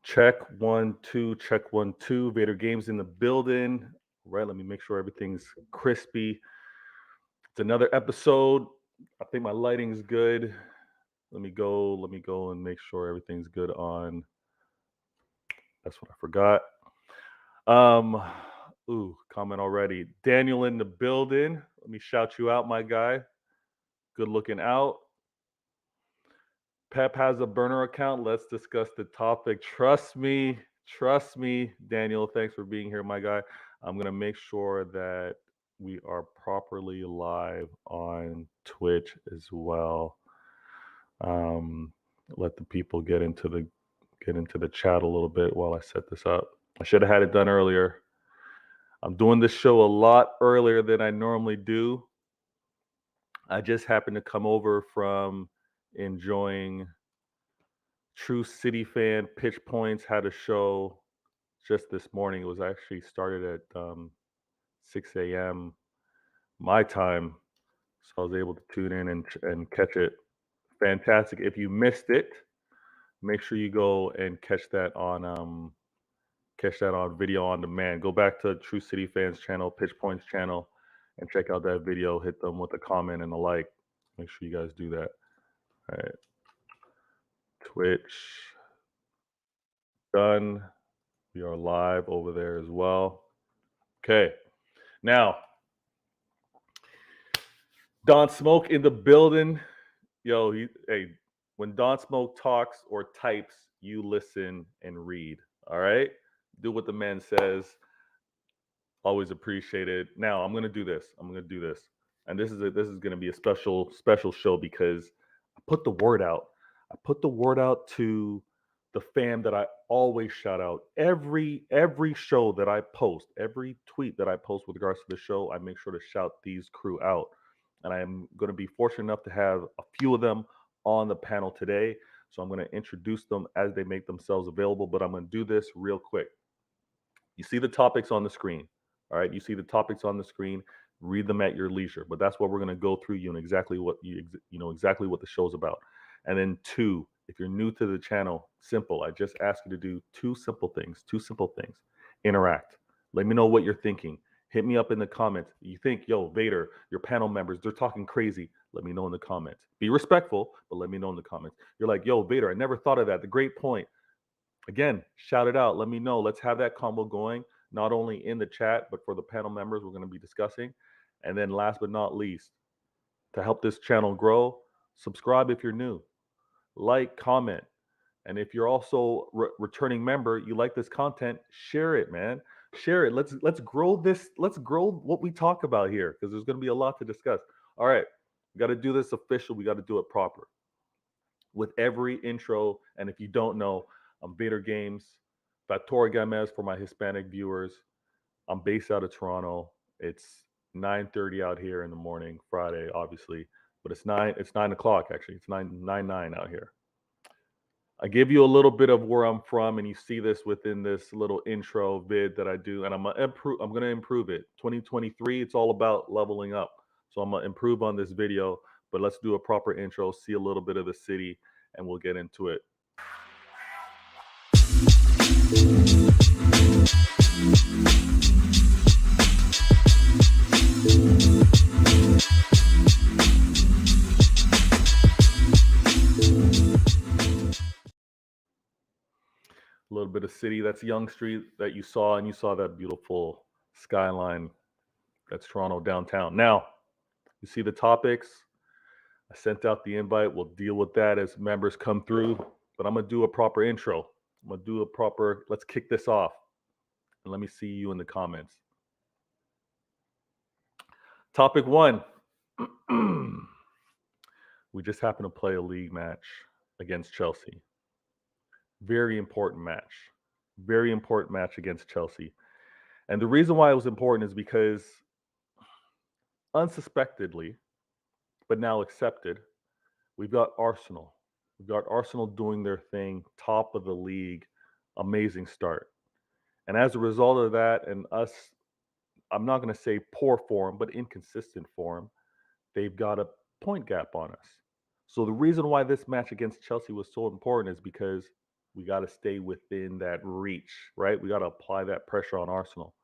Check 1, 2, check 1, 2. Vader Games in the building. Right, let me make sure everything's crispy. It's another episode. I think my lighting's good. Let me go and make sure everything's good on. That's what I forgot. Um, comment already. Daniel in the building. Let me shout you out, my guy. Good looking out. Pep has a burner account. Let's discuss the topic. Trust me, Daniel. Thanks for being here, my guy. I'm gonna make sure that we are properly live on Twitch as well. Um, let the people get into the chat a little bit while I set this up. I should have had it done earlier. I'm doing this show a lot earlier than I normally do. I just happened to come over from enjoying True City Fan Pitch Points had a show just this morning. It was actually started at 6 a.m. my time, so I was able to tune in and catch it. Fantastic! If you missed it, make sure you go and catch that on video on demand. Go back to True City Fans channel, Pitch Points channel, and check out that video. Hit them with a comment and a like. Make sure you guys do that. All right, Twitch done. We are live over there as well. Okay, now Don Smoke in the building. Yo, hey, when Don Smoke talks or types, you listen and read. All right, do what the man says. Always appreciate it. Now I'm gonna do this. And this is gonna be a special show because I put the word out. I put the word out to the fam that I always shout out. Every show that I post, every tweet that I post with regards to the show, I make sure to shout these crew out. And I am going to be fortunate enough to have a few of them on the panel today. So I'm going to introduce them as they make themselves available. But I'm going to do this real quick. You see the topics on the screen. All right. You see the topics on the screen. Read them at your leisure. But that's what we're going to go through. You know exactly what exactly what the show's about. And then two, if you're new to the channel, simple. I just ask you to do two simple things. Interact. Let me know what you're thinking. Hit me up in the comments. You think, yo, Vader, your panel members, they're talking crazy. Let me know in the comments. Be respectful, but let me know in the comments. You're like, yo, Vader, I never thought of that. The great point. Again, shout it out. Let me know. Let's have that combo going, not only in the chat, but for the panel members we're going to be discussing. And then last but not least, to help this channel grow, subscribe if you're new. Like, comment. And if you're also returning member, you like this content, share it, man. Share it. Let's grow this. Let's grow what we talk about here because there's going to be a lot to discuss. All right, we got to do this official. We got to do it proper. With every intro, and if you don't know, I'm Vader Games, Factor Gamez for my Hispanic viewers. I'm based out of Toronto. It's 9:30 out here in the morning, Friday, obviously, but it's 9 o'clock actually. It's 9 out here. I give you a little bit of where I'm from, and you see this within this little intro vid that I do, and I'm gonna improve it. 2023, it's all about leveling up. So I'm gonna improve on this video, but let's do a proper intro, see a little bit of the city, and we'll get into it. A little bit of city. That's Yonge Street that you saw, and you saw that beautiful skyline. That's Toronto downtown. Now, you see the topics. I sent out the invite. We'll deal with that as members come through, but I'm going to do a proper intro. Let's kick this off. And let me see you in the comments. Topic one. We just happened to play a league match against Chelsea. Very important match. Very important match against Chelsea. And the reason why it was important is because unsuspectedly, but now accepted, we've got Arsenal. We've got Arsenal doing their thing, top of the league, amazing start. And as a result of that, and us, I'm not going to say poor form, but inconsistent form, they've got a point gap on us. So the reason why this match against Chelsea was so important is because We got to stay within that reach, right? We got to apply that pressure on Arsenal.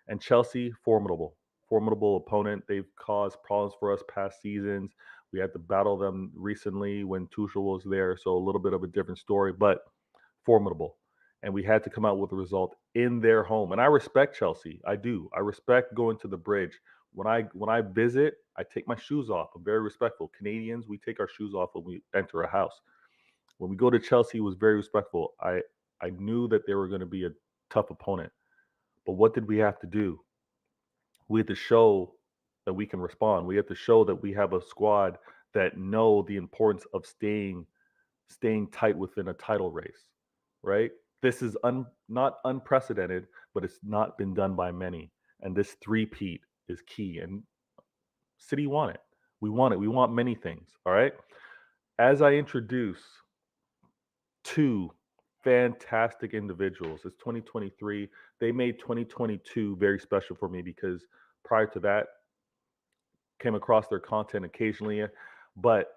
And Chelsea, formidable opponent. They've caused problems for us past seasons. We had to battle them recently when Tuchel was there, so a little bit of a different story, but formidable. And we had to come out with a result in their home. And I respect Chelsea. I do. I respect going to the bridge. When I visit, I take my shoes off. I'm very respectful. Canadians, we take our shoes off when we enter a house. When we go to Chelsea, it was very respectful. I knew that they were going to be a tough opponent. But what did we have to do? We had to show that we can respond. We have to show that we have a squad that know the importance of staying tight within a title race, right? This is not unprecedented, but it's not been done by many. And this three-peat is key. And City want it. We want it. We want many things. All right. As I introduce two fantastic individuals, it's 2023. They made 2022 very special for me because prior to that, came across their content occasionally, but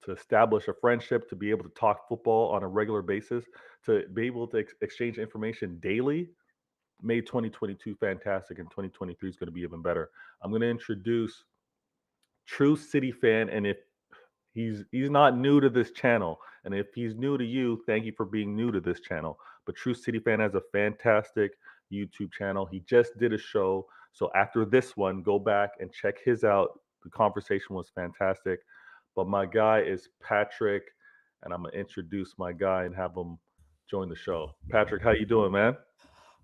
to establish a friendship, to be able to talk football on a regular basis, to be able to exchange information daily, made 2022 fantastic, and 2023 is going to be even better. I'm going to introduce true City fan, and if he's not new to this channel, and if he's new to you, thank you for being new to this channel. But True City Fan has a fantastic YouTube channel. He just did a show, so after this one, go back and check his out. The conversation was fantastic. But my guy is Patrick, and I'm gonna introduce my guy and have him join the show. Patrick, how you doing, man?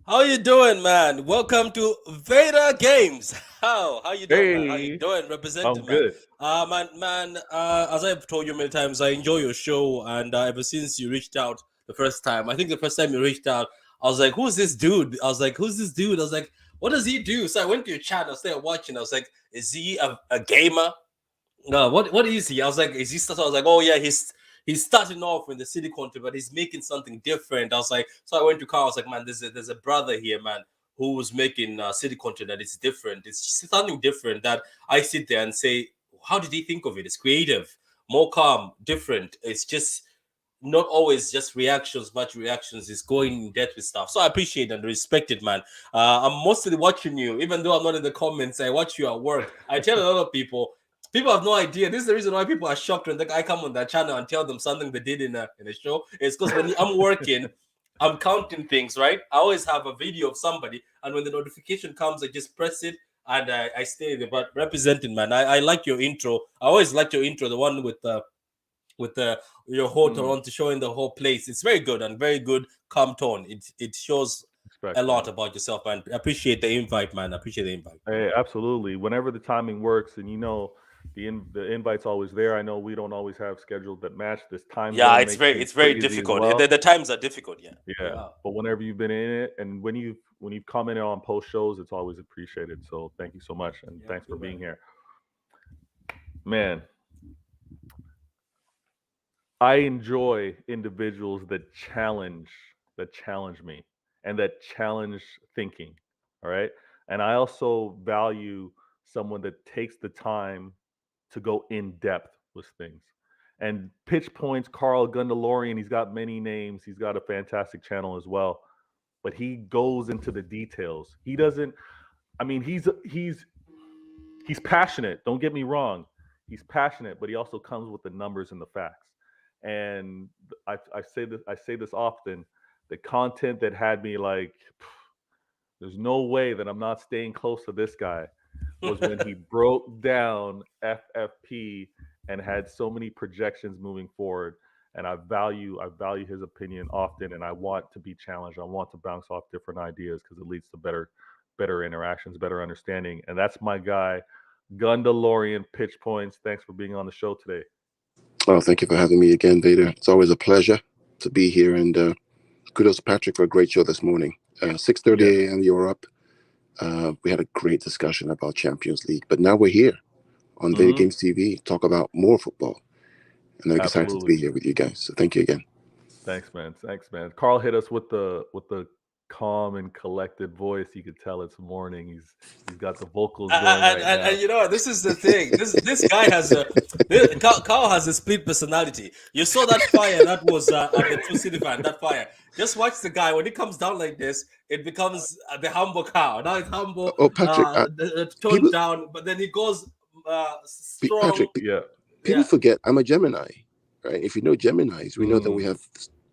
How you doing, man? Welcome to Vader Games. How you doing, man? How you Hey, doing? I'm Representing, man. good. Man. As I've told you many times, I enjoy your show, and ever since you reached out the first time, I think the first time you reached out, I was like, "Who's this dude?" I was like, "Who's this dude?" I was like, "What does he do?" So I went to your channel, started watching. I was like, "Is he a gamer? No, what is he?" I was like, "Is he?" So I was like, "Oh yeah, he's starting off in the city country, but he's making something different." I was like, so I went to Carl. I was like, "Man, there's a brother here, man, who's making city country that is different. It's something different that I sit there and say, how did he think of it? It's creative, more calm, different. It's just." Not always just reactions, much reactions is going in depth with stuff. So I appreciate and respect it, man. I'm mostly watching you, even though I'm not in the comments. I watch you at work. I tell a lot of people have no idea. This is the reason why people are shocked when I come on that channel and tell them something they did in a show. It's because when I'm working, I'm counting things, right? I always have a video of somebody, and when the notification comes, I just press it and I stay there. But representing, man, I like your intro. I always like your intro, the one with the your whole Mm, Toronto showing the whole place. It's very good and very good, calm tone. It shows a respect, lot man. about yourself, man. I appreciate the invite, man. I appreciate the invite. Hey, absolutely. Whenever the timing works, and the invite's always there. I know we don't always have schedules that match. This time Yeah, zone makes things it's very crazy as difficult. well. The times are difficult. Yeah, they Yeah, are. but whenever you've been in it, and when you've commented on post shows, it's always appreciated. So thank you so much, and Yeah, thanks for you're being welcome. here, man. I enjoy individuals that challenge me and that challenge thinking. All right. And I also value someone that takes the time to go in depth with things. And pitch points, Carl Gundalorian, he's got many names. He's got a fantastic channel as well. But he goes into the details. He doesn't, I mean, he's passionate. Don't get me wrong. He's passionate, but he also comes with the numbers and the facts. And I say this often. The content that had me like, there's no way that I'm not staying close to this guy, was when he broke down FFP and had so many projections moving forward. And I value his opinion often, and I want to be challenged. I want to bounce off different ideas because it leads to better interactions, better understanding. And that's my guy, Gundalorian Pitch Points. Thanks for being on the show today. Oh, thank you for having me again, Vader. It's always a pleasure to be here, and kudos to Patrick for a great show this morning. Yes. 6:30 a.m. You're up. We had a great discussion about Champions League, but now we're here on Video Hmm. Games TV talk about more football, and I'm excited to Absolutely. be here with you guys. So thank you again. Thanks, man. Thanks, man. Carl hit us with the calm and collected voice. You could tell it's morning. He's got the vocals going right now. And you know what? This is the thing. This guy has Carl has a split personality. You saw that fire that was at the True City fan. That fire. Just watch the guy when he comes down like this. It becomes the humble cow. Now it's humble, Oh, Patrick, toned people, down, but then he goes strong. Patrick, Yeah, people Yeah. forget I'm a Gemini, right? If you know Geminis, we know that we have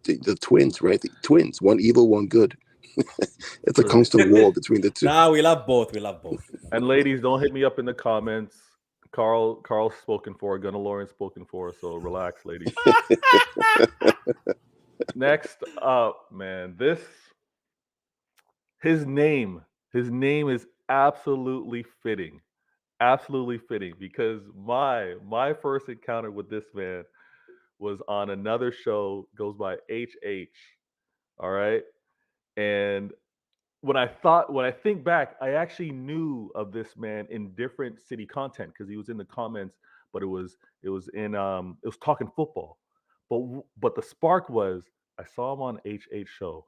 the twins, right? The twins, one evil, one good. It's a brilliant. constant war between the two. Nah, we love both. We love both. And ladies, don't hit me up in the comments. Carl's spoken for. Gunnar Lawrence spoken for. So relax, ladies. Next up, man, his name is absolutely fitting because my first encounter with this man was on another show, goes by HH. All right, and when I think back, I actually knew of this man in different city content because he was in the comments, but it was talking football. But the spark was I saw him on HH show,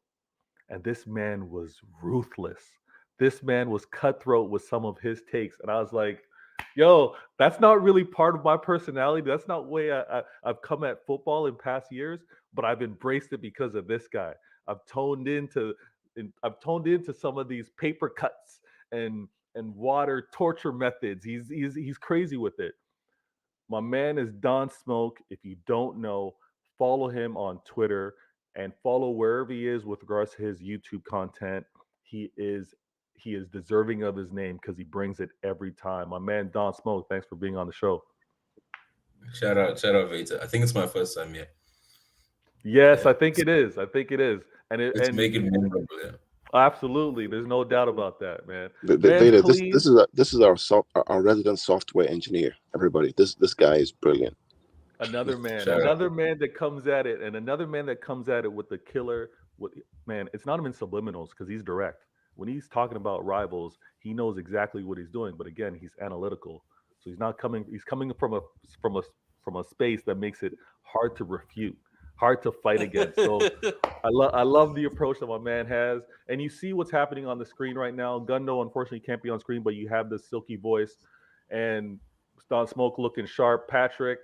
and this man was ruthless. This man was cutthroat with some of his takes, and I was like, "Yo, that's not really part of my personality. That's not the way I've come at football in past years, but I've embraced it because of this guy. I've toned into, I've toned into some of these paper cuts and water torture methods. He's crazy with it. My man is Don Smoke. If you don't know, follow him on Twitter and follow wherever he is with regards to his YouTube content. He is he is deserving of his name because he brings it every time. My man Don Smoke, thanks for being on the show. Shout out, Vita. I think it's my first time here. Yes, Yeah, I think it is. I think it is. let's make it memorable. Yeah. Absolutely, there's no doubt about that, man. Man, Vader, please. this is our resident software engineer. Everybody, this guy is brilliant. Shout out. Another man that comes at it, and another man that comes at it with the killer. With man, it's not even subliminals because he's direct. When he's talking about rivals, he knows exactly what he's doing. But again, he's analytical, so he's not coming. He's coming from a from a space that makes it hard to refute, hard to fight against. So I love the approach that my man has, and you see what's happening on the screen right now. Gundo unfortunately can't be on screen, but you have the silky voice, and Don Smoke looking sharp. Patrick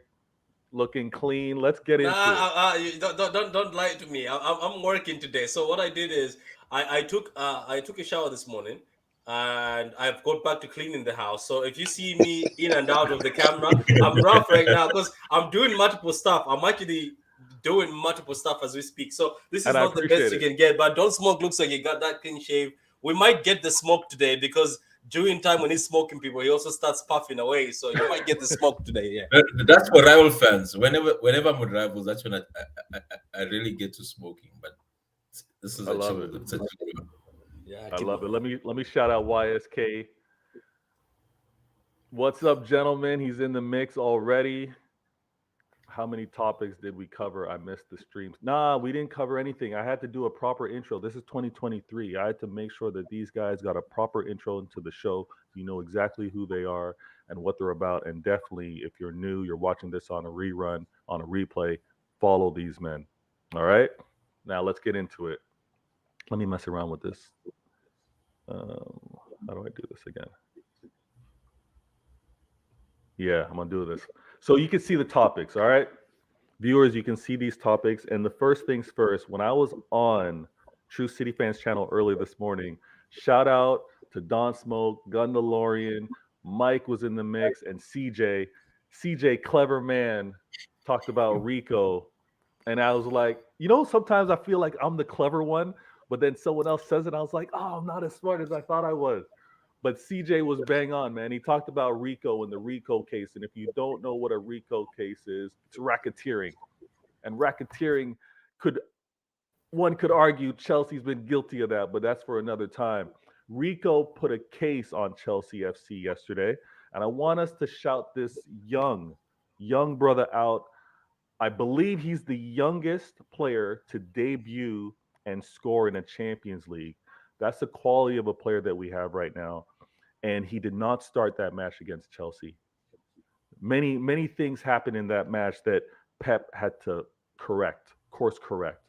looking clean. Let's get into it. You don't lie to me. I'm working today. So what I did is I took a shower this morning, and I've got back to cleaning the house. So if you see me in and out of the camera, I'm rough right now because I'm doing multiple stuff. I'm actually doing multiple stuff as we speak. So this is And I not the best appreciate you it. can get. But Don't Smoke looks like he got that clean shave. We might get the smoke today because during time when he's smoking people, he also starts puffing away. So you might get the smoke today. Yeah. That's for rival fans. Whenever I'm with rivals, that's when I really get to smoking. But this is I a love chill. it. It's a chill. Yeah. I Keep love on. it. Let me shout out YSK. What's up, gentlemen? He's in the mix already. How many topics did we cover? I missed the streams. Nah, we didn't cover anything. I had to do a proper intro. This is 2023. I had to make sure that these guys got a proper intro into the show. So you know exactly who they are and what they're about. And definitely, if you're new, you're watching this on a rerun, on a replay, follow these men. All right. Now let's get into it. Let me mess around with this. How do I do this again? Yeah, I'm gonna do this. So you can see the topics, all right? Viewers, you can see these topics. And the first things first, when I was on True City Fans channel early this morning, shout out to Don Smoke, Gun DeLorean, Mike was in the mix, and CJ. CJ, clever man, talked about Rico. And I was like, sometimes I feel like I'm the clever one, but then someone else says it. I was like, oh, I'm not as smart as I thought I was. But CJ was bang on, man. He talked about Rico and the Rico case. And if you don't know what a Rico case is, it's racketeering. And racketeering could one could argue Chelsea's been guilty of that, but that's for another time. Rico put a case on Chelsea FC yesterday, and I want us to shout this young brother out. I believe he's the youngest player to debut and score in a Champions League. That's the quality of a player that we have right now. And he did not start that match against Chelsea. Many things happened in that match that Pep had to course correct.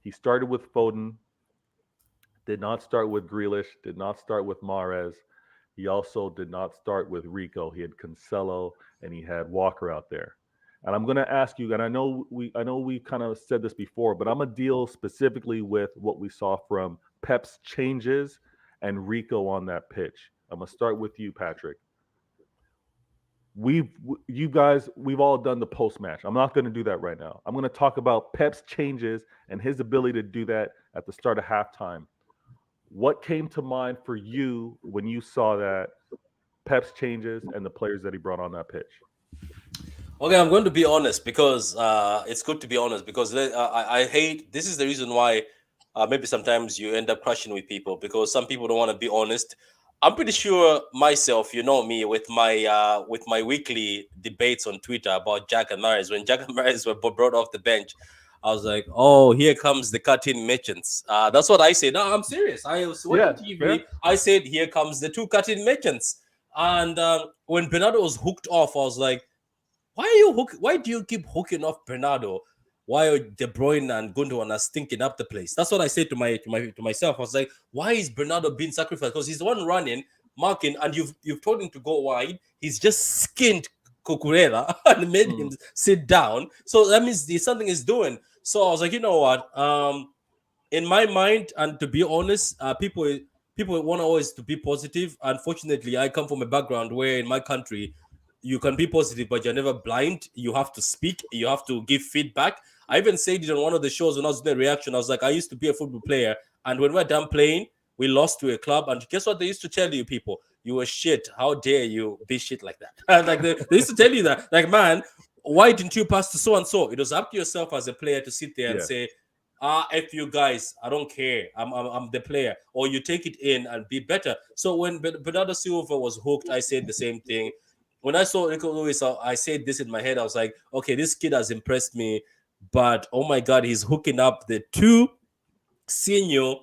He started with Foden. Did not start with Grealish. Did not start with Mahrez. He also did not start with Rico. He had Cancelo and he had Walker out there. And I'm going to ask you, and I know we kind of said this before, but I'm going to deal specifically with what we saw from Pep's changes and Rico on that pitch. I'm going to start with you, Patrick. You guys, we've all done the post match. I'm not going to do that right now. I'm going to talk about Pep's changes and his ability to do that at the start of halftime. What came to mind for you when you saw that Pep's changes and the players that he brought on that pitch? Okay, I'm going to be honest because it's good to be honest because I hate. This is the reason why maybe sometimes you end up crushing with people because some people don't want to be honest. I'm pretty sure myself, you know me, with my weekly debates on Twitter about Jack and Mahrez. When Jack and Mahrez were brought off the bench, I was like, "Oh, here comes the cutting merchants." That's what I said. No, I'm serious. I was watching TV. I said, "Here comes the two cutting merchants." And when Bernardo was hooked off, I was like, why do you keep hooking off Bernardo while De Bruyne and Gundogan are stinking up the place? That's what I said to myself. I was like, why is Bernardo being sacrificed? Because he's the one running, marking, and you've told him to go wide. He's just skinned Cucurella and made him sit down. So that means something is doing. So I was like, you know what? In my mind, and to be honest, people want always to be positive. Unfortunately, I come from a background where in my country you can be positive, but you're never blind. You have to speak, you have to give feedback. I even said it on one of the shows when I was doing a reaction. I was like, I used to be a football player, and when we're done playing, we lost to a club. And guess what they used to tell you people? You were shit. How dare you be shit like that? And like they used to tell you that, like, man, why didn't you pass to so and so? It was up to yourself as a player to sit there and say, if you guys, I don't care. I'm the player. Or you take it in and be better. So when Bernardo Silva was hooked, I said the same thing. When I saw Rico Lewis, I said this in my head. I was like, okay, this kid has impressed me, but oh my God, he's hooking up the two senior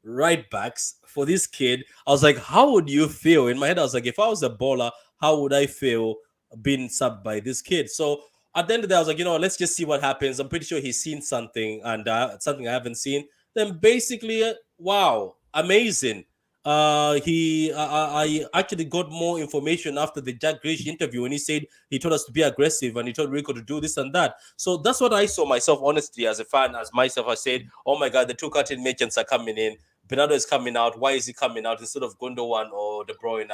right backs for this kid. I was like, how would you feel? In my head, I was like, if I was a baller, how would I feel being subbed by this kid? So at the end of the day, I was like, let's just see what happens. I'm pretty sure he's seen something and something I haven't seen. Then basically, wow, amazing. I actually got more information after the Jack Grealish interview when he said he told us to be aggressive and he told Rico to do this and that. So that's what I saw myself, honestly, as a fan, as myself. I said, oh my God, the two cutting merchants are coming in. Bernardo is coming out. Why is he coming out instead of Gundogan or De Bruyne?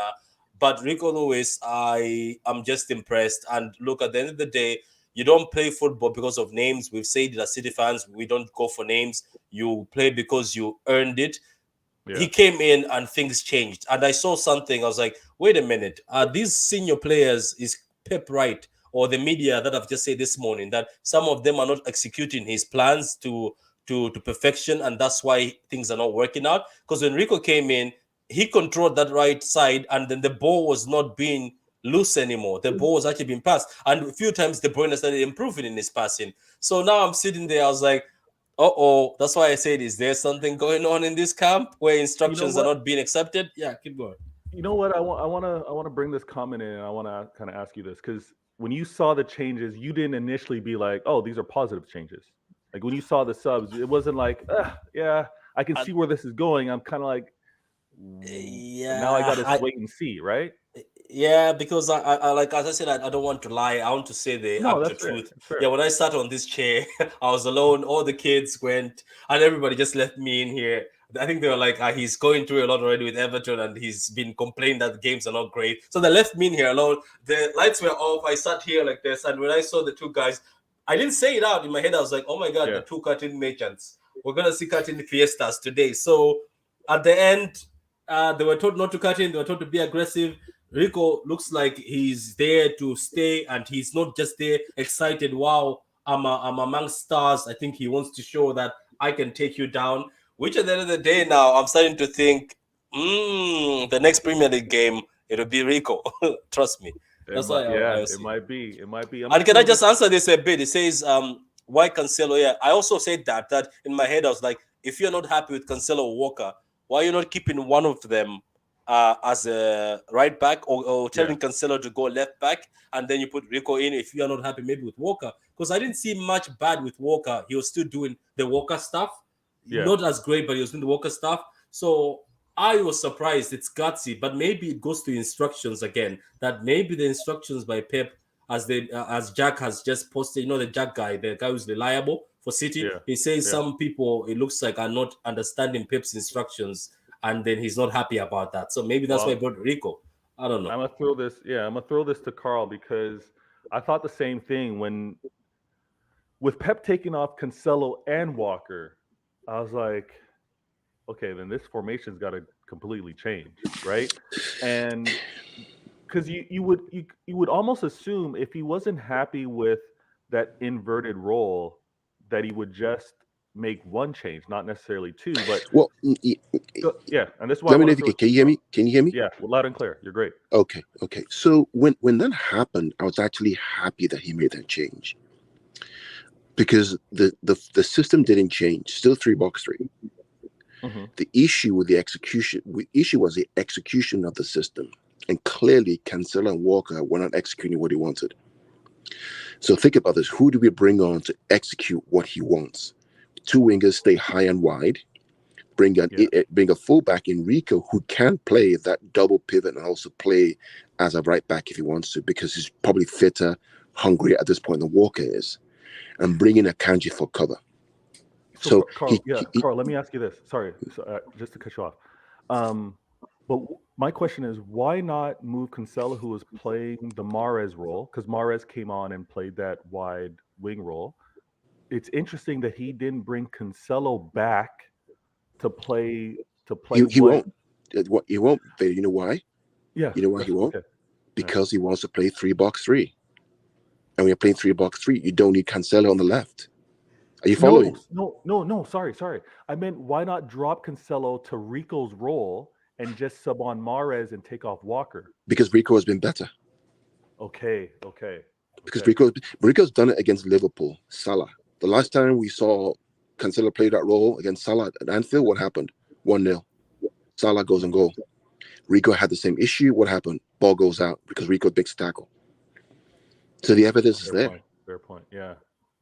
But Rico Lewis, I am just impressed. And look, at the end of the day, you don't play football because of names. We've said it as City fans. We don't go for names. You play because you earned it. Yeah. He came in and things changed. And I saw something. I was like, wait a minute. These senior players, is Pep right? Or the media that I've just said this morning, that some of them are not executing his plans to perfection. And that's why things are not working out. Because when Rico came in, he controlled that right side. And then the ball was not being loose anymore. The ball was actually being passed. And a few times De Bruyne started improving in his passing. So now I'm sitting there. I was like, that's why I said, is there something going on in this camp where instructions are not being accepted? Yeah, keep going. You know what? I want to bring this comment in, and I want to kind of ask you this, because when you saw the changes, you didn't initially be like, "Oh, these are positive changes." Like when you saw the subs, it wasn't like, "Yeah, I can see where this is going." I'm kind of like, "Yeah." Now I got to wait and see, right? Yeah, because I like, as I said, I don't want to lie. I want to say the actual truth. Fair. Yeah, when I sat on this chair, I was alone. All the kids went, and everybody just left me in here. I think they were like, he's going through a lot already with Everton, and he's been complaining that the games are not great. So they left me in here alone. The lights were off. I sat here like this, and when I saw the two guys, I didn't say it out in my head. I was like, oh my God, the two cutting merchants. We're gonna see cutting fiestas today. So at the end, they were told not to cut in. They were told to be aggressive. Rico looks like he's there to stay, and he's not just there excited. Wow, I'm among stars. I think he wants to show that I can take you down. Which at the end of the day, now I'm starting to think, the next Premier League game it'll be Rico. Trust me. That's why. It might be. It might be. And can I just answer this a bit? It says, why Cancelo? Yeah, I also said that in my head I was like, if you're not happy with Cancelo or Walker, why are you not keeping one of them as a right back or telling Cancelo to go left back, and then you put Rico in if you are not happy maybe with Walker? Because I didn't see much bad with Walker. He was still doing the Walker stuff. Not as great, but he was doing the Walker stuff. So I was surprised. It's gutsy, but maybe it goes to instructions again. That maybe the instructions by Pep, as Jack has just posted, the Jack guy, the guy who's reliable for City. Yeah, He says yeah. some people it looks like are not understanding Pep's instructions, and then he's not happy about that. So maybe that's why he Well, brought Rico. I don't know. I'm gonna throw this. Yeah, I'm gonna throw this to Carl because I thought the same thing when with Pep taking off Cancelo and Walker. I was like, okay, then this formation's got to completely change, right? And because you would almost assume if he wasn't happy with that inverted role, that he would just make one change, not necessarily two. But Well, yeah, and this is why I let me know want to if you throw can. it to Can you hear Carl. me? Can you hear me? Yeah, loud and clear. You're great. Okay, okay. So when that happened, I was actually happy that he made that change because the system didn't change. Still 3-box-3. Hmm. The issue with the execution, the issue was the execution of the system, and clearly Cancelo and Walker were not executing what he wanted. So think about this: who do we bring on to execute what he wants? Two wingers stay high and wide. Yeah. Bring a fullback in Rico who can play that double pivot and also play as a right back if he wants to, because he's probably fitter, hungrier at this point than Walker is, and bring in a Kanji for cover. So, So Carl, yeah, Carl, let me ask you this. Sorry, so, just to cut you off. Um, but my question is, why not move Cancelo, who was playing the Mahrez role, because Mahrez came on and played that wide wing role. It's interesting that he didn't bring Cancelo back to play he what? won't. What he won't. But you know why? Yeah, You know why he that's won't? okay. Yeah. Because he wants to play 3-box-3. And when you're playing 3-box-3, you don't need Cancelo on the left. Are you No, following? no. Sorry. I meant why not drop Cancelo to Rico's role and just sub on Mahrez and take off Walker? Because Rico has been better. Because Okay. Rico's done it against Liverpool, Salah. The last time we saw Cancelo play that role against Salah at Anfield, what happened? 1-0. Salah goes and Mhm. goal. Rico had the same issue. What happened? Ball goes out because Rico makes a tackle. So the evidence is Fair there, point. Fair point. Yeah.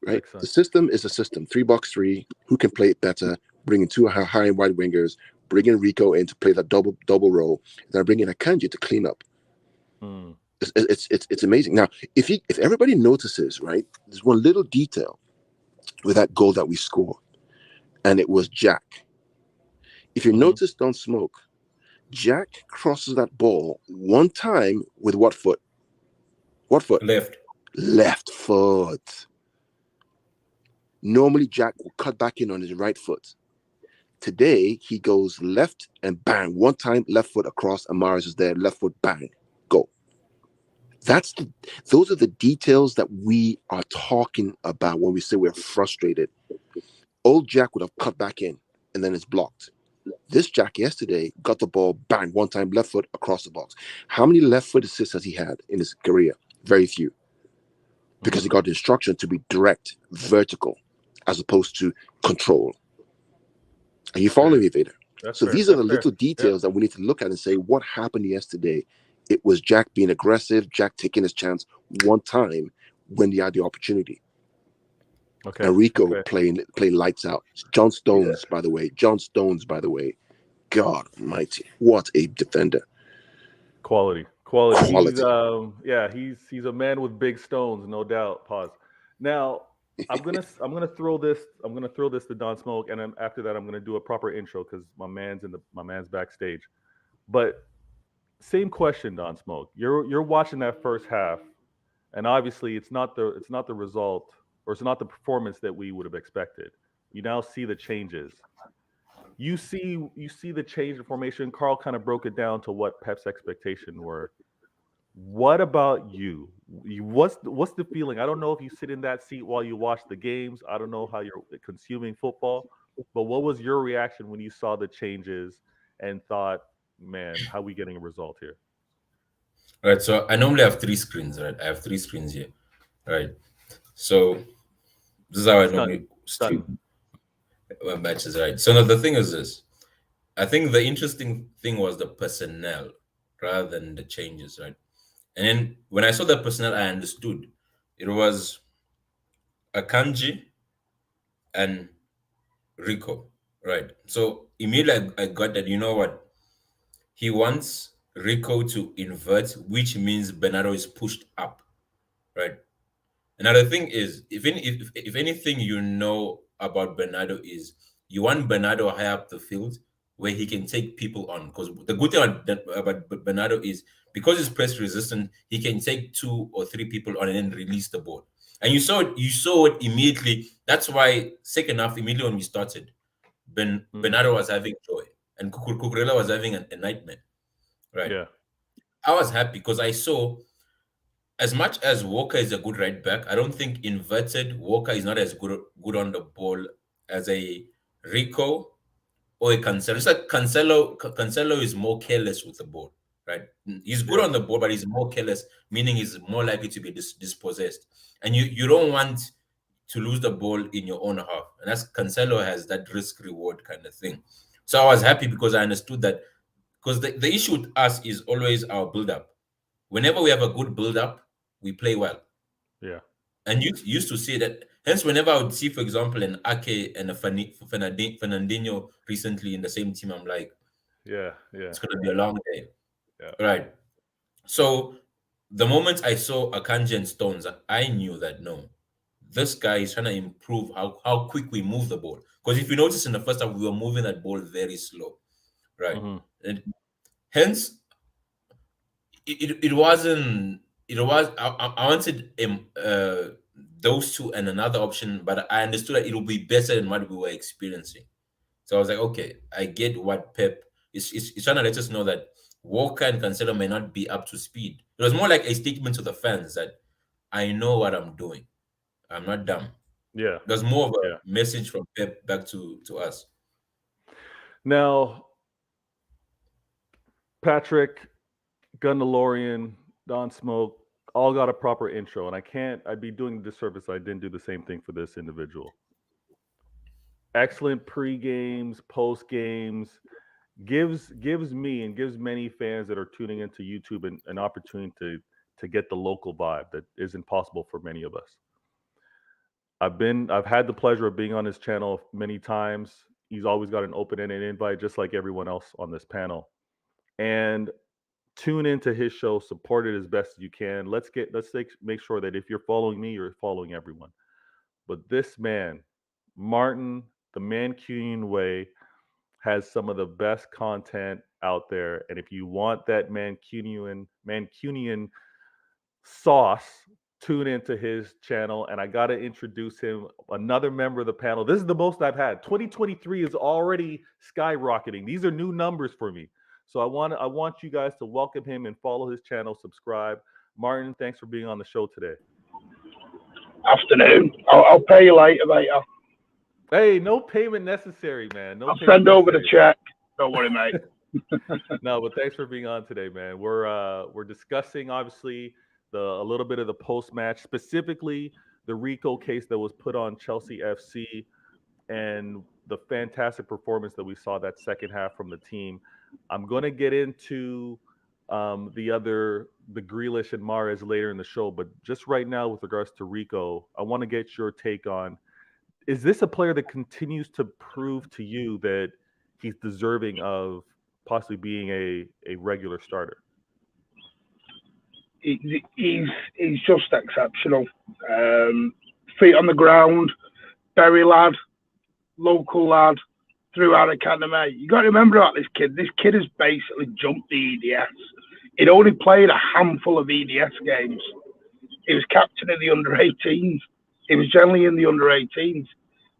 right? The Excellent. system is a system. 3-box-3. Who can play it better? Bring in two high and wide wingers. Bring in Rico in to play that double role. Then bring in Akanji to clean up. Mm. It's amazing. Now, if everybody notices, right, there's one little detail with that goal that we scored, and it was Jack. If you Hmm. notice, don't smoke. Jack crosses that ball one time with what foot? What foot? Left. Left foot. Normally, Jack will cut back in on his right foot. Today, he goes left and bang. One time, left foot across, and Mahrez is there. Left foot, bang, go. Those are the details that we are talking about when we say we're frustrated. Old Jack would have cut back in, and then it's blocked. This Jack yesterday got the ball, bang, one time left foot across the box. How many left foot assists has he had in his career? Very few. Because he Hmm. got the instruction to be direct, vertical, as opposed to control. Are you Okay. following me, Vader? That's So fair. these are the That's fair. little Yeah. details that we need to look at and say, what happened yesterday? It was Jack being aggressive, Jack taking his chance one time when he had the opportunity. Okay. And Rico Okay. playing lights out. Yeah. John Stones, by the way. God almighty. What a defender. Quality. He's Quality. yeah, he's a man with big stones, no doubt. Pause. Now, I'm gonna throw this to Don Smoke, and then after that I'm gonna do a proper intro because my man's backstage. But same question, Don Smoke. You're watching that first half, and obviously it's not the result, or it's not the performance that we would have expected. You now see the changes. You see the change in formation. Carl kind of broke it down to what Pep's expectation were. What about you? What's the feeling? I don't know if you sit in that seat while you watch the games. I don't know how you're consuming football, but what was your reaction when you saw the changes and thought, "Man, how are we getting a result here?" Right. So I normally have three screens, right? I have three screens here. Right. So this is how I Stunning, normally stunning. stream my matches, right? So now the thing is this. I think the interesting thing was the personnel rather than the changes, right? And then when I saw the personnel, I understood. It was Akanji and Rico, Right. So immediately I got that, you know what? He wants Rico to invert, which means Bernardo is pushed up. Right. Another thing is, if anything you know about Bernardo is you want Bernardo high up the field where he can take people on. Because the good thing about Bernardo is because he's press resistant, he can take 2 or 3 people on and then release the ball. And you saw it immediately. That's why second half, immediately when we started, Bernardo was having joy and Cucurella was having a nightmare. Right. Yeah. I was happy because I saw as much as Walker is a good right back, I don't think inverted Walker is not as good on the ball as a Rico or a Cancelo. It's like Cancelo is more careless with the ball, right? He's good Yeah. on the ball, but he's more careless, meaning he's more likely to be dispossessed. And you don't want to lose the ball in your own half. And that's Cancelo has that risk reward kind of thing. So I was happy because I understood that because the issue with us is always our build up. Whenever we have a good build up, we play well. Yeah. And you used to see that. Hence, whenever I would see, for example, an Ake and a Fernandinho recently in the same team, I'm like, Yeah. Yeah. it's going to be a long day. Yeah. Right. So the moment I saw Akanji and Stones, I knew that no, this guy is trying to improve how quick we move the ball. Because if you notice in the first half, we were moving that ball very slow. Right. Hmm. And hence, it wasn't it was I wanted those two and another option, but I understood that it would be better than what we were experiencing. So I was like, okay, I get what Pep is trying to let us know that Walker and Cancelo may not be up to speed. It was more like a statement to the fans that I know what I'm doing. I'm not dumb. Yeah. There's more of Yeah. a message from Pep back to us. Now, Patrick, Gundalorian, Don Smoke, all got a proper intro, and I'd be doing the disservice if I didn't do the same thing for this individual. Excellent pre games, post games, gives me and gives many fans that are tuning into YouTube an opportunity to get the local vibe that isn't possible for many of us. I've had the pleasure of being on his channel many times. He's always got an open-ended invite, just like everyone else on this panel. And tune into his show, support it as best as you can. Make sure that if you're following me, you're following everyone. But this man, Martin, the Mancunian way, has some of the best content out there. And if you want that Mancunian sauce, tune into his channel. And I gotta introduce him, another member of the panel. This is the most I've had. 2023 is already skyrocketing. These are new numbers for me. So I want you guys to welcome him and follow his channel, subscribe. Martin, thanks for being on the show today. Afternoon. I'll pay you later. Hey, no payment necessary, man. No I'll payment send over the necessary. check. Don't worry, mate. No, but thanks for being on today, man. We're discussing obviously a little bit of the post match, specifically the Rico case that was put on Chelsea FC and the fantastic performance that we saw that second half from the team. I'm going to get into the Grealish and Mahrez later in the show, but just right now with regards to Rico, I want to get your take on, is this a player that continues to prove to you that he's deserving of possibly being a regular starter? He's just exceptional. Feet on the ground, Berry lad, local lad, through our academy. You got to remember about this kid. This kid has basically jumped the EDS. He'd only played a handful of EDS games. He was captain of the under-18s. He was generally in the under-18s.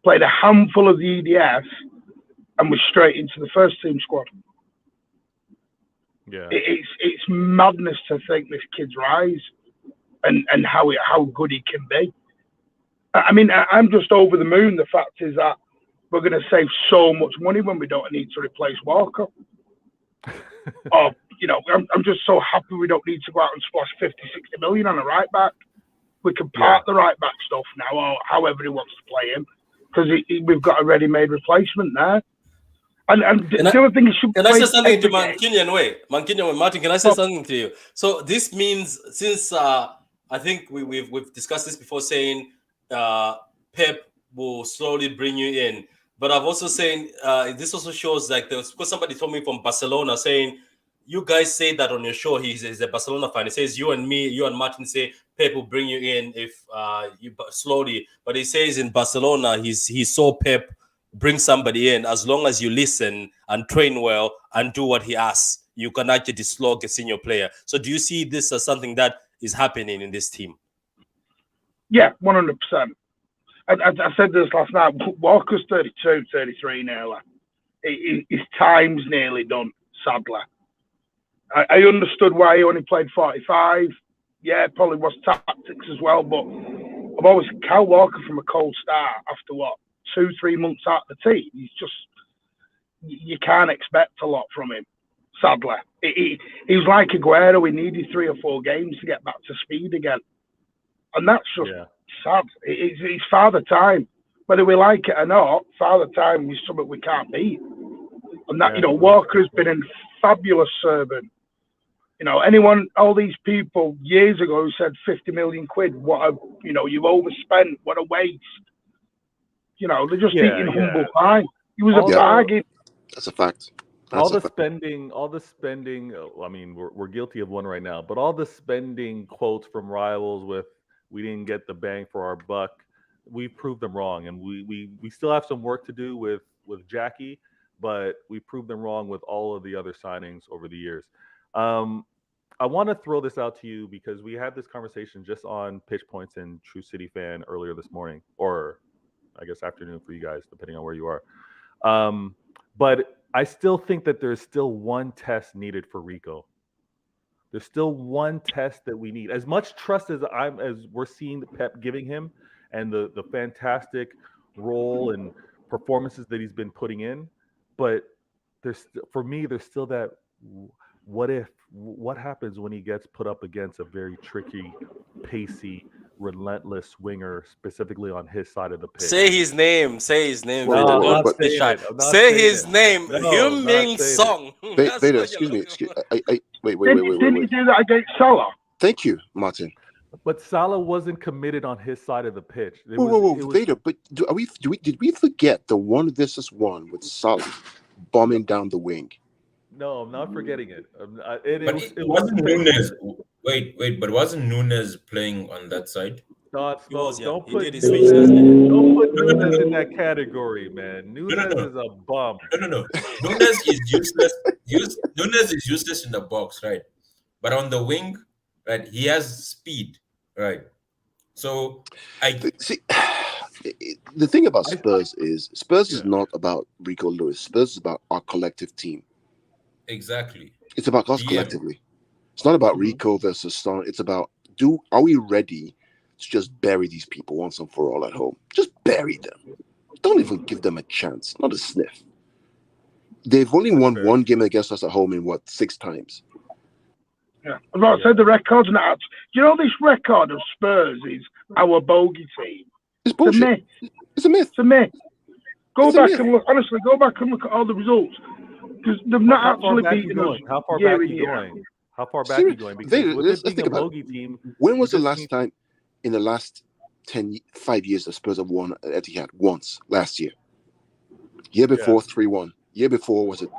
Played a handful of the EDS and was straight into the first team squad. Yeah, It's madness to think this kid's rise and how good he can be. I mean, I'm just over the moon. The fact is that we're going to save so much money when we don't need to replace Walker. Or, I'm just so happy we don't need to go out and splash 50, 60 million on a right back. We can park the right back stuff now, or however he wants to play him, because we've got a ready-made replacement there. And the other thing is, can I say something to Mancunian way? Martin, can I say something to you? So this means, since I think we've discussed this before, saying Pep will slowly bring you in. But I've also saying this also shows like there was because somebody told me from Barcelona saying you guys say that on your show. He's a Barcelona fan. He says you and me, you and Martin say Pep will bring you in if you slowly. But he says in Barcelona he saw Pep bring somebody in as long as you listen and train well and do what he asks. You can actually slog a senior player. So do you see this as something that is happening in this team? Yeah, 100%. I said this last night. Walker's 32, 33 nearly. His time's nearly done, sadly. I understood why he only played 45. Yeah, probably was tactics as well, but I've always Cal Walker from a cold start after what 2-3 months out of the team. He's just you can't expect a lot from him. Sadly, he was like Aguero. He needed 3 or 4 games to get back to speed again, and that's just sad. It's father time, whether we like it or not. Father time is something we can't beat, and that Walker's been a fabulous servant. Anyone, all these people years ago who said 50 million quid, you've overspent, what a waste. They're just eating humble pie. He was a bargain. That's a fact. All the spending. I mean, we're guilty of one right now, but all the spending quotes from rivals with "we didn't get the bang for our buck," we proved them wrong, and we still have some work to do with Jackie, but we proved them wrong with all of the other signings over the years. I want to throw this out to you because we had this conversation just on Pitch Points and True City Fan earlier this morning, or I guess afternoon for you guys, depending on where you are. But I still think that there's still one test needed for Rico. There's still one test that we need. As much trust as we're seeing the Pep giving him, and the fantastic role and performances that he's been putting in, but for me, there's still that. What happens when he gets put up against a very tricky, pacey, relentless winger, specifically on his side of the pitch? Say his name. Say his name. Wait, Vader. wait, Don't but- stay shy. I'm not Say saying his it. name. No, Hyun not Min saying it. Song. That's Vader, what excuse you're me. looking for. Wait. Didn't he do that against Salah? Thank you, Martin. But Salah wasn't committed on his side of the pitch. It Whoa, was Vader. But did we forget the 1 versus 1 with Salah bombing down the wing? No, I'm not forgetting it. But it wasn't Nunes. Wait, but wasn't Nunes playing on that side? He was, yeah. Don't He put did his switch, doesn't Nunes, he? don't put No, no, Nunes no, in no. that category, man. No, Nunes no, is a bum. no. Nunes is useless. Nunes is useless in the box, right? But on the wing, right, he has speed, right? So See, the thing about Spurs is not about Rico Lewis. Spurs is about our collective team. exactly. It's about us DM. collectively. It's not about Mhm. Rico versus Son. It's about are we ready to just bury these people once and for all at home? Just bury them. Don't even give them a chance, not a sniff. They've only won one game against us at home in 6 times. Yeah, I've not said the record's not. This record of Spurs is our bogey team. It's bullshit. It's a myth. It's a myth. Go It's a back myth. and look. Honestly, go back and look at all the results because they've not actually beaten us. How far year back in, you year going? How far back you going? Because with Let's it being think a about bogey team, when was the just last need- time in the last 5 years that Spurs have won at Etihad? Once, last year. Year before 3-1. Year before was it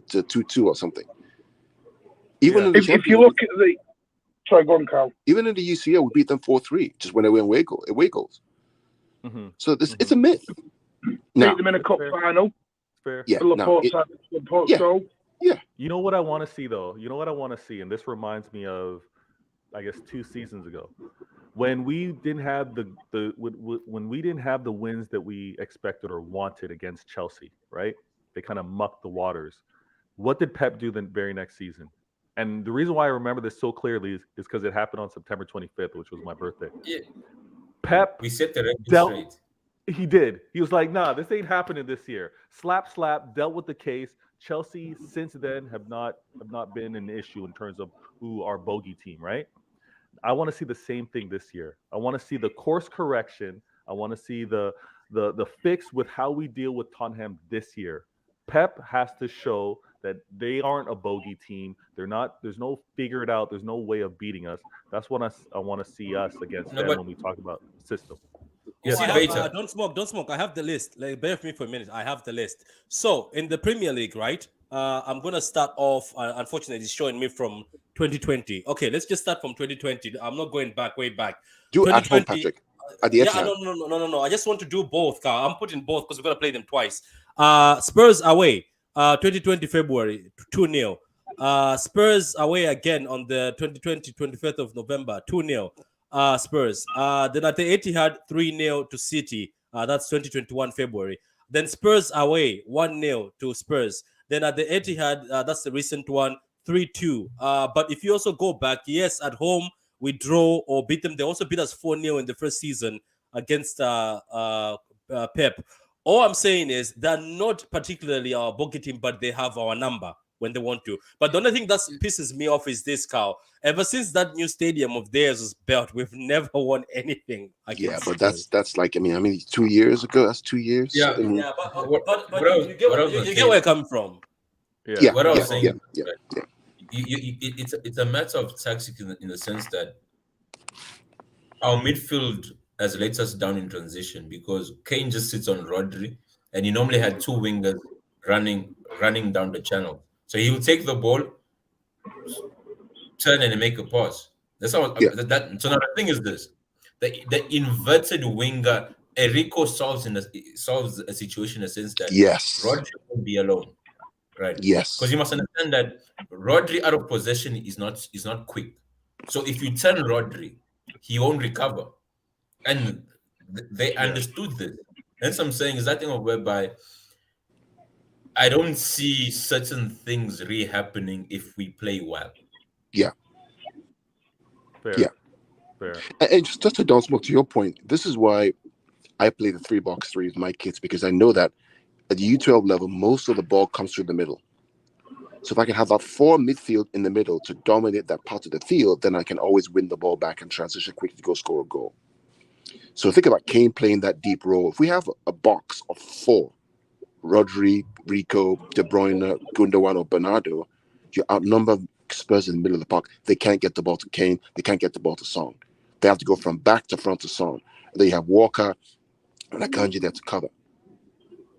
2-2 or something? Even in the If you look at the, sorry, go on, Carl. even in the UCL, we beat them 4-3 just when they were away goals. Mhm. So it's a myth. Now, Beat them in a cup final. Fair. yeah, Laporte yeah. goal. You know what I want to see though? You know what I want to see, and this reminds me of, I guess, 2 seasons ago, when we didn't have when we didn't have the wins that we expected or wanted against Chelsea, right? They kind of mucked the waters. What did Pep do the very next season? And the reason why I remember this so clearly is because it happened on September 25th, which was my birthday. Yeah, Pep we set the record dealt. straight. He did. He was like, "Nah, this ain't happening this year." Slap, dealt with the case. Chelsea since then have not been an issue in terms of who our bogey team, right? I want to see the same thing this year. I want to see the course correction. I want to see the fix with how we deal with Tottenham this year. Pep has to show that they aren't a bogey team. They're not. There's no figure it out. There's no way of beating us. That's what I want to see us against No, them but when we talk about system. You see I the have, data. don't smoke. I have the list. Like, bear with me for a minute. I have the list. So in the Premier League, right? I'm gonna start off. Unfortunately, it's showing me from 2020. Okay, let's just start from 2020. I'm not going back, way back. Do at home, 2020. Patrick. At the Yeah, Etihad. no. I just want to do both, Carl. I'm putting both because we're gonna play them twice. Spurs away. 2020 February 2-0. Spurs away again on the 2020 25th of November 2-0. Spurs. Then at the Etihad 3-0 to City. That's 2021 February. Then Spurs away 1-0 to Spurs. Then at the Etihad, that's the recent one, 3-2. But if you also go back, yes, at home we draw or beat them. They also beat us 4-0 in the first season against Pep. All I'm saying is they're not particularly our bogey team, but they have our number when they want to. But the only thing that pisses me off is this, Carl. Ever since that new stadium of theirs was built, we've never won anything Yeah, against but Spurs. that's like, I mean, 2 years ago. That's 2 years. Yeah. I mean, Yeah, What, but what I was, you get what I was you, gonna you say get where is, I'm coming from. yeah, what I was yeah, saying yeah, is, yeah, right, yeah. it's a matter of tactics in the sense that our midfield has let us down in transition because Kane just sits on Rodri, and he normally had two wingers running down the channel. So he will take the ball, turn and make a pass. That's how Yeah. that. So now the thing is this: the inverted winger Enrico solves a situation in the sense that Yes, Rodri will be alone, right? Because yes, you must understand that Rodri out of possession is not quick. So if you turn Rodri, he won't recover, and they Yeah. understood this. Hence, I'm saying is that thing of whereby I don't see certain things really happening if we play well. yeah, Fair. yeah. Fair. And just to Don Smoke, to your point, this is why I play the 3-box-3 with my kids, because I know that at the U12 level, most of the ball comes through the middle. So if I can have that 4 midfield in the middle to dominate that part of the field, then I can always win the ball back and transition quickly to go score a goal. So think about Kane playing that deep role. If we have a box of 4, Rodri, Rico, De Bruyne, Gundogan, or Bernardo, you outnumber Spurs in the middle of the park. They can't get the ball to Kane. They can't get the ball to Son. They have to go from back to front to Son. Then you have Walker and Akanji there to cover.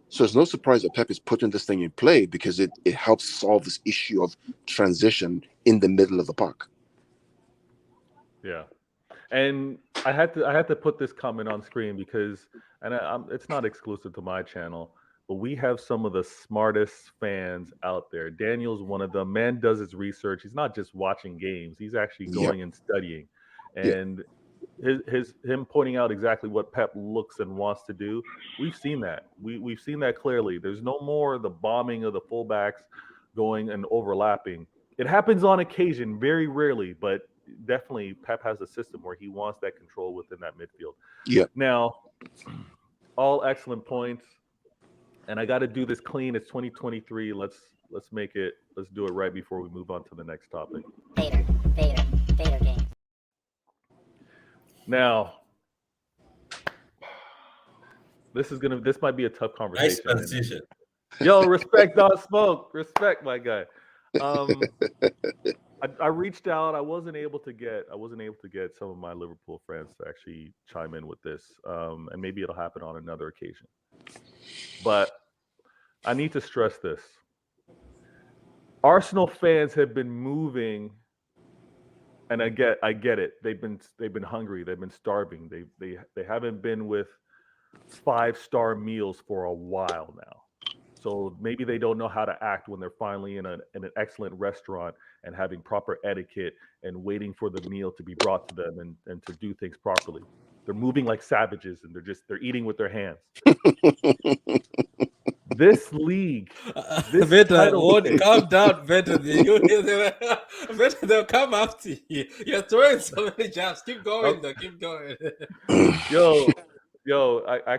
So it's no surprise that Pep is putting this thing in play because it helps solve this issue of transition in the middle of the park. Yeah. And I had to put this comment on screen because, and it's not exclusive to my channel, but we have some of the smartest fans out there. Daniel's one of them. Man does his research. He's not just watching games. He's actually Yep. going and studying. Yep. And him pointing out exactly what Pep looks and wants to do. We've seen that. We've seen that clearly. There's no more the bombing of the fullbacks going and overlapping. It happens on occasion, very rarely, but definitely Pep has a system where he wants that control within that midfield. Yep. Now, all excellent points, and I got to do this clean. It's 2023. Let's do it right before we move on to the next topic. Vader game. Now, this might be a tough Nice conversation. transition. Yo, respect Don Smoke. Respect, my guy. I reached out. I wasn't able to get some of my Liverpool friends to actually chime in with this, and maybe it'll happen on another occasion. But I need to stress this: Arsenal fans have been moving, and I get it. They've been hungry. They've been starving. They haven't been with 5-star meals for a while now. So maybe they don't know how to act when they're finally in an excellent restaurant and having proper etiquette and waiting for the meal to be brought to them and to do things properly. They're moving like savages and they're eating with their hands. This league, this Veta, title race, calm down, Veta. Veta, they'll come after you. You're throwing so many jabs. Keep going, though. Keep going. I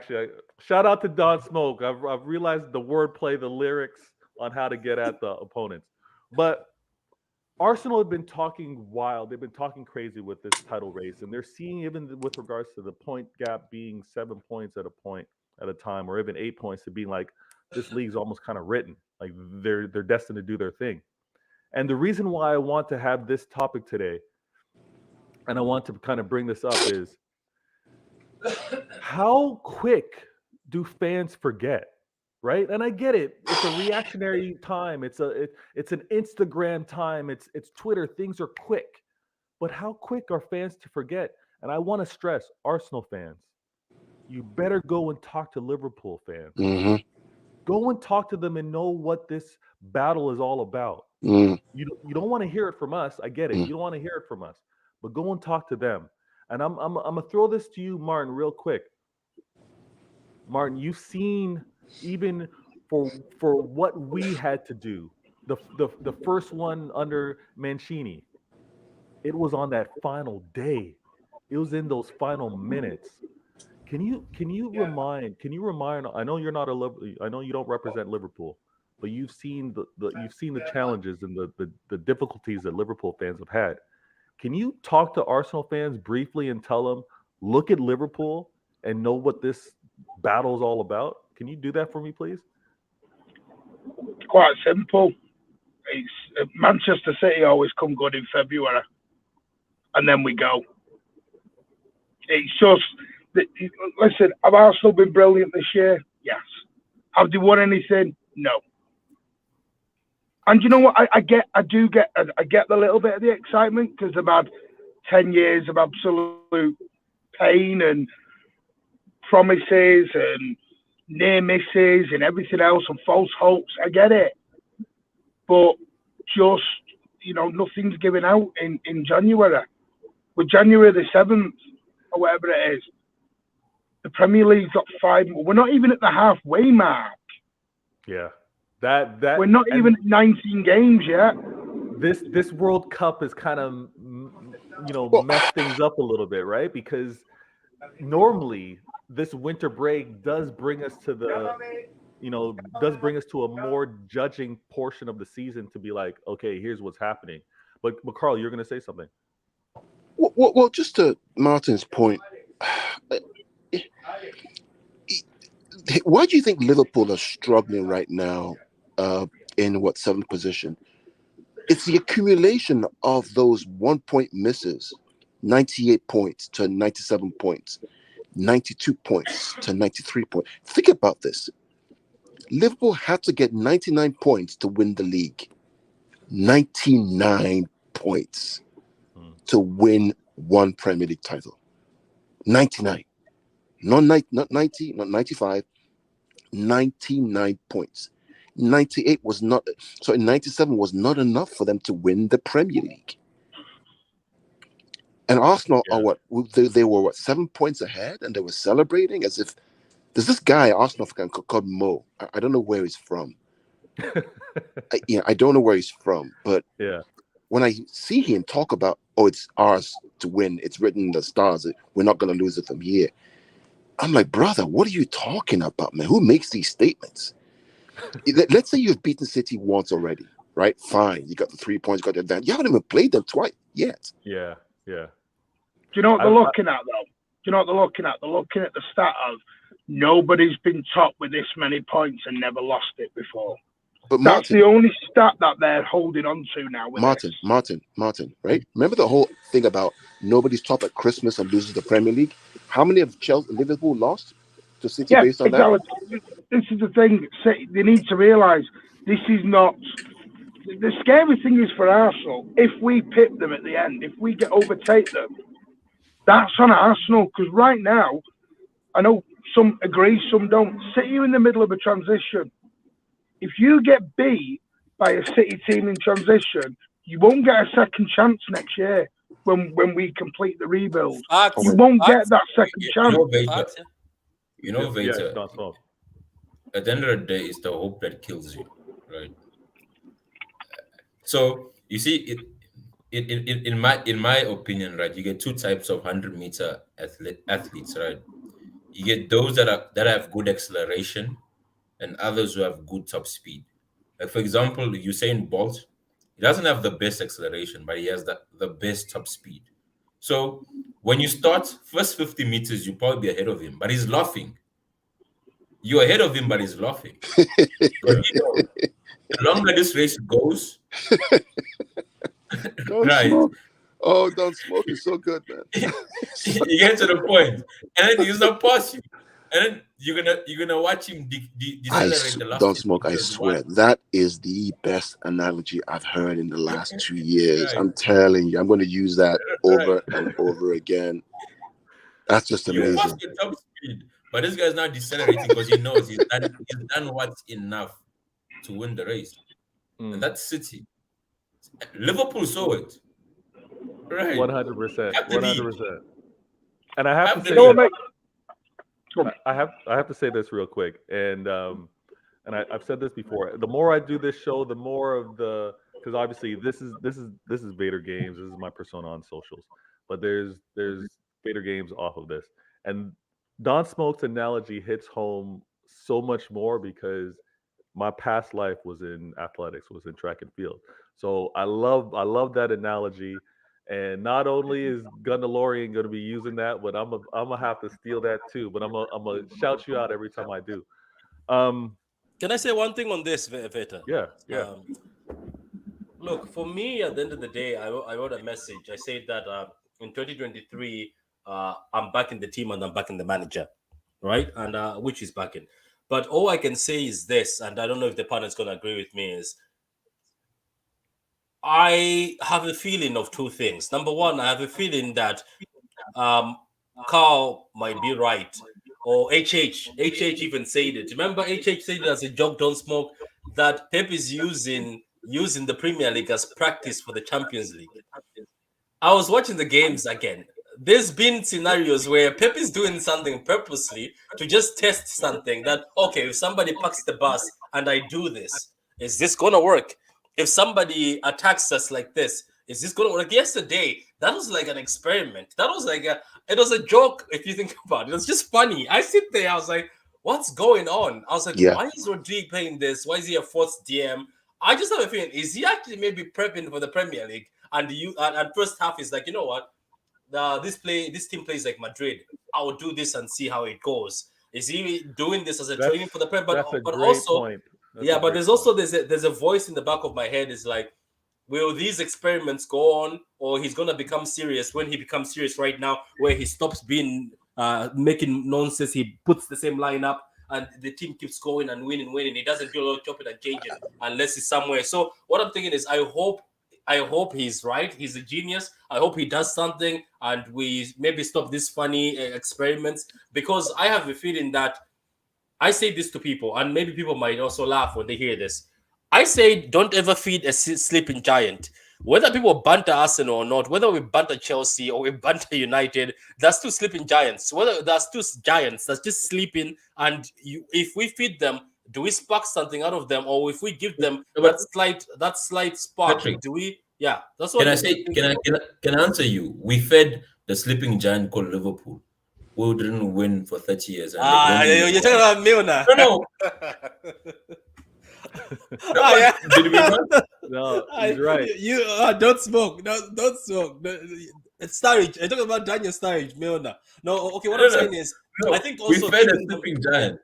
shout out to Don Smoke. I've realized the wordplay, the lyrics on how to get at the opponents. But Arsenal have been talking wild. They've been talking crazy with this title race, and they're seeing, even with regards to the point gap being 7 points at a time, or even 8 points, to being like this league's almost kind of written. Like they're destined to do their thing. And the reason why I want to have this topic today, and I want to kind of bring this up, is how quick do fans forget? Right? And I get it. It's a reactionary time. It's an Instagram time. It's Twitter. Things are quick. But how quick are fans to forget? And I want to stress, Arsenal fans, you better go and talk to Liverpool fans. Mm-hmm. Go and talk to them and know what this battle is all about. Mm. You don't want to hear it from us. I get it. Mm. You don't want to hear it from us. But go and talk to them. And I'm gonna throw this to you, Martin, real quick. Martin, you've seen even for what we had to do, the first one under Mancini, it was on that final day. It was in those final minutes. Can you remind? I know you're not I know you don't represent Liverpool, but you've seen the challenges and the difficulties that Liverpool fans have had. Can you talk to Arsenal fans briefly and tell them, look at Liverpool and know what this battle is all about? Can you do that for me, please? Quite simple. It's Manchester City always come good in February, and then we go. It's just listen. Have Arsenal been brilliant this year? Yes. Have they won anything? No. And you know what? I get the little bit of the excitement because they've had 10 years of absolute pain and promises and near misses and everything else and false hopes. I get it, but just nothing's giving out in January. With January the 7th or whatever it is, the Premier League's got 5. We're not even at the halfway mark. Yeah, that We're not even at 19 games yet. This World Cup has kind of messed things up a little bit, right? Because normally this winter break does bring us to a more judging portion of the season to be like, okay, here's what's happening. But Carl, you're going to say something. Well, just to Martin's point, why do you think Liverpool are struggling right now in 7th position? It's the accumulation of those 1-point misses, 98 points to 97 points, 92 points to 93 points. Think about this. Liverpool had to get 99 points to win the league. 99 points to win one Premier League title. 99. Not 90, not 95. 99 points. 98 was not, so in 97 was not enough for them to win the Premier League. And Arsenal are they were 7 points ahead, and they were celebrating as if there's this guy, Arsenal fan called Mo. I don't know where he's from. I don't know where he's from, but when I see him talk about, it's ours to win, it's written in the stars, we're not going to lose it from here. I'm like, brother, what are you talking about, man? Who makes these statements? Let's say you've beaten City once already, right? Fine, you got the 3 points, got the advantage. You haven't even played them twice yet. Yeah. Do you know what they're looking at, though? Do you know what they're looking at? They're looking at the stat of nobody's been top with this many points and never lost it before. But that's the only stat that they're holding on to now. With Martin, right? Remember the whole thing about nobody's top at Christmas and loses the Premier League? How many of Liverpool lost to City based on that? This is the thing. They need to realise this is not. The scary thing is for Arsenal, if we pip them at the end, if we overtake them, that's on Arsenal. Because right now, I know some agree, some don't. City are in the middle of a transition. If you get beat by a City team in transition, you won't get a second chance next year when we complete the rebuild. You won't get that second chance. Vader, at the end of the day, it's the hope that kills you, right? So you see, in my opinion, right, you get two types of 100-meter athletes, right? You get those that have good acceleration, and others who have good top speed. Like for example, Usain Bolt, he doesn't have the best acceleration, but he has the best top speed. So when you start first 50 meters, you'll probably be ahead of him, but he's laughing. You're ahead of him, but he's laughing. Because the longer this race goes, right, Oh, Don't Smoke is so good, man. You get to the point, and then he's not pass you, and then you're gonna watch him decelerate the last Don't 10 Smoke, I meters. What? swear, that is the best analogy I've heard in the last 2 years. Right. I'm telling you, I'm going to use that over and over again. That's just You pass amazing. the top speed, but this guy's not decelerating because he knows he's done what's enough to win the race, and that's City. Liverpool saw it. Right. 100%, Have the lead. 100%. And I have to Have the say You know what, this. lead. mate? I have to say this real quick, and I've said this before. The more I do this show, the more of the because obviously this is Vader Games. This is my persona on socials, but there's Vader Games off of this, and Don Smoke's analogy hits home so much more because my past life was in athletics, was in track and field. So I love that analogy. And not only is Gundalorian going to be using that, but I'm gonna have to steal that too. But I'm gonna shout you out every time I do. Um, Can I say one thing on this, Veta? yeah, yeah. Look, for me, at the end of the day, I wrote a message. I said that in 2023, I'm back in the team and I'm back in the manager, right? And which is backing. But all I can say is this, and I don't know if the partner's going to agree with me, is I have a feeling of two things. Number one, I have a feeling that um, Carl might be right, or HH even said it. Remember, HH said it as a joke, don't smoke, that Pep is using the Premier League as practice for the Champions League. I was watching the games again. There's been scenarios where Pep is doing something purposely to just test something that, okay, if somebody parks the bus and I do this, is this going to work? If somebody attacks us like this, is this going to work? Yesterday, that was like an experiment. It was a joke if you think about it. It was just funny. I sit there, I was like, what's going on? I was like, Yeah. why is Rodrigue playing this? Why is he a fourth DM? I just have a feeling, is he actually maybe prepping for the Premier League? And first half is like, you know what? This team plays like Madrid. I will do this and see how it goes. Is he doing this as a That's training for the Prem? that's a But great also, point. That's a yeah. But great there's point. also there's a voice in the back of my head is like, will these experiments go on, or he's gonna become serious when he becomes serious right now, where he stops being making nonsense. He puts the same lineup. And the team keeps going and winning. He doesn't do a lot of chopping and changing unless he's somewhere. So what I'm thinking is, I hope he's right. He's a genius. I hope he does something, and we maybe stop these funny experiments. Because I have a feeling that I say this to people, and maybe people might also laugh when they hear this. I say, don't ever feed a sleeping giant. Whether people banter Arsenal or not, whether we banter Chelsea or we banter United, there's two sleeping giants. Whether there's two giants that's just sleeping, and if we feed them, do we spark something out of them, or if we give them No, but that slight spark, Patrick, do we? Yeah, that's can what I I'm say? Can thinking. I can I, can I answer you? We fed the sleeping giant called Liverpool, who didn't win for 30 years, and they could only win You're talking once. about Milner. No, no, no. But Yeah. did we not? No, he's right. You don't smoke. No, don't smoke. No, it's Sturridge. I'm talking about Daniel Sturridge, Milner. No, okay. What No, I'm no, saying is, I no. think We also fed a giving them. sleeping giant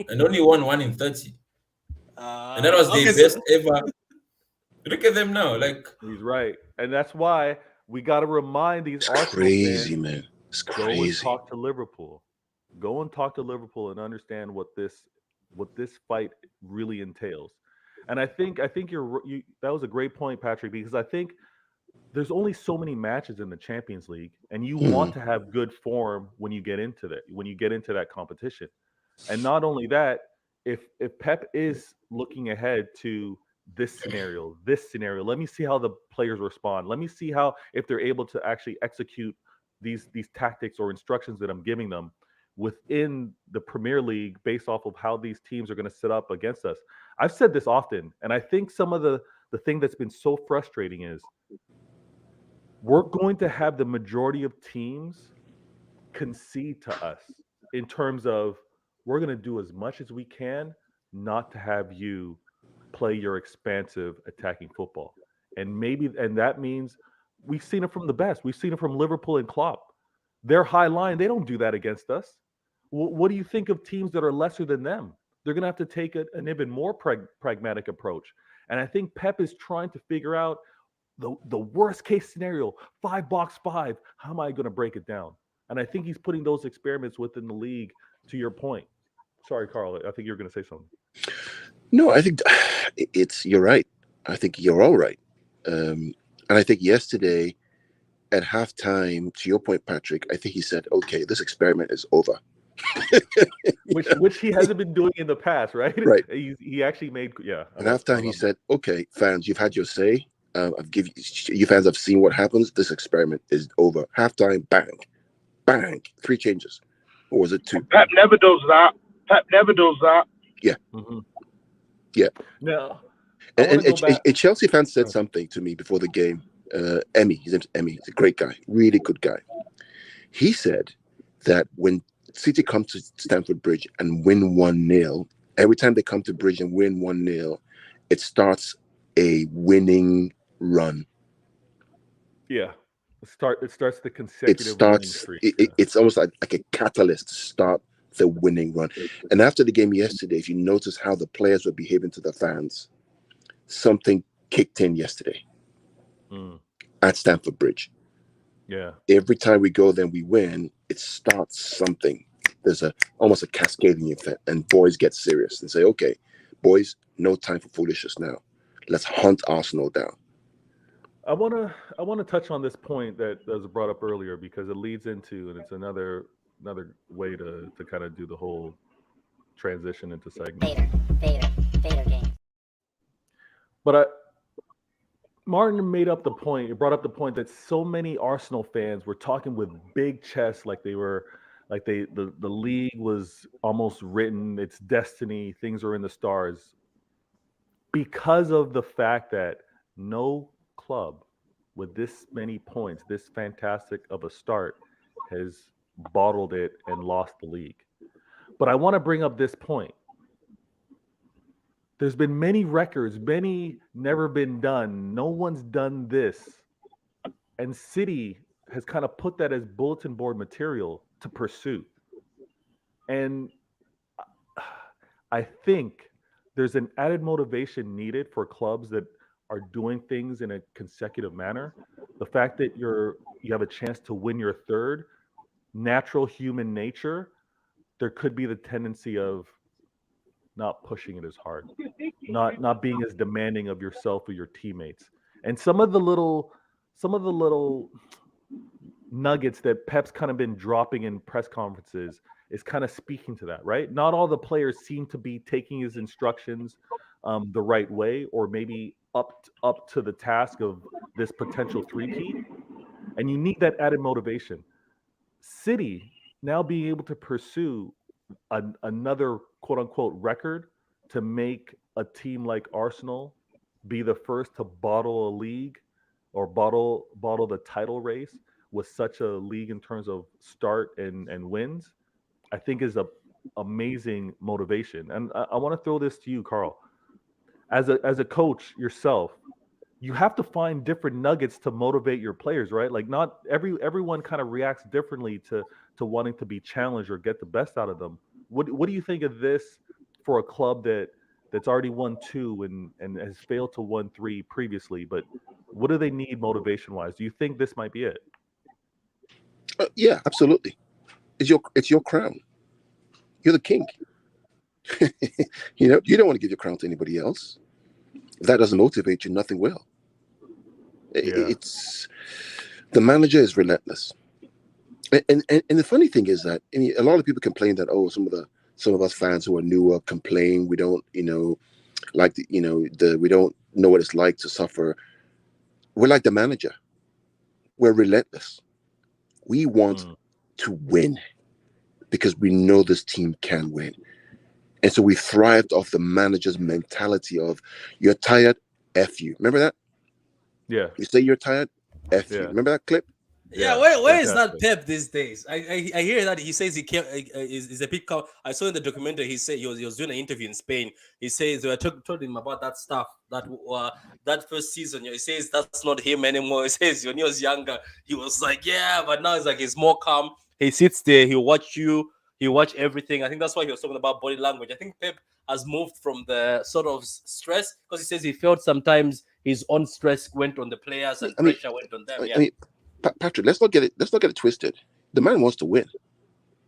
and only won one in 30, and that was Okay, their so best ever. Look at them now. Like, He's right. And that's why we got to remind these It's Arsenal crazy, fans, man. It's go and crazy. talk to Liverpool. Go and talk to Liverpool and understand what this fight really entails. And I think that was a great point, Patrick, because I think there's only so many matches in the Champions League, and you want Mhm. to have good form when you get into that competition. And not only that, if Pep is looking ahead to this scenario, let me see how the players respond. Let me see how if they're able to actually execute these tactics or instructions that I'm giving them within the Premier League based off of how these teams are going to sit up against us. I've said this often, and I think some of the thing that's been so frustrating is we're going to have the majority of teams concede to us in terms of we're going to do as much as we can not to have you play your expansive attacking football. And that means we've seen it from the best. We've seen it from Liverpool and Klopp. Their high line, they don't do that against us. What do you think of teams that are lesser than them? They're going to have to take an even more pragmatic approach. And I think Pep is trying to figure out the worst case scenario, 5-box-5. How am I going to break it down? And I think he's putting those experiments within the league. To your point, sorry, Carl. I think you're going to say something. No, I think you're right. I think you're all right. And I think yesterday at halftime, to your point, Patrick, I think he said, "Okay, this experiment is over." Which he hasn't been doing in the past, right? Right. He actually made At halftime, he said, "Okay, fans, you've had your say. I've given you fans have seen what happens. This experiment is over." Halftime, bang, bang, 3 changes, or was it 2? Pep never does that. Pep never does that. Yeah, Mm-hmm. yeah. Now, And a Chelsea fan said something to me before the game. Emmy, his name's Emmy. He's a great guy, really good guy. He said that when City come to Stamford Bridge and win 1-0, every time they come to Bridge and win 1-0, it starts a winning run. Yeah. It starts the consecutive winning streak. It's almost like a catalyst to start the winning run. And after the game yesterday, if you notice how the players were behaving to the fans, something kicked in yesterday at Stamford Bridge. Yeah. Every time we go there and we win, it starts something. There's almost a cascading effect, and boys get serious and say, "Okay, boys, no time for foolishness now. Let's hunt Arsenal down." I want to touch on this point that was brought up earlier because it leads into, and it's another way to kind of do the whole transition into segments. Vader game. But Martin brought up the point that so many Arsenal fans were talking with big chests, like the league was almost written, its destiny, things are in the stars, because of the fact that no club with this many points, this fantastic of a start, has bottled it and lost the league. But I want to bring up this point. There's been many records, many never been done. No one's done this. And City has kind of put that as bulletin board material to pursue. And I think there's an added motivation needed for clubs that are doing things in a consecutive manner. The fact that you have a chance to win your third, natural human nature, there could be the tendency of not pushing it as hard, not being as demanding of yourself or your teammates. And some of the little nuggets that Pep's kind of been dropping in press conferences is kind of speaking to that, right? Not all the players seem to be taking his instructions the right way, or maybe up to the task of this potential three-peat. And you need that added motivation. City now being able to pursue another quote unquote record to make a team like Arsenal be the first to bottle a league or bottle the title race with such a league in terms of start and wins, I think is a amazing motivation. And I want to throw this to you, Carl. As a coach yourself, you have to find different nuggets to motivate your players, right? Like not everyone kind of reacts differently to wanting to be challenged or get the best out of them. What do you think of this for a club that's already won 2 and has failed to win 3 previously? But what do they need motivation wise? Do you think this might be it? Yeah, absolutely. It's your crown. You're the king. You don't want to give your crown to anybody else. If that doesn't motivate you, nothing will. It's the manager is relentless, and the funny thing is that a lot of people complain that some of us fans who are newer complain we don't we don't know what it's like to suffer. We're like the manager. We're relentless. We want to win because we know this team can win. And so we thrived off the manager's mentality of, you're tired, F you. Remember that? Yeah. You say you're tired, F you. Remember that clip? Yeah, where is that Pep these days? I hear that he says he came is a big call. I saw in the documentary he said he was doing an interview in Spain. He says they were told him about that stuff that first season. He says that's not him anymore. He says when he was younger, he was like, yeah, but now it's like he's more calm. He sits there, he'll watch you, he'll watch everything. I think that's why he was talking about body language. I think Pep has moved from the sort of stress because he says he felt sometimes his own stress went on the players and I mean, pressure went on them. I mean, Patrick, let's not get it. Let's not get it twisted. The man wants to win.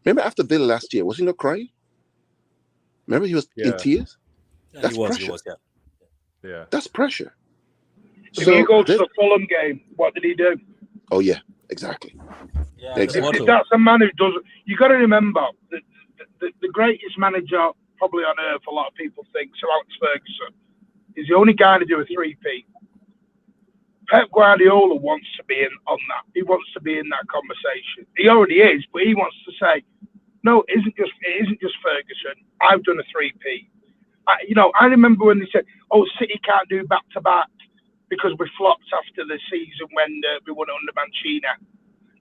Remember after Villa last year, was he not crying? Remember he was in Yeah. tears. Yeah, That's he was. pressure. Yeah. That's pressure. If you So go to the Fulham game, what did he do? oh yeah, exactly. Yeah, Exactly. If that's a man who doesn't, you got to remember that the greatest manager probably on earth, a lot of people think, Sir Alex Ferguson, is the only guy to do a three-peat. Pep Guardiola wants to be in on that. He wants to be in that conversation. He already is, but he wants to say, no, it isn't just Ferguson. I've done a three-peat. I remember when they said, "Oh, City can't do back-to-back because we flopped after the season when we won it under Mancini,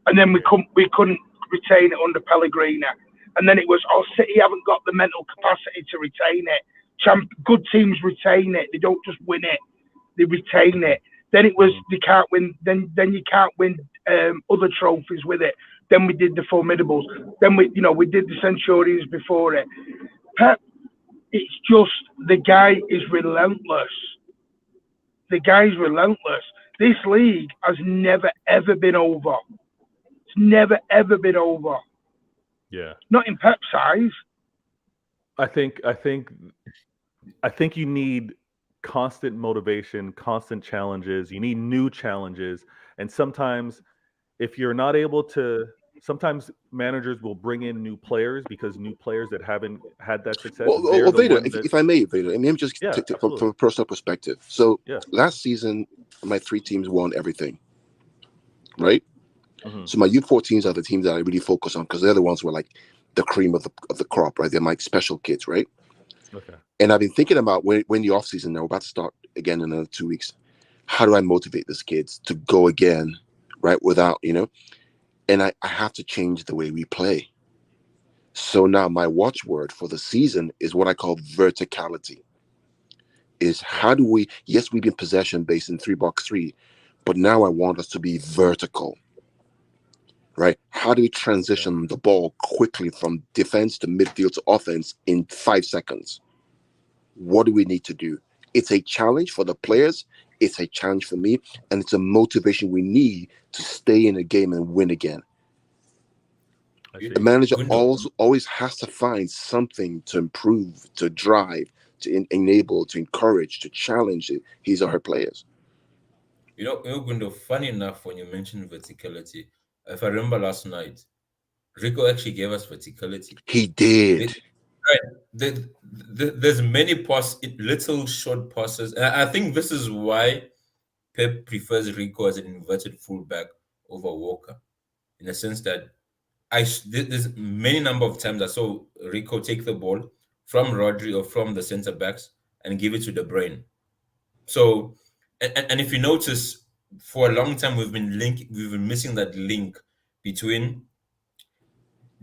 and then we couldn't retain it under Pellegrini, and then it was, oh, City haven't got the mental capacity to retain it. Good teams retain it; they don't just win it; they retain it. Then it was they can't win. Then you can't win other trophies with it. Then we did the Formidables. Then we did the Centurions before it. Pep, it's just the guy is relentless. The guy's relentless. This league has never ever been over. It's never ever been over. Yeah. Not in Pep's eyes. I think you need constant motivation, constant challenges. You need new challenges. And sometimes if you're not able to, sometimes managers will bring in new players because new players that haven't had that success, Well, Vader, if I may, Vader, I mean, just Yeah, from a personal perspective. So Yeah. last season, my 3 teams won everything, right? Mhm. So my U14s are the teams that I really focus on because they're the ones who are like the cream of the crop, right? They're my special kids, right? Okay. And I've been thinking about when the off season, now we're about to start again in another 2 weeks. How do I motivate these kids to go again, right? Without, and I have to change the way we play. So now my watchword for the season is what I call verticality. Is how do we, yes, we've been possession based in 3-box-3, but now I want us to be vertical, right? How do we transition the ball quickly from defense to midfield to offense in 5 seconds? What do we need to do? It's a challenge for the players. It's a challenge for me. And it's a motivation we need to stay in a game and win again. The manager always has to find something to improve, to drive, to enable, to encourage, to challenge his or her players. Gundo, funny enough, when you mentioned verticality, if I remember last night, Rico actually gave us verticality. He did. There's many little short passes. And I think this is why Pep prefers Rico as an inverted fullback over Walker, in the sense that there's many number of times I saw Rico take the ball from Rodri or from the centre backs and give it to De Bruyne. So, and if you notice, for a long time we've been missing that link between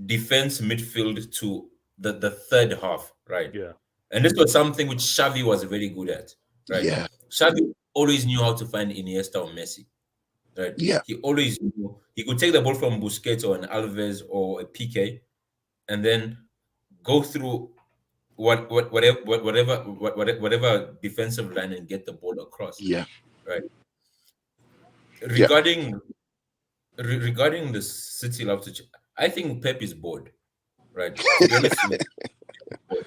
defense, midfield to the third half, right? Yeah. And this was something which Xavi was very good at, right? Yeah. Xavi always knew how to find Iniesta or Messi, right? Yeah. He always knew he could take the ball from Busquets or an Alves or a PK, and then go through whatever defensive line and get the ball across. Yeah. Right. Yeah. Regarding the City love to, I think Pep is bored. Right. To be honest with you,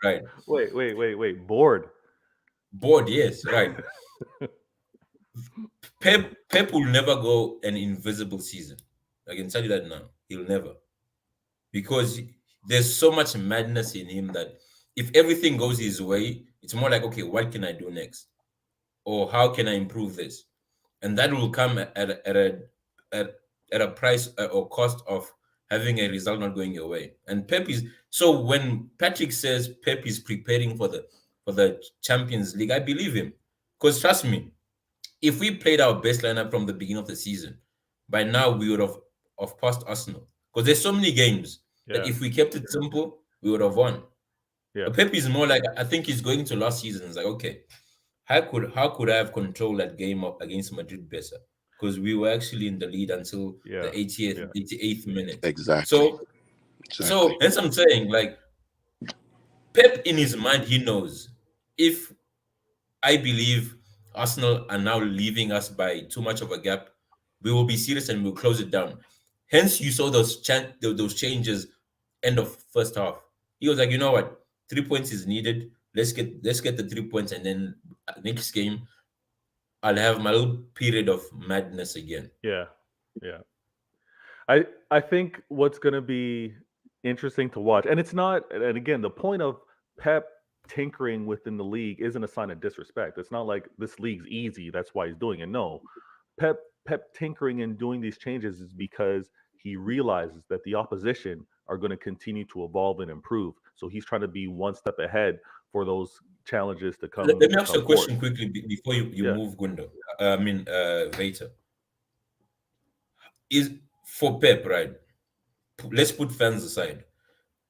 right. Wait. Bored. Bored, yes, right. Pep will never go an invisible season. I can tell you that now. He'll never. Because there's so much madness in him that if everything goes his way, it's more like, okay, what can I do next? Or how can I improve this? And that will come at a price or cost of having a result not going your way. And Pep is, so when Patrick says Pep is preparing for the Champions League, I believe him. Because trust me, if we played our best lineup from the beginning of the season, by now we would have passed Arsenal. Because there's so many games that if we kept it simple, we would have won. Yeah. But Pep is more like, I think he's going to last season. It's like, okay, how could I have controlled that game up against Madrid better? Because we were actually in the lead until the 88th minute. Exactly. So that's what I'm saying. Like, Pep in his mind, he knows if I believe Arsenal are now leaving us by too much of a gap, we will be serious and we'll close it down. Hence, you saw those changes end of first half. He was like, you know what, 3 points is needed. Let's get the 3 points, and then next game I'll have my little period of madness again. Yeah, yeah. I think what's going to be interesting to watch, and it's not, and again, the point of Pep tinkering within the league isn't a sign of disrespect. It's not like this league's easy, that's why he's doing it. No, Pep tinkering and doing these changes is because he realizes that the opposition are going to continue to evolve and improve. So he's trying to be one step ahead for those challenges to Let me to ask you come a forth. question quickly before you Yeah. move, Gundo. Vater. Is for Pep, right? Let's put fans aside.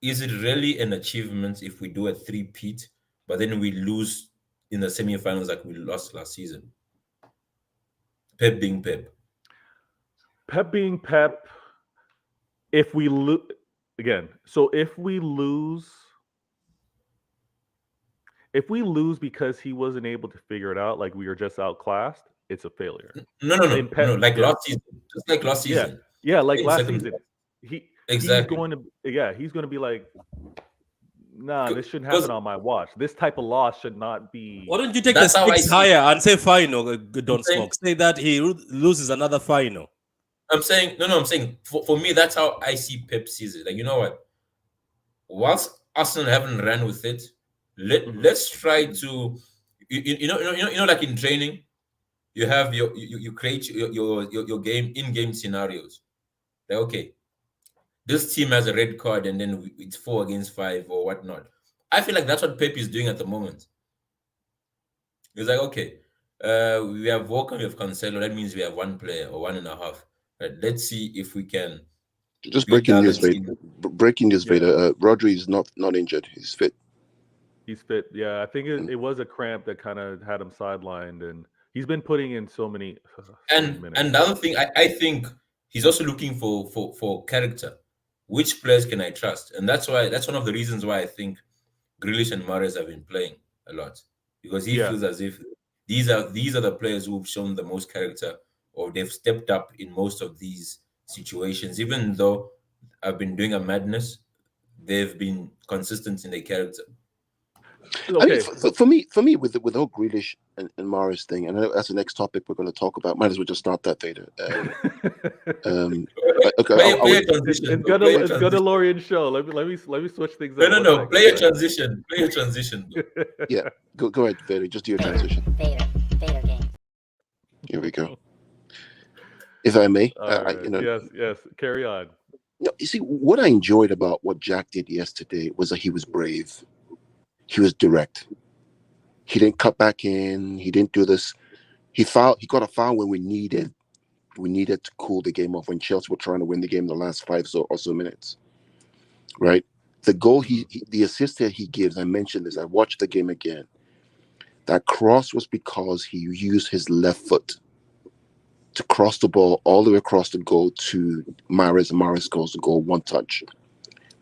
Is it really an achievement if we do a three-peat, but then we lose in the semi-finals like we lost last season? Pep being Pep. Pep being Pep, if we lose again, so if we lose because he wasn't able to figure it out, like we were just outclassed, it's a failure. In Pep, Like yeah, last season, just like last yeah, season. yeah, like Same last season, circumstance. he's Exactly. going to, yeah, he's going to be like, nah, this shouldn't Because happen on my watch. This type of loss should not Why be. don't you take the that's how I stakes see it. higher and say final? I'm Don't saying, smoke. Say that he loses another final. I'm saying for me, that's how I see Pep sees it. Like, you know what? Whilst Arsenal haven't ran with it, Mhm. let's try to, like in training, you have you create your game in-game scenarios. Like, okay, this team has a red card and then it's 4 against 5 or whatnot. I feel like that's what Pep is doing at the moment. He's like, okay, we have Walker, we have Cancelo. That means we have one player or one and a half. Right? Let's see if we can Just beat the breaking other news, Vader. team. Breaking news, Yeah, Vader. Rodri is not injured. He's fit. he's fit. Yeah, I think it, Mm. it was a cramp that kind of had him sidelined, and he's been putting in so many minutes. And the other thing, I think he's also looking for character. Which players can I trust? And that's one of the reasons why I think Grealish and Mahrez have been playing a lot, because he Yeah, feels as if these are the players who've shown the most character, or they've stepped up in most of these situations. Even though I've been doing a madness, they've been consistent in their character. I mean, okay. for me, with the whole Grealish and Morris thing, and I know that's the next topic we're going to talk about. Might as well just start that, Vader. Um, okay, Play a It, transition, it's bro. gonna Play a it's gonna transition. Lorian show. Let me switch things No, up. no, One no. second. Play a transition. Play a transition, bro. yeah, go ahead, Vader. Just do your Vader, transition. Vader game. Here we go. If I may, All right. Yes. Carry on. you see, what I enjoyed about what Jack did yesterday was that he was brave. He was direct. He didn't cut back in. He didn't do this. He got a foul when we needed to cool the game off when Chelsea were trying to win the game in the last 5 or so minutes. Right. The goal Mhm. the assist that he gives, I mentioned this. I watched the game again. That cross was because he used his left foot to cross the ball all the way across the goal to Mahrez, and Mahrez scores the goal one touch.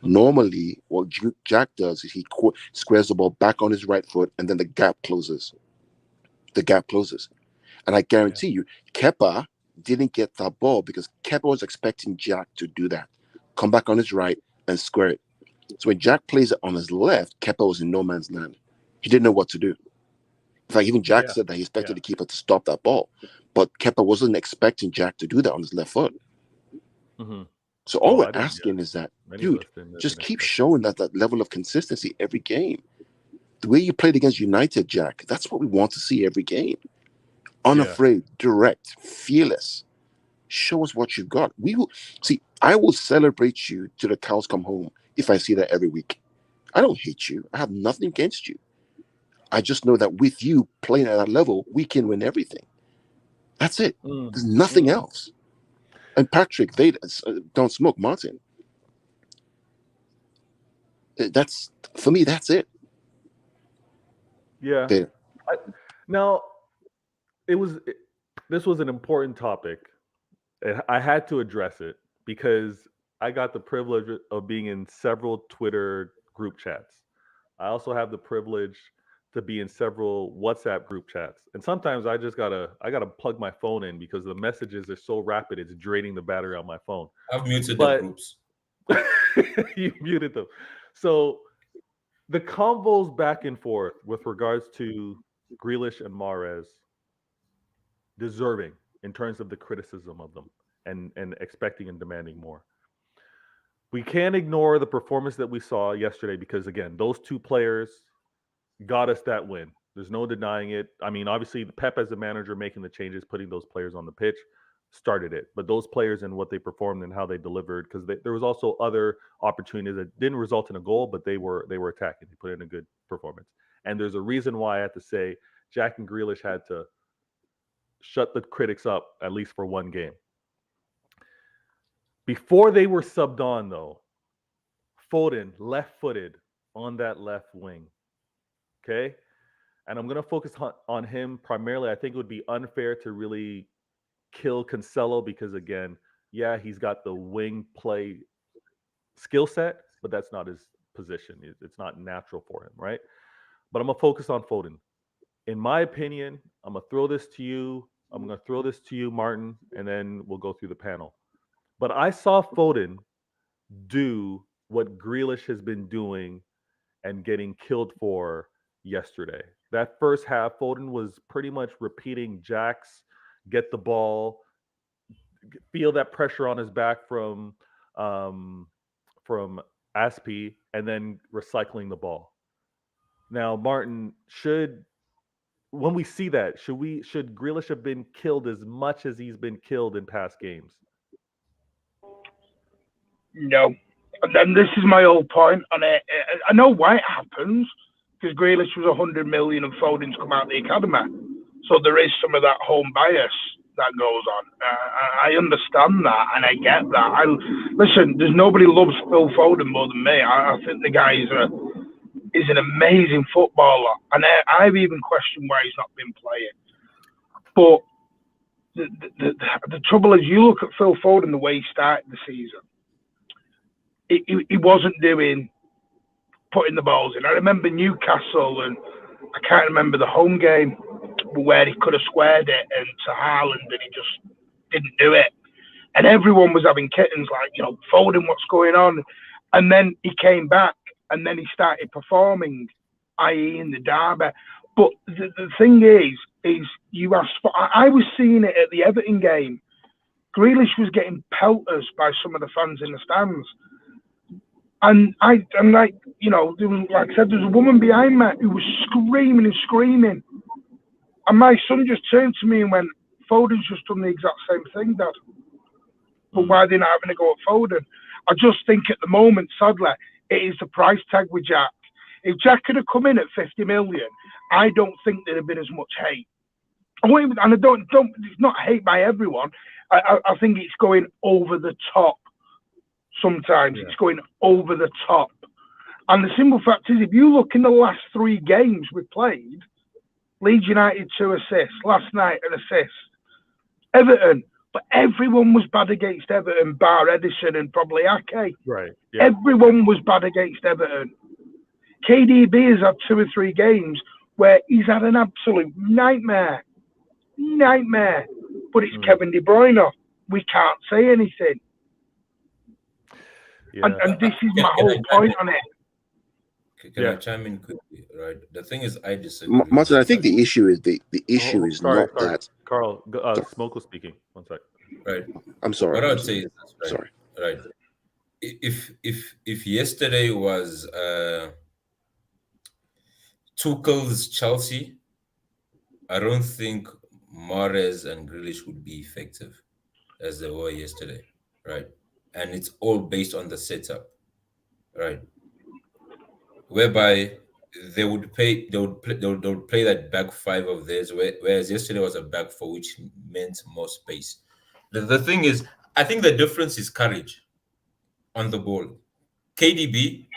Mhm. Normally, what Jack does is he squares the ball back on his right foot, and then the gap closes. The gap closes. And I guarantee you, Kepa didn't get that ball because Kepa was expecting Jack to do that. Come back on his right and square it. So when Jack plays it on his left, Kepa was in no man's land. He didn't know what to do. In fact, even Jack Yeah. said that he expected Yeah. the keeper to stop that ball. But Kepa wasn't expecting Jack to do that on his left foot. Mhm. So all Oh, we're I didn't. Yeah. asking is that, Many of dude, us didn't just keep expect that. showing that level of consistency every game. The way you played against United, Jack, that's what we want to see every game. Unafraid, direct, fearless. Show us what you've got. We will see. I will celebrate you till the cows come home if I see that every week. I don't hate you. I have nothing against you. I just know that with you playing at that level, we can win everything. That's it. Mm. There's nothing Mm. else. And Patrick, they don't smoke, Martin. That's for me. That's it. Yeah. There. Now, this was an important topic. And I had to address it because I got the privilege of being in several Twitter group chats. I also have the privilege to be in several WhatsApp group chats. And sometimes I gotta plug my phone in because the messages are so rapid it's draining the battery on my phone. I've muted the But groups. you muted them. So the convos back and forth with regards to Grealish and Mahrez deserving in terms of the criticism of them and expecting and demanding more. We can't ignore the performance that we saw yesterday because again, those two players got us that win. There's no denying it. I mean, obviously, Pep as the manager making the changes, putting those players on the pitch, started it. But those players and what they performed and how they delivered, because there was also other opportunities that didn't result in a goal, but they were attacking. They put in a good performance. And there's a reason why I have to say Jack and Grealish had to shut the critics up at least for one game. Before they were subbed on, though, Foden left-footed on that left wing. Okay, and I'm going to focus on him primarily. I think it would be unfair to really kill Cancelo because, again, yeah, he's got the wing play skill set, but that's not his position. It's not natural for him, right? But I'm going to focus on Foden. In my opinion, I'm going to throw this to you. I'm going to throw this to you, Martin, and then we'll go through the panel. But I saw Foden do what Grealish has been doing and getting killed for yesterday. That first half, Foden was pretty much repeating Jack's get the ball, feel that pressure on his back um, from Aspi, and then recycling the ball. Now, Martin, when we see that, should Grealish have been killed as much as he's been killed in past games? No. And then this is my whole point on it. I know why it happens because Grealish was 100 million and Foden's come out of the academy. So there is some of that home bias that goes on. I understand that and I get that. Listen, there's nobody loves Phil Foden more than me. I think the guy is an amazing footballer. And I've even questioned why he's not been playing. But the trouble is, you look at Phil Foden the way he started the season. He wasn't putting the balls in. I remember Newcastle, and I can't remember the home game where he could have squared it and to Haaland, and he just didn't do it. And everyone was having kittens like, Foden, what's going on? And then he came back, and then he started performing, i.e. in the derby. But the thing is you asked for. I was seeing it at the Everton game. Grealish was getting pelters by some of the fans in the stands. And I'm like, there was, like I said, there's a woman behind me who was screaming and screaming. And my son just turned to me and went, Foden's just done the exact same thing, Dad. But why are they not having to go at Foden? I just think at the moment, sadly, it is the price tag with Jack. If Jack could have come in at 50 million, I don't think there'd have been as much hate. And I don't it's not hate by everyone. I think it's going over the top. Sometimes it's going over the top. And the simple fact is, if you look in the last 3 games we played, Leeds United 2 assists, last night an assist, Everton, but everyone was bad against Everton, bar Edison and probably Ake. Right. Yeah. Everyone was bad against Everton. KDB has had 2 or 3 games where he's had an absolute nightmare. But it's Kevin De Bruyne. We can't say anything. Yeah. And this is my whole point on it. Can I chime in quickly? Right. The thing is, I disagree. Martin, I think the issue is the issue is sorry. that Carl, Smoke was speaking. One sec. Right. I'm sorry. What I would say is this, right? Sorry. Right. If yesterday was Tuchel's Chelsea, I don't think Mahrez and Grealish would be effective as they were yesterday, right? And it's all based on the setup, right? Whereby they would play that back 5 of theirs, whereas yesterday was a back 4, which meant more space. The thing is, I think the difference is courage on the ball. KDB,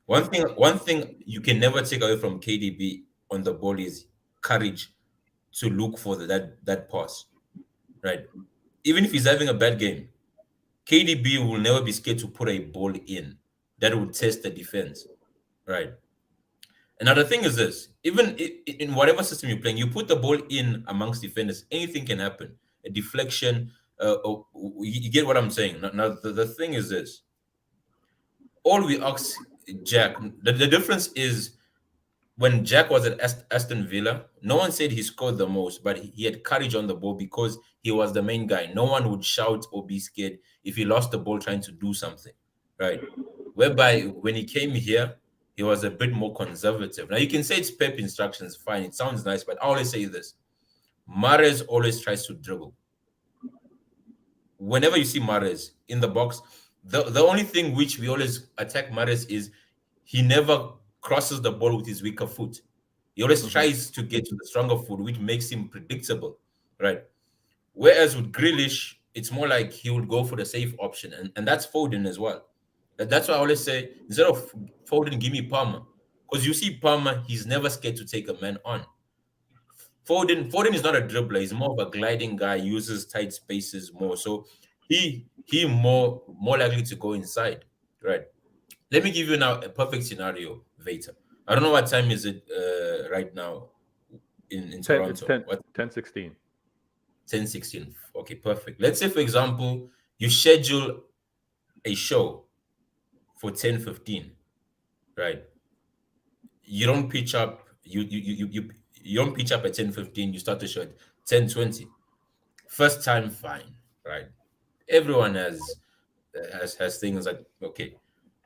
one thing you can never take away from KDB on the ball is courage to look for that pass, right? Even if he's having a bad game, KDB will never be scared to put a ball in that will test the defense, right? Another thing is this: even in whatever system you're playing, you put the ball in amongst defenders, anything can happen. A deflection, you get what I'm saying. Now the thing is this: all we ask Jack, the difference is when Jack was at Aston Villa, no one said he scored the most, but he had courage on the ball because he was the main guy. No one would shout or be scared if he lost the ball trying to do something, right? Whereby when he came here, he was a bit more conservative. Now you can say it's Pep instructions, fine, it sounds nice, but I always say this: Mahrez always tries to dribble. Whenever you see Mahrez in the box, the only thing which we always attack Mahrez is he never crosses the ball with his weaker foot. He always tries to get to the stronger foot, which makes him predictable, right? Whereas with Grealish, it's more like he would go for the safe option, and that's Foden as well. That's why I always say, instead of Foden, give me Palmer. Because you see Palmer, he's never scared to take a man on. Foden is not a dribbler. He's more of a gliding guy. Uses tight spaces more. So he more likely to go inside. Right. Let me give you now a perfect scenario, Veta. I don't know what time is it right now in 10, it's Toronto. 10, What 10:16. 10:16. Okay, perfect. Let's say, for example, you schedule a show for 10:15, right? You don't pitch up. You don't pitch up at 10:15. You start the show at 10:20. First time, fine, right? Everyone has things like, okay,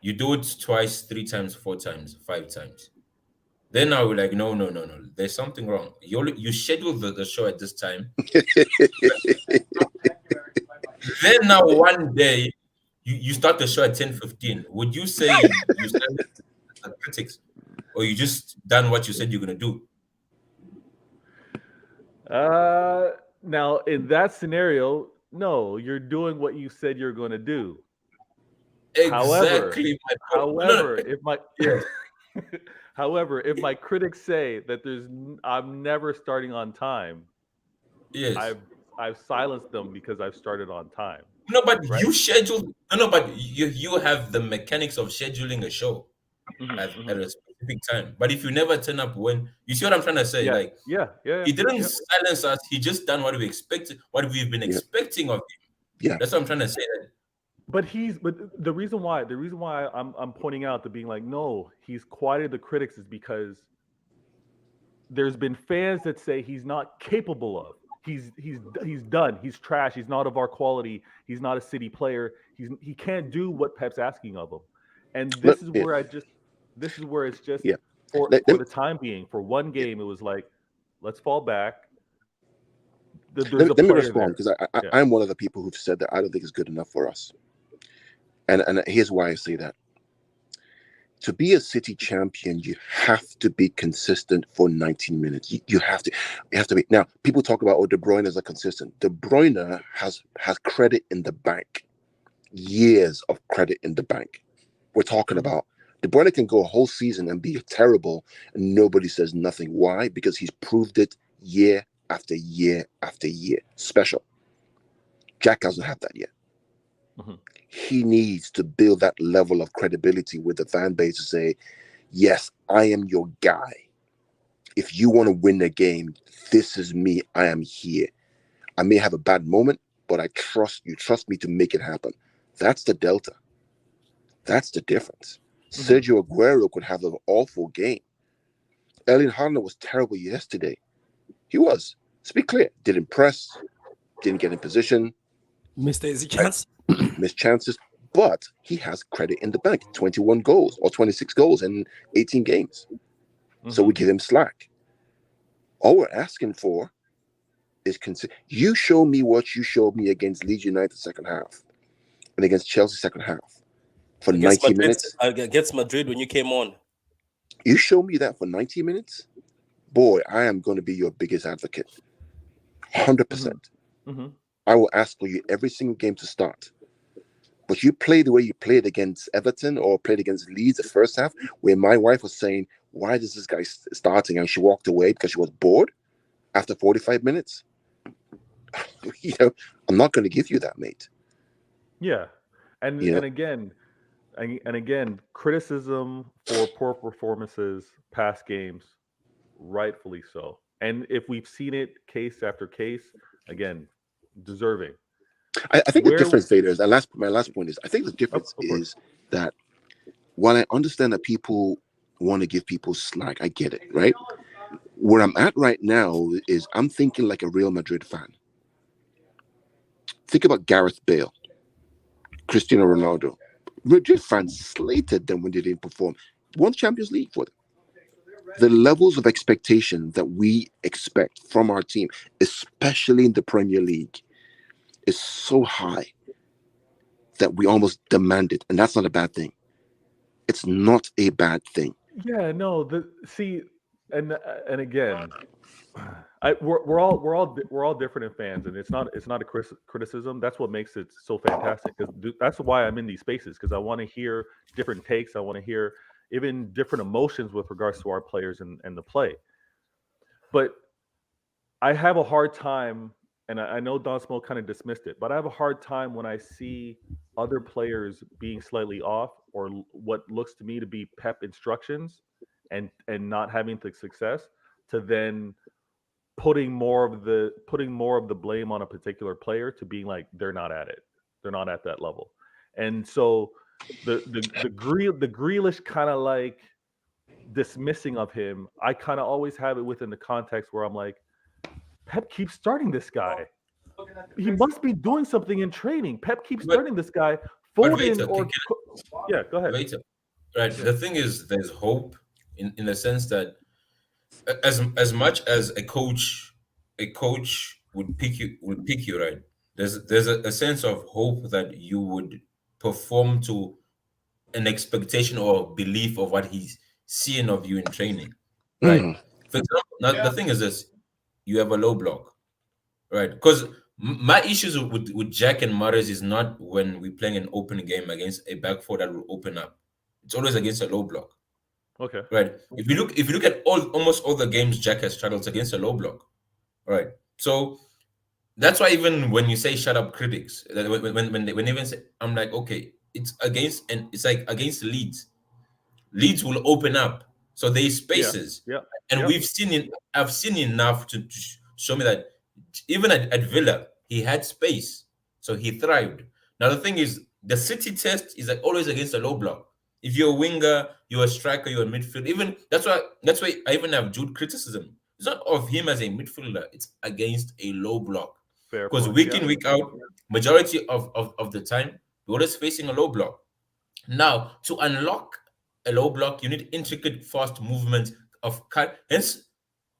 you do it twice, 3 times, 4 times, 5 times. Then now we're like, no, there's something wrong. You schedule the show at this time. Then now one day you start the show at 10:15. Would you say you silenced the critics, or you just done what you said you're gonna do? Now in that scenario, no, you're doing what you said you're going to do. However, Exactly my point. however, if my Yes. however, if my critics say that I'm never starting on time, Yes. I've silenced them because I've started on time, No, but right? you schedule. No, but you have the mechanics of scheduling a show at a specific time. But if you never turn up when you see what I'm trying to say, Yeah, like yeah. he didn't silence us. He just done what we expected, what we've been Yeah. expecting of him. Yeah. That's what I'm trying to say. But the reason why I'm pointing out to being like, no, he's quieted the critics is because there's been fans that say he's not capable of. He's done. He's trash. He's not of our quality. He's not a City player. He can't do what Pep's asking of him. And this is where it's just Yeah. for the time being, for one game, it was like, let's fall back. There's a Let me player respond, there. because I'm one of the people who've said that I don't think it's good enough for us. And here's why I say that. To be a City champion, you have to be consistent for 19 minutes. You have to. You have to be. Now, people talk about, De Bruyne is a consistent. De Bruyne has credit in the bank, years of credit in the bank. We're talking about De Bruyne can go a whole season and be terrible, and nobody says nothing. Why? Because he's proved it year after year after year. Special. Jack doesn't have that yet. He needs to build that level of credibility with the fan base to say, yes, I am your guy. If you want to win the game, this is me. I am here. I may have a bad moment, but I trust you. Trust me to make it happen. That's the delta. That's the difference. Sergio Aguero could have an awful game. Erling Haaland was terrible yesterday. He was. Let's be clear. Didn't press. Didn't get in position. Missed easy chance. Missed chances. But he has credit in the bank. 21 goals or 26 goals in 18 games. So we give him slack. All we're asking for is you show me what you showed me against Leeds United second half and against Chelsea second half for 90 minutes. Against Madrid when you came on. You show me that for 90 minutes, boy, I am going to be your biggest advocate. 100%. I will ask for you every single game to start. But you play the way you played against Everton or played against Leeds the first half, where my wife was saying, why is this guy starting? And she walked away because she was bored after 45 minutes. I'm not going to give you that, mate. Yeah. And again, and again, criticism for poor performances, past games, rightfully so. And if we've seen it case after case, again, deserving. I think the Where, difference, Vader, is, and my last point is, I think the difference of course, is that while I understand that people want to give people slack, I get it, right? Where I'm at right now is I'm thinking like a Real Madrid fan. Think about Gareth Bale, Cristiano Ronaldo. Madrid fans slated them when they didn't perform. Won Champions League for them. The levels of expectation that we expect from our team, especially in the Premier League, is so high that we almost demand it. And that's not a bad thing. It's not a bad thing. yeah, no, the see, and again, we're all different in fans, and it's not a criticism. That's what makes it so fantastic. Because that's why I'm in these spaces, because I want to hear different takes. I want to hear even different emotions with regards to our players and the play. But I have a hard time, and I know Don Smoke kind of dismissed it, but I have a hard time when I see other players being slightly off or what looks to me to be Pep instructions and not having the success to then putting more of the blame on a particular player to being like they're not at it, they're not at that level, and so the Grealish kind of like dismissing of him, I kind of always have it within the context where I'm like, Pep keeps starting this guy. He must be doing something in training. Pep keeps But starting this guy. but Foden Vita, yeah, go ahead. Vita, right? Yeah, The thing is, there's hope in the sense that as much as a coach would pick you, right? There's a sense of hope that you would perform to an expectation or belief of what he's seeing of you in training, right? Mm. For example, now the thing is this: you have a low block, right? Because my issues with Jack and Mahrez is not when we're playing an open game against a back four that will open up. It's always against a low block, okay, right? If you look at almost all the games Jack has struggled against a low block, right? So that's why even when you say shut up critics, that when they even say, I'm like, okay, it's against, and it's like against Leeds. Leads will open up. So there's yeah, spaces. yeah, And yeah, I've seen enough to show me that even at Villa, he had space. So he thrived. Now the thing is, the City test is like always against a low block. If you're a winger, you're a striker, you're a midfield. Even that's why I even have Jude criticism. It's not of him as a midfielder, it's against a low block. fair Because point. week Yeah, in, week out, majority of the time, we're always facing a low block. Now, to unlock a low block, you need intricate, fast movement of cut. Hence,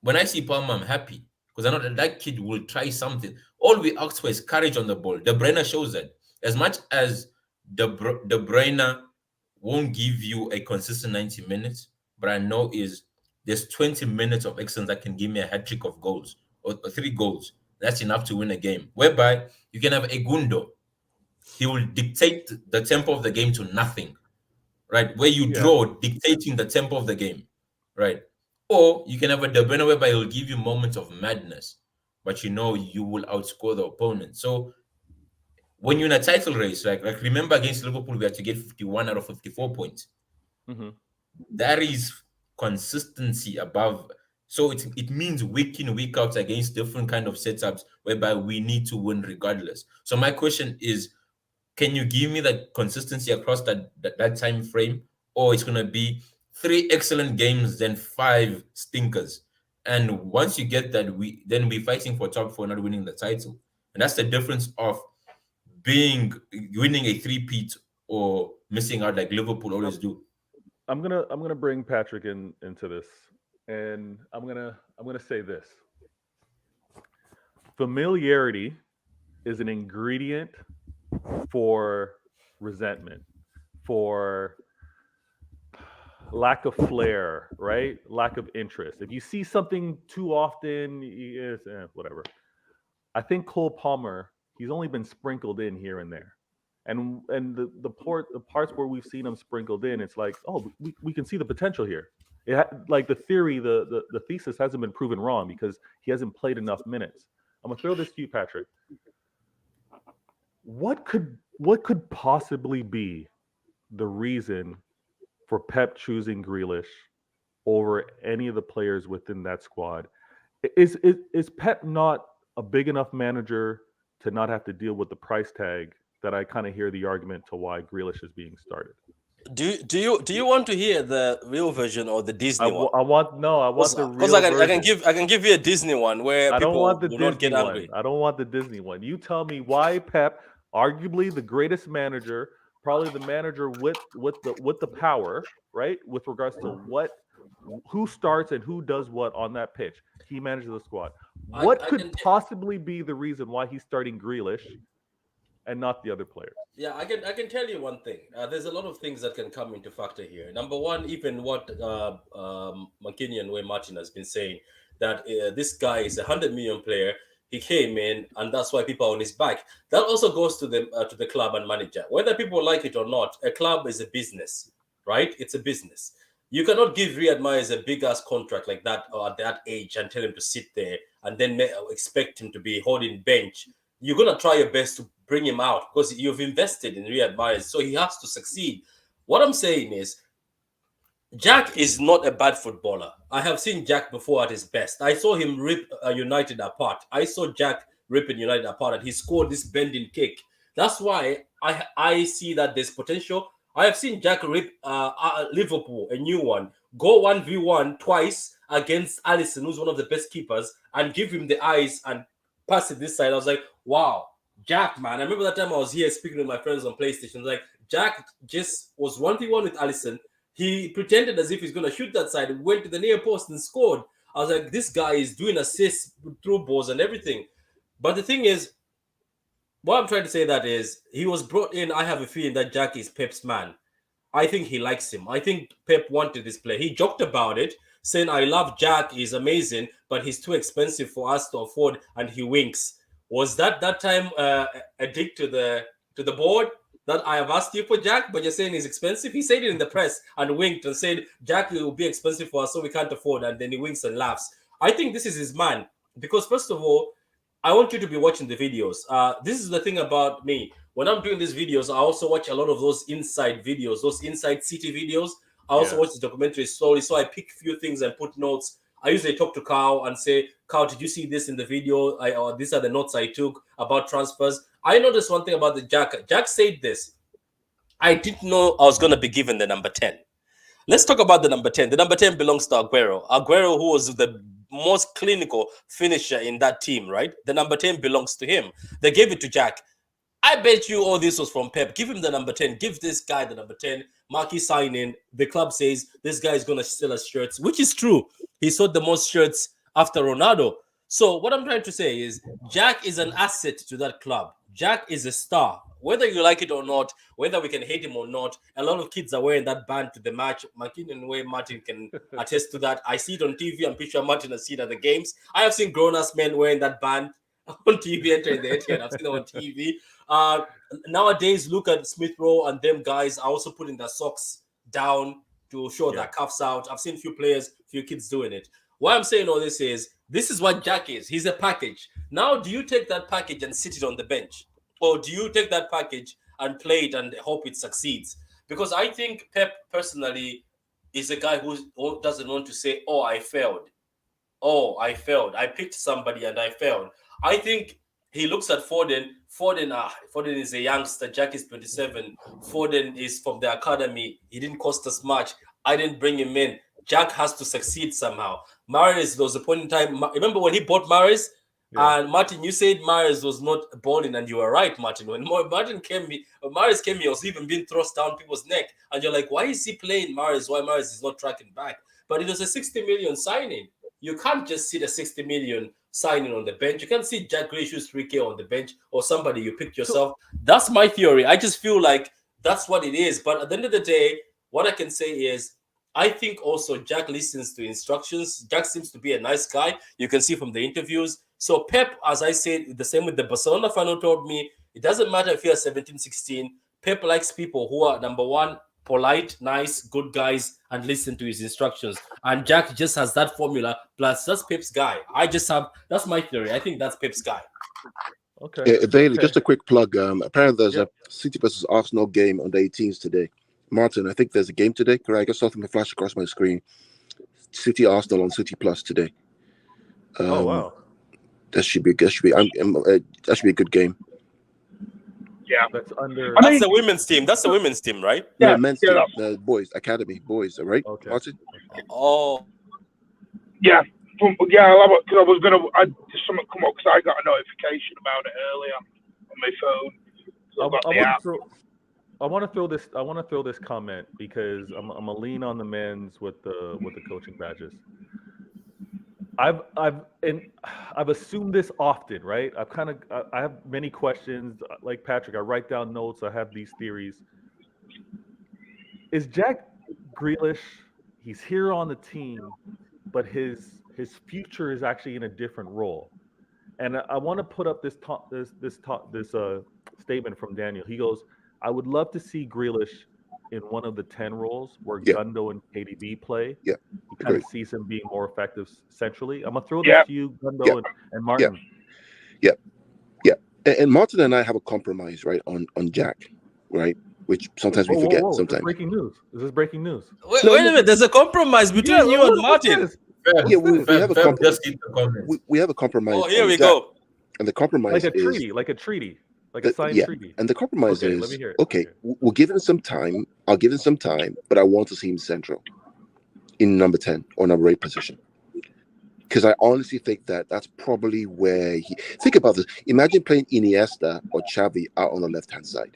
when I see Palmer, I'm happy because I know that kid will try something. All we ask for is courage on the ball. De Bruyne shows that. As much as De Bruyne won't give you a consistent 90 minutes, but I know is there's 20 minutes of excellence that can give me a hat trick of goals or 3 goals. That's enough to win a game. Whereby you can have a Gundo. He will dictate the tempo of the game to nothing, right? Where you yeah, draw dictating the tempo of the game, right? Or you can have a De Bruyne whereby he'll give you moments of madness, but you know you will outscore the opponent. So when you're in a title race, like remember against Liverpool, we had to get 51 out of 54 points. hmm That is consistency above. So it means week in, week out against different kind of setups whereby we need to win regardless. So my question is, can you give me that consistency across that time frame, or it's gonna be 3 excellent games, then 5 stinkers? And once you get that, we fighting for top four, not winning the title. And that's the difference of being winning a three-peat or missing out like Liverpool always do. I'm gonna bring Patrick into this, and I'm gonna say this: familiarity is an ingredient for resentment, for lack of flair, right? Lack of interest. If you see something too often, it's whatever. I think Cole Palmer, he's only been sprinkled in here and there. And the parts where we've seen him sprinkled in, it's like, oh, we can see the potential here. Like the theory, the thesis hasn't been proven wrong because he hasn't played enough minutes. I'm gonna throw this to you, Patrick. What could possibly be the reason for Pep choosing Grealish over any of the players within that squad? Is Pep not a big enough manager to not have to deal with the price tag that I kind of hear the argument to why Grealish is being started? Do you want to hear the real version or the Disney one? I want no, I want the Because real version. I can give you a Disney one where I don't people want the will not Disney get one. angry. I don't want the Disney one. You tell me why Pep, arguably the greatest manager, probably the manager with the power, right? With regards to who starts and who does what on that pitch. He manages the squad. What I could can possibly be the reason why he's starting Grealish and not the other players? Yeah, I can tell you one thing. There's a lot of things that can come into factor here. Number one, even what McKinney and Way Martin has been saying, that this guy is a 100 million player. He came in, and that's why people are on his back. That also goes to the club and manager. Whether people like it or not, a club is a business, right? It's a business. You cannot give Riyad Mahrez a big ass contract like that at that age and tell him to sit there and then expect him to be holding bench. You're gonna try your best to bring him out because you've invested in Riyad Mahrez, so he has to succeed. What I'm saying is, Jack is not a bad footballer. I have seen Jack before at his best. I saw him rip United apart. I saw Jack ripping United apart, and he scored this bending kick. That's why I see that there's potential. I have seen Jack rip Liverpool, a new one, go 1v1 twice against Alisson, who's one of the best keepers, and give him the eyes and pass it this side. I was like, wow, Jack, man. I remember that time I was here speaking with my friends on PlayStation. Like, Jack just was 1v1 with Alisson. He pretended as if he's going to shoot that side, went to the near post and scored. I was like, this guy is doing assists through balls and everything. But the thing is, what I'm trying to say that is, he was brought in. I have a feeling that Jack is Pep's man. I think he likes him. I think Pep wanted this player. He joked about it, saying, I love Jack, he's amazing, but he's too expensive for us to afford, and he winks. Was that time a dig to the board that I have asked you for Jack, but you're saying he's expensive? He said it in the press and winked and said, Jack will be expensive for us, so we can't afford, and then he winks and laughs. I think this is his man, because first of all, I want you to be watching the videos. This is the thing about me. When I'm doing these videos, I also watch a lot of those inside videos, those inside city videos. I also watch the documentaries slowly, so I pick a few things and put notes. I usually talk to Carl and say, Carl, did you see this in the video? Or these are the notes I took about transfers. I noticed one thing about the Jack. Jack said this. I didn't know I was going to be given the number 10. Let's talk about the number 10. The number 10 belongs to Aguero. Aguero, who was the most clinical finisher in that team, right? The number 10 belongs to him. They gave it to Jack. I bet you all this was from Pep. Give him the number 10. Give this guy the number 10. Marquee sign in. The club says this guy is going to sell us shirts, which is true. He sold the most shirts after Ronaldo. So what I'm trying to say is Jack is an asset to that club. Jack is a star. Whether you like it or not, whether we can hate him or not, a lot of kids are wearing that band to the match. McKinney and Way Martin can attest to that. I see it on TV. I'm pretty sure Martin has seen it at the games. I have seen grown-ass men wearing that band on TV, entering the Etihad. I've seen it on TV. Nowadays, look at Smith Rowe and them guys are also putting their socks down to show their cuffs out. I've seen few kids doing it. Why I'm saying all this is what Jack is. He's a package. Now, do you take that package and sit it on the bench? Or do you take that package and play it and hope it succeeds? Because I think Pep personally is a guy who doesn't want to say, oh, I failed. Oh, I failed. I picked somebody and I failed. I think he looks at Foden. Foden is a youngster. Jack is 27. Foden is from the academy. He didn't cost us much. I didn't bring him in. Jack has to succeed somehow. Mahrez, there was a point in time. Remember when he bought Mahrez? Yeah. And Martin, you said Mahrez was not balling, and you were right, Martin. When Mahrez came here, he was even being thrust down people's neck. And you're like, why is he playing Mahrez? Why Mahrez is not tracking back? But it was a 60 million signing. You can't just sit a 60 million signing on the bench. You can't see Jack Grealish's 3K on the bench or somebody you picked yourself. That's my theory. I just feel like that's what it is. But at the end of the day, what I can say is I think also Jack listens to instructions. Jack seems to be a nice guy. You can see from the interviews. So Pep, as I said, the same with the Barcelona fan who told me, it doesn't matter if you're 17, 16. Pep likes people who are, number one, polite, nice, good guys, and listen to his instructions. And Jack just has that formula. Plus, that's Pep's guy. That's my theory. I think that's Pep's guy. Okay. Bailey, just a quick plug. Apparently, there's a City versus Arsenal game on the 18th today. Martin, I think there's a game today. Correct? I just saw something flash across my screen. City Arsenal on City Plus today. Oh wow, That should be a good game. Yeah. that's under. I That's mean, the women's team. That's the women's team, right? No, Yeah, men's yeah, team, boys academy, boys. All right, Okay. Martin. Oh, yeah. I was gonna. Something come up because I got a notification about it earlier on my phone. So I, I've got I the want app. to throw. I want to throw this. I want to throw this comment because I'm gonna lean on the men's with the coaching badges. I've assumed this often, right? I have many questions. Like Patrick, I write down notes. I have these theories. Is Jack Grealish? He's here on the team, but his future is actually in a different role. And I want to put up this statement from Daniel. He goes, "I would love to see Grealish in one of the 10 roles where Yeah. Gundo and KDB play. Yeah, He kind of agreed. sees him being more effective centrally. I'm gonna throw Yeah. this to you, Gundo Yeah. and Martin. Yeah. And Martin and I have a compromise, right, on Jack, right, which sometimes we Whoa, whoa, forget. whoa! Is this Sometimes. breaking news? Is this breaking news? wait, No, wait a no. minute. There's a compromise between you and What's Martin. this? Fab, Yeah, we have a Fab just hit the comments. we have a compromise. Oh, here on we Jack. go. And the compromise Like a is treaty, like a signed yeah. treaty. And the compromise Okay, let is me hear it. okay. We'll give him some time. I'll give him some time, but I want to see him central in number 10 or number 8 position. Because I honestly think that's probably where he. Think about this. Imagine playing Iniesta or Xavi out on the left-hand side.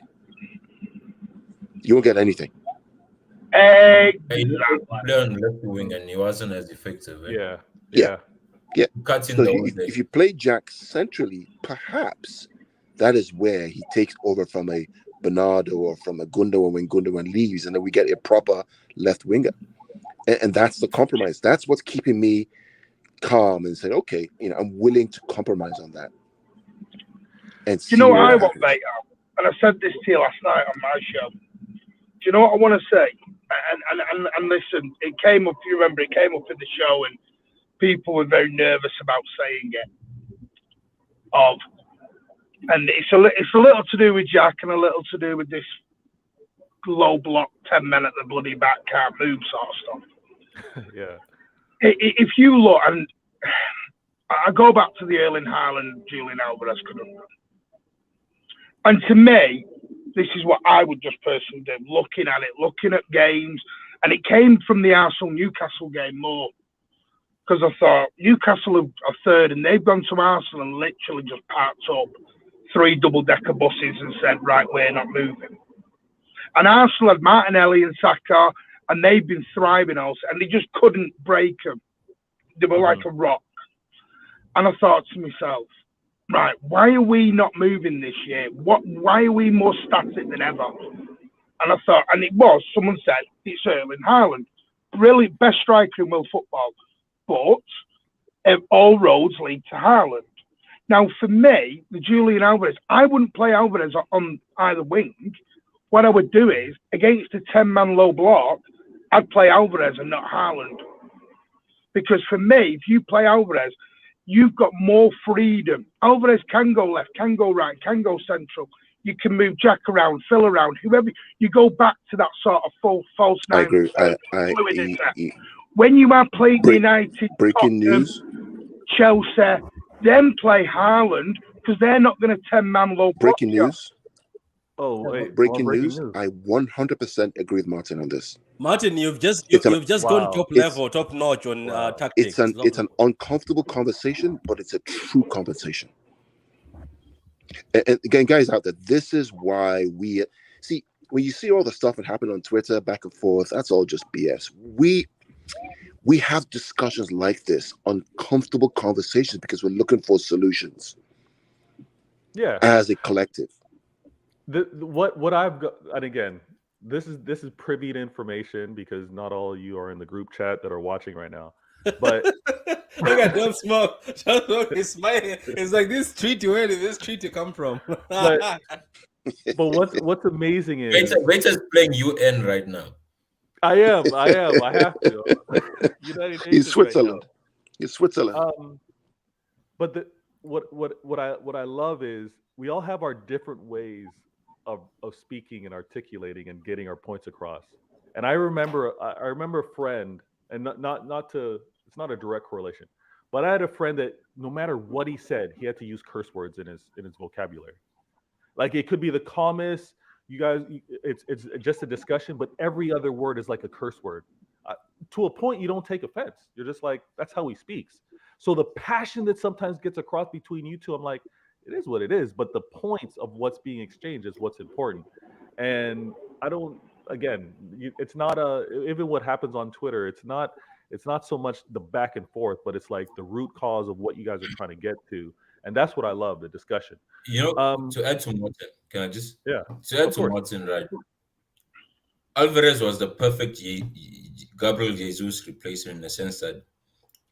You won't get anything. He played on left wing and he wasn't as effective. Eh? Yeah. Cuts in So the whole day. if you play Jack centrally, perhaps that is where he takes over from a Bernardo or from a Gundogan when Gundogan leaves, and then we get a proper left winger. And that's the compromise. That's what's keeping me calm and saying, okay, I'm willing to compromise on that. And Do you know what I what want, mate? And I said this to you last night on my show. Do you know what I want to say? And listen, it came up. You remember, it came up in the show, and people were very nervous about saying it. And it's a little to do with Jack and a little to do with this low block 10 men at the bloody back can't move sort of stuff. Yeah. If you look, and I go back to the Erling Haaland, Julian Alvarez conundrum, and to me, this is what I would just personally do, looking at games, and it came from the Arsenal-Newcastle game more, because I thought Newcastle are third, and they've gone to Arsenal and literally just parked up 3 double-decker buses and said, right, we're not moving. And Arsenal had Martinelli and Saka, and they've been thriving also, and they just couldn't break them. They were like a rock. And I thought to myself, right, why are we not moving this year? Why are we more static than ever? And I thought, and someone said, it's Erling Haaland. Brilliant, best striker in world football. But all roads lead to Haaland. Now, for me, the Julian Alvarez, I wouldn't play Alvarez on either wing. What I would do is, against a 10-man low block, I'd play Alvarez and not Haaland. Because for me, if you play Alvarez, you've got more freedom. Alvarez can go left, can go right, can go central. You can move Jack around, Phil around, whoever. You go back to that sort of false nine. I agree. When you are playing United, breaking news, Chelsea, then play Haaland, because they're not going to 10-man low block. Breaking news. Oh, wait. Breaking news. I 100% agree with Martin on this. Martin, you've just wow. gone top level, top notch on tactics. It's an uncomfortable conversation, but it's a true conversation. And again, guys out there, this is why we see when you see all the stuff that happened on Twitter back and forth. That's all just BS. We have discussions like this, uncomfortable conversations, because we're looking for solutions. Yeah. As a collective. What I've got, and again, this is privy to information because not all of you are in the group chat that are watching right now. But look at Dumb Smoke. Dumb Smoke is smiling. It's like this treaty. Where did this treaty come from? but what's amazing is Waiter's playing UN right now. I am. I have to. United Nations In Switzerland. Right in Switzerland. But what I love is we all have our different ways of speaking and articulating and getting our points across. And I remember a friend, and not to, it's not a direct correlation, but I had a friend that no matter what he said, he had to use curse words in his vocabulary. Like it could be the calmest. You guys, it's just a discussion, but every other word is like a curse word. Uh, to a point, you don't take offense. You're just like, that's how he speaks. So the passion that sometimes gets across between you two, I'm like, it is what it is. But the points of what's being exchanged is what's important. And I don't. Again, it's not a. Even what happens on Twitter, it's not. It's not so much the back and forth, but it's like the root cause of what you guys are trying to get to, and that's what I love, the discussion. You know, Um, to add to Martin, can I just yeah, to add of to course. Martin, right? Alvarez was the perfect Gabriel Jesus replacement in the sense that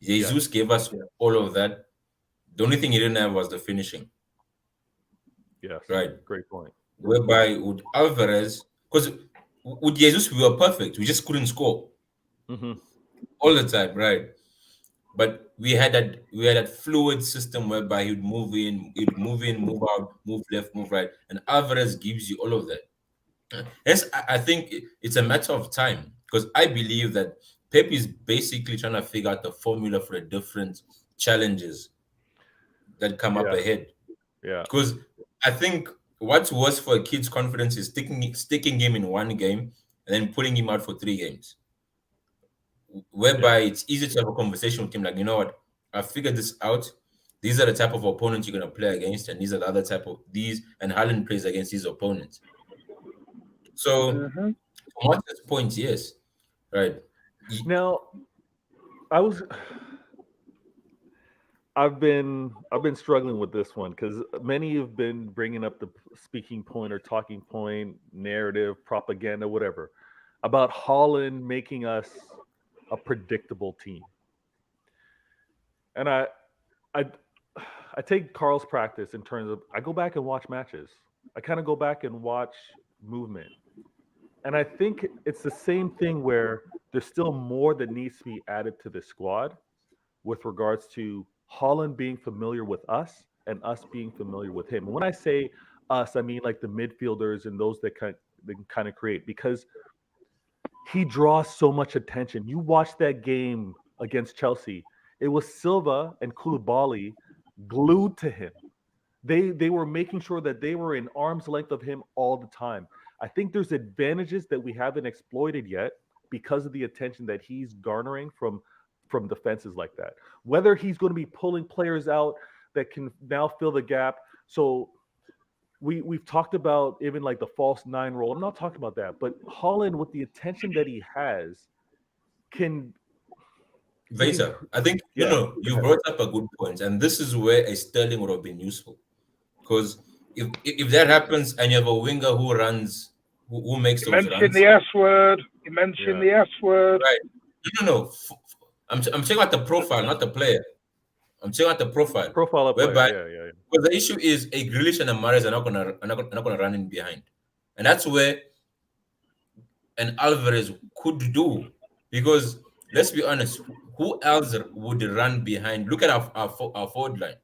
Yes. Jesus gave us all of that. The only thing he didn't have was the finishing, Yes. right? Great point. Whereby with Alvarez, because with Jesus we were perfect, we just couldn't score Hmm. all the time, right? But we had that fluid system whereby he'd move out, move left, move right, and Alvarez gives you all of that. Yes, I think it's a matter of time because I believe that Pep is basically trying to figure out the formula for the different challenges that come up Yeah. ahead. Yeah. Because I think what's worse for a kid's confidence is sticking him in one game and then putting him out for 3 games, Yeah. whereby it's easy to have a conversation with him like, you know what, I figured this out. These are the type of opponents you're gonna play against, and these are the other type of these, and Haaland plays against these opponents. So, Hmm. from Martin's point, yes, right. Y- Now, I was I've been struggling with this one because many have been bringing up the speaking point or talking point, narrative, propaganda, whatever, about Holland making us a predictable team. And I I take Carl's practice in terms of I go back and watch matches. I kind of go back and watch movement. And I think it's the same thing where there's still more that needs to be added to the squad with regards to Holland being familiar with us and us being familiar with him. When I say us, I mean like the midfielders and those that kind of create because he draws so much attention. You watch that game against Chelsea, it was Silva and Koulibaly glued to him. They were making sure that they were in arm's length of him all the time. I think there's advantages that we haven't exploited yet because of the attention that he's garnering from defenses like that. Whether he's going to be pulling players out that can now fill the gap. So we've talked about even like the false nine role. I'm not talking about that, but Holland with the attention that he has can he can Vesa, I think no, yeah, no, go you ahead. brought up a good point, and this is where a Sterling would have been useful. Because if that happens and you have a winger who runs, who makes You those mentioned runs, the S word. You mentioned Yeah. the S word. right? No, no, no. I'm checking out the profile, not the player. I'm checking out the profile, Profile of player. whereby Yeah, yeah, because the issue is a Grealish and a Mahrez are not gonna run in behind, and that's where an Alvarez could do. Because let's be honest, who else would run behind? Look at our forward line.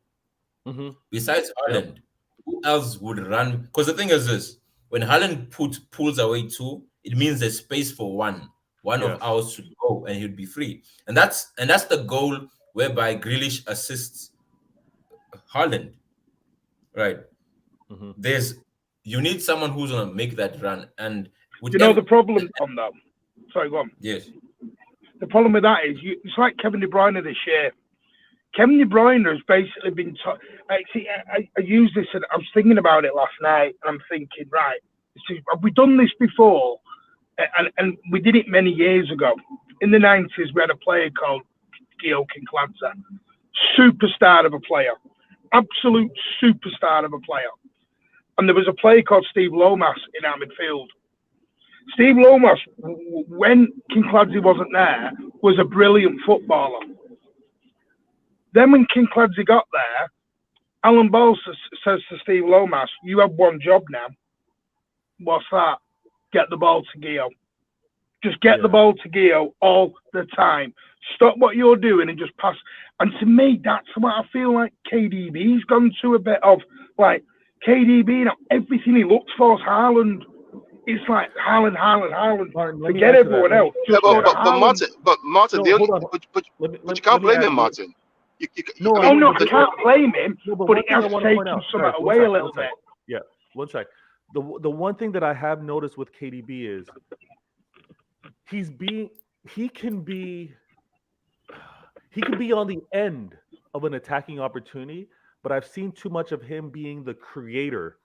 yeah. Besides Yep. Haaland, who else would run? Because the thing is this: when Haaland pulls away two, it means there's space for one of Yes. ours to go, and he'd be free. And that's the goal whereby Grealish assists Haaland, right? Hmm. There's you need someone who's gonna make that run, and with You know the problem on that. Sorry, go on. yes, The problem with that is it's like Kevin De Bruyne this year. Kevin De Bruyne has basically been. I used this and I was thinking about it last night, and I'm thinking, right, have we done this before? And we did it many years ago. In the 90s, we had a player called Gio Kinkladze. Superstar of a player. Absolute superstar of a player. And there was a player called Steve Lomas in our midfield. Steve Lomas, when Kinkladze wasn't there, was a brilliant footballer. Then when Kinkladze got there, Alan Ball says to Steve Lomas, you have one job now. What's that? Get the ball to Gio. Just get the Yeah. ball to Gio all the time. Stop what you're doing and just pass. And to me, that's what I feel like KDB's gone to a bit of. Like, KDB, everything he looks for is Haaland. It's like Haaland. Martin, let me Forget add to that. everyone else. Yeah, Just go to but Haaland. Martin, No, the only, hold on. but Let you can't me blame add. him, Martin. No, I I mean, Oh know, no, but I can't blame him, no, but but one it thing has I want to point taken out. some Guys, away a little one sec. bit. Yeah, one sec. The one thing that I have noticed with KDB is he can be on the end of an attacking opportunity, but I've seen too much of him being the creator.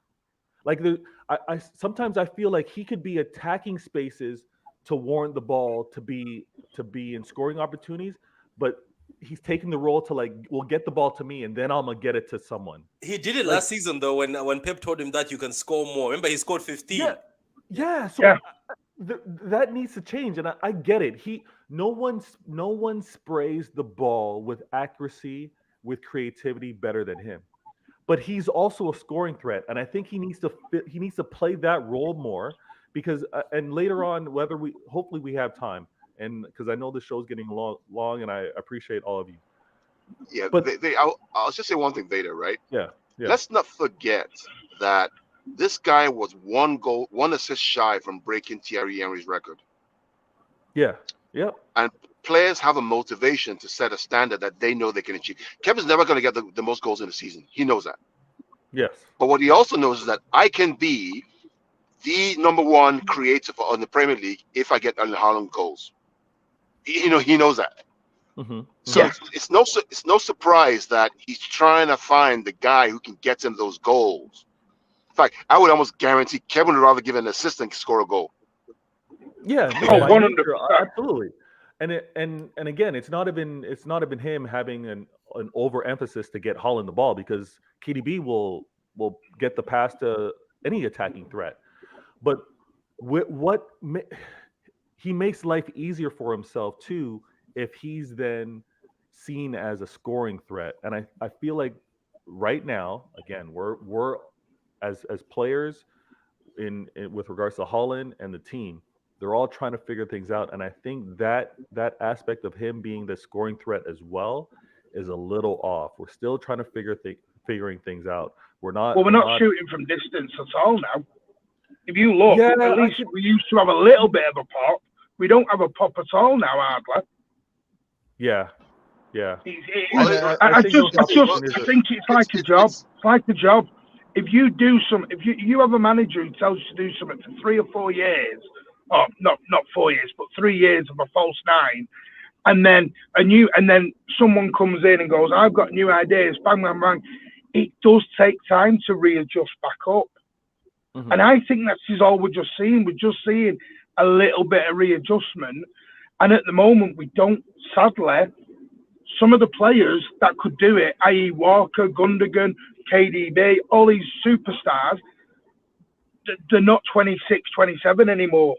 Like I sometimes I feel like he could be attacking spaces to warrant the ball to be in scoring opportunities, but he's taking the role to like, well, get the ball to me and then I'm gonna get it to someone. He did it Like, last season though when Pep told him that you can score more. Remember he scored 15. yeah. So Yeah. that needs to change, and I get it. No one sprays the ball with accuracy, with creativity better than him. But he's also a scoring threat, and I think he needs to play that role more because and later on, whether we hopefully we have time, and because I know the show's getting long, and I appreciate all of you. yeah, But I'll just say one thing, Vader, right? yeah, Let's not forget that this guy was one goal, one assist shy from breaking Thierry Henry's record. yeah. And players have a motivation to set a standard that they know they can achieve. Kevin's never going to get the most goals in a season. He knows that. Yes. But what he also knows is that I can be the number one creator on the Premier League if I get Erling Haaland goals. He knows that. Mm-hmm. So Yeah. it's no surprise that he's trying to find the guy who can get him those goals. In fact, I would almost guarantee Kevin would rather give an assist than score a goal. Yeah, no, Oh, by 100%. nature, absolutely. And again, it's not even him having an overemphasis to get Holland the ball because KDB will get the pass to any attacking threat. But he makes life easier for himself too if he's then seen as a scoring threat. And I feel like right now, again, we're as players in with regards to Holland and the team, they're all trying to figure things out. And I think that aspect of him being the scoring threat as well is a little off. We're still trying to figuring things out. We're not. Well, we're We're not not. shooting from distance at all now. If you look, Yeah, at least we used to have a little bit of a pop. We don't have a pop at all now, hardly. Yeah. Well, I think just, those opportunities I are. think it's like a job. it's It's like a job. If you do if you have a manager who tells you to do something for 3 or 4 years, or not 4 years, but 3 years of a false nine, and then someone comes in and goes, I've got new ideas, bang, bang, bang. It does take time to readjust back up. Mhm. And I think that's all we're just seeing. We're just seeing a little bit of readjustment. And at the moment, we don't, sadly, some of the players that could do it, i.e. Walker, Gundogan, KDB, all these superstars, they're not 26, 27 anymore.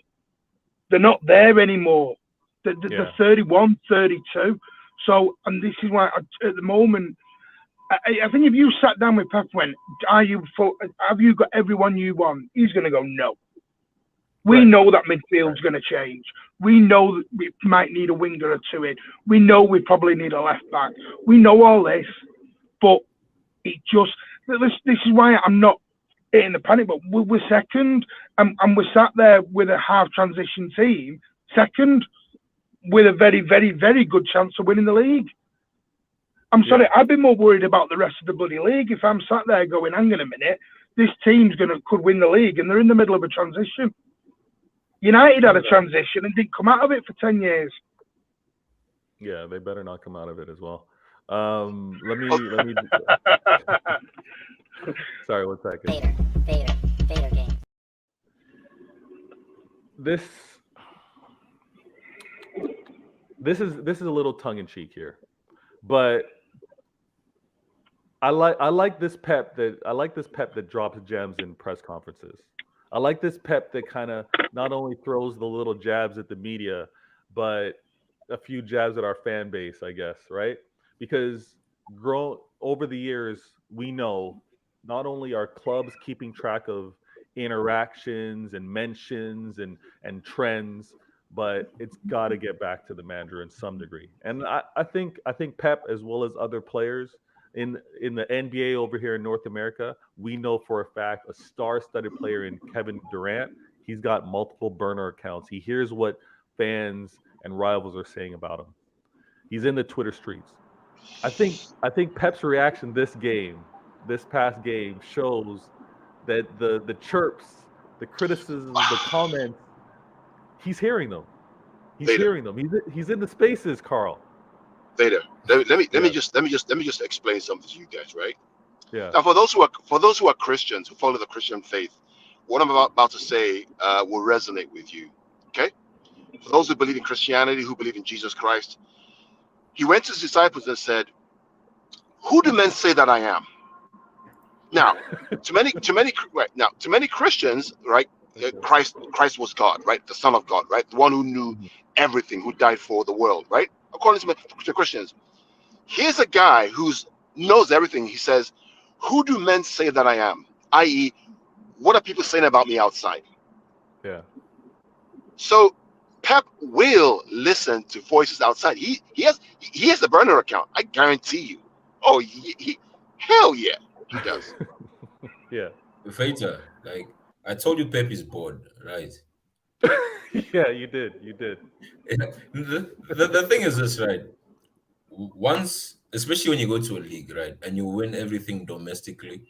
They're not there anymore. They're 31, 32. So, and this is why at the moment, I think if you sat down with Pep and went, have you got everyone you want? He's going to go, no. We know that midfield's going to change. We know that we might need a winger or two in. We know we probably need a left back. We know all this, but it just, this is why I'm not in the panic, but we're second, and we're sat there with a half transition team, second, with a very, very, very good chance of winning the league. I'm sorry, I'd be more worried about the rest of the bloody league if I'm sat there going, hang on a minute, this team's could win the league, and they're in the middle of a transition. United had a transition and didn't come out of it for 10 years. Yeah, they better not come out of it as well. Let me. Sorry, 1 second. Vader game. This is a little tongue in cheek here, but I like this Pep that drops gems in press conferences. I like this Pep that kind of not only throws the little jabs at the media, but a few jabs at our fan base, I guess, right? Because over the years, we know not only are clubs keeping track of interactions and mentions and trends, but it's got to get back to the manager in some degree. And I think Pep, as well as other players, in the NBA over here in North America, we know for a fact a star-studded player in Kevin Durant, he's got multiple burner accounts. He hears what fans and rivals are saying about him. He's in the Twitter streets. I think Pep's reaction this past game, shows that the chirps, the criticisms, the comments, he's hearing them. He's Vader. hearing them. He's in the spaces, Carl. Vader, let me Yeah. just explain something to you guys, right? Yeah. Now, for those who are Christians who follow the Christian faith, what I'm about to say will resonate with you. Okay? For those who believe in Christianity, who believe in Jesus Christ, he went to his disciples and said, "Who do men say that I am?" Now, to many Christians, right? Christ was God, right? The Son of God, right? The one who knew everything, who died for the world, right? According to Christians, here's a guy who knows everything. He says, "Who do men say that I am?" I.e., what are people saying about me outside? Yeah. So Pep will listen to voices outside. He has a burner account. I guarantee you. Oh, hell yeah, he does. Yeah. Fater, like I told you, Pep is bored, right? Yeah, you did. You did. The thing is this, right? Once, especially when you go to a league, right, and you win everything domestically,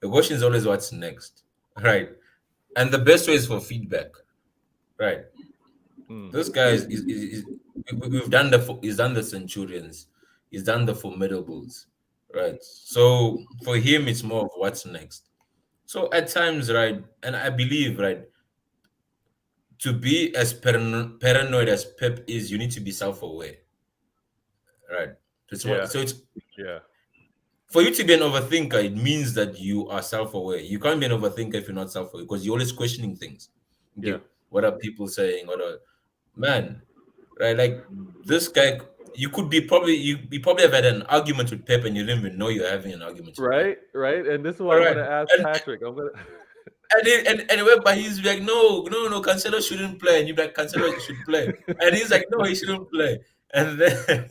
the question is always what's next, right? And the best way is for feedback, right? Mm. This guy we've done he's done the Centurions, he's done the Formidables, right? So for him, it's more of what's next. So at times, right, and I believe, right, to be as paranoid as Pep is, you need to be self-aware, right? Yeah. So it's Yeah. for you to be an overthinker, it means that you are self-aware. You can't be an overthinker if you're not self-aware because you're always questioning things. Okay, Yeah. what are people saying? What are man, right? Like this guy, you probably have had an argument with Pep and you didn't even know you're having an argument with Pep. Right. Right. And this is All what I'm right, gonna ask and Patrick. I'm gonna. and whereby he's like, no, Cancelo shouldn't play, and you're like, Cancelo should play, and he's like, no, he shouldn't play, and then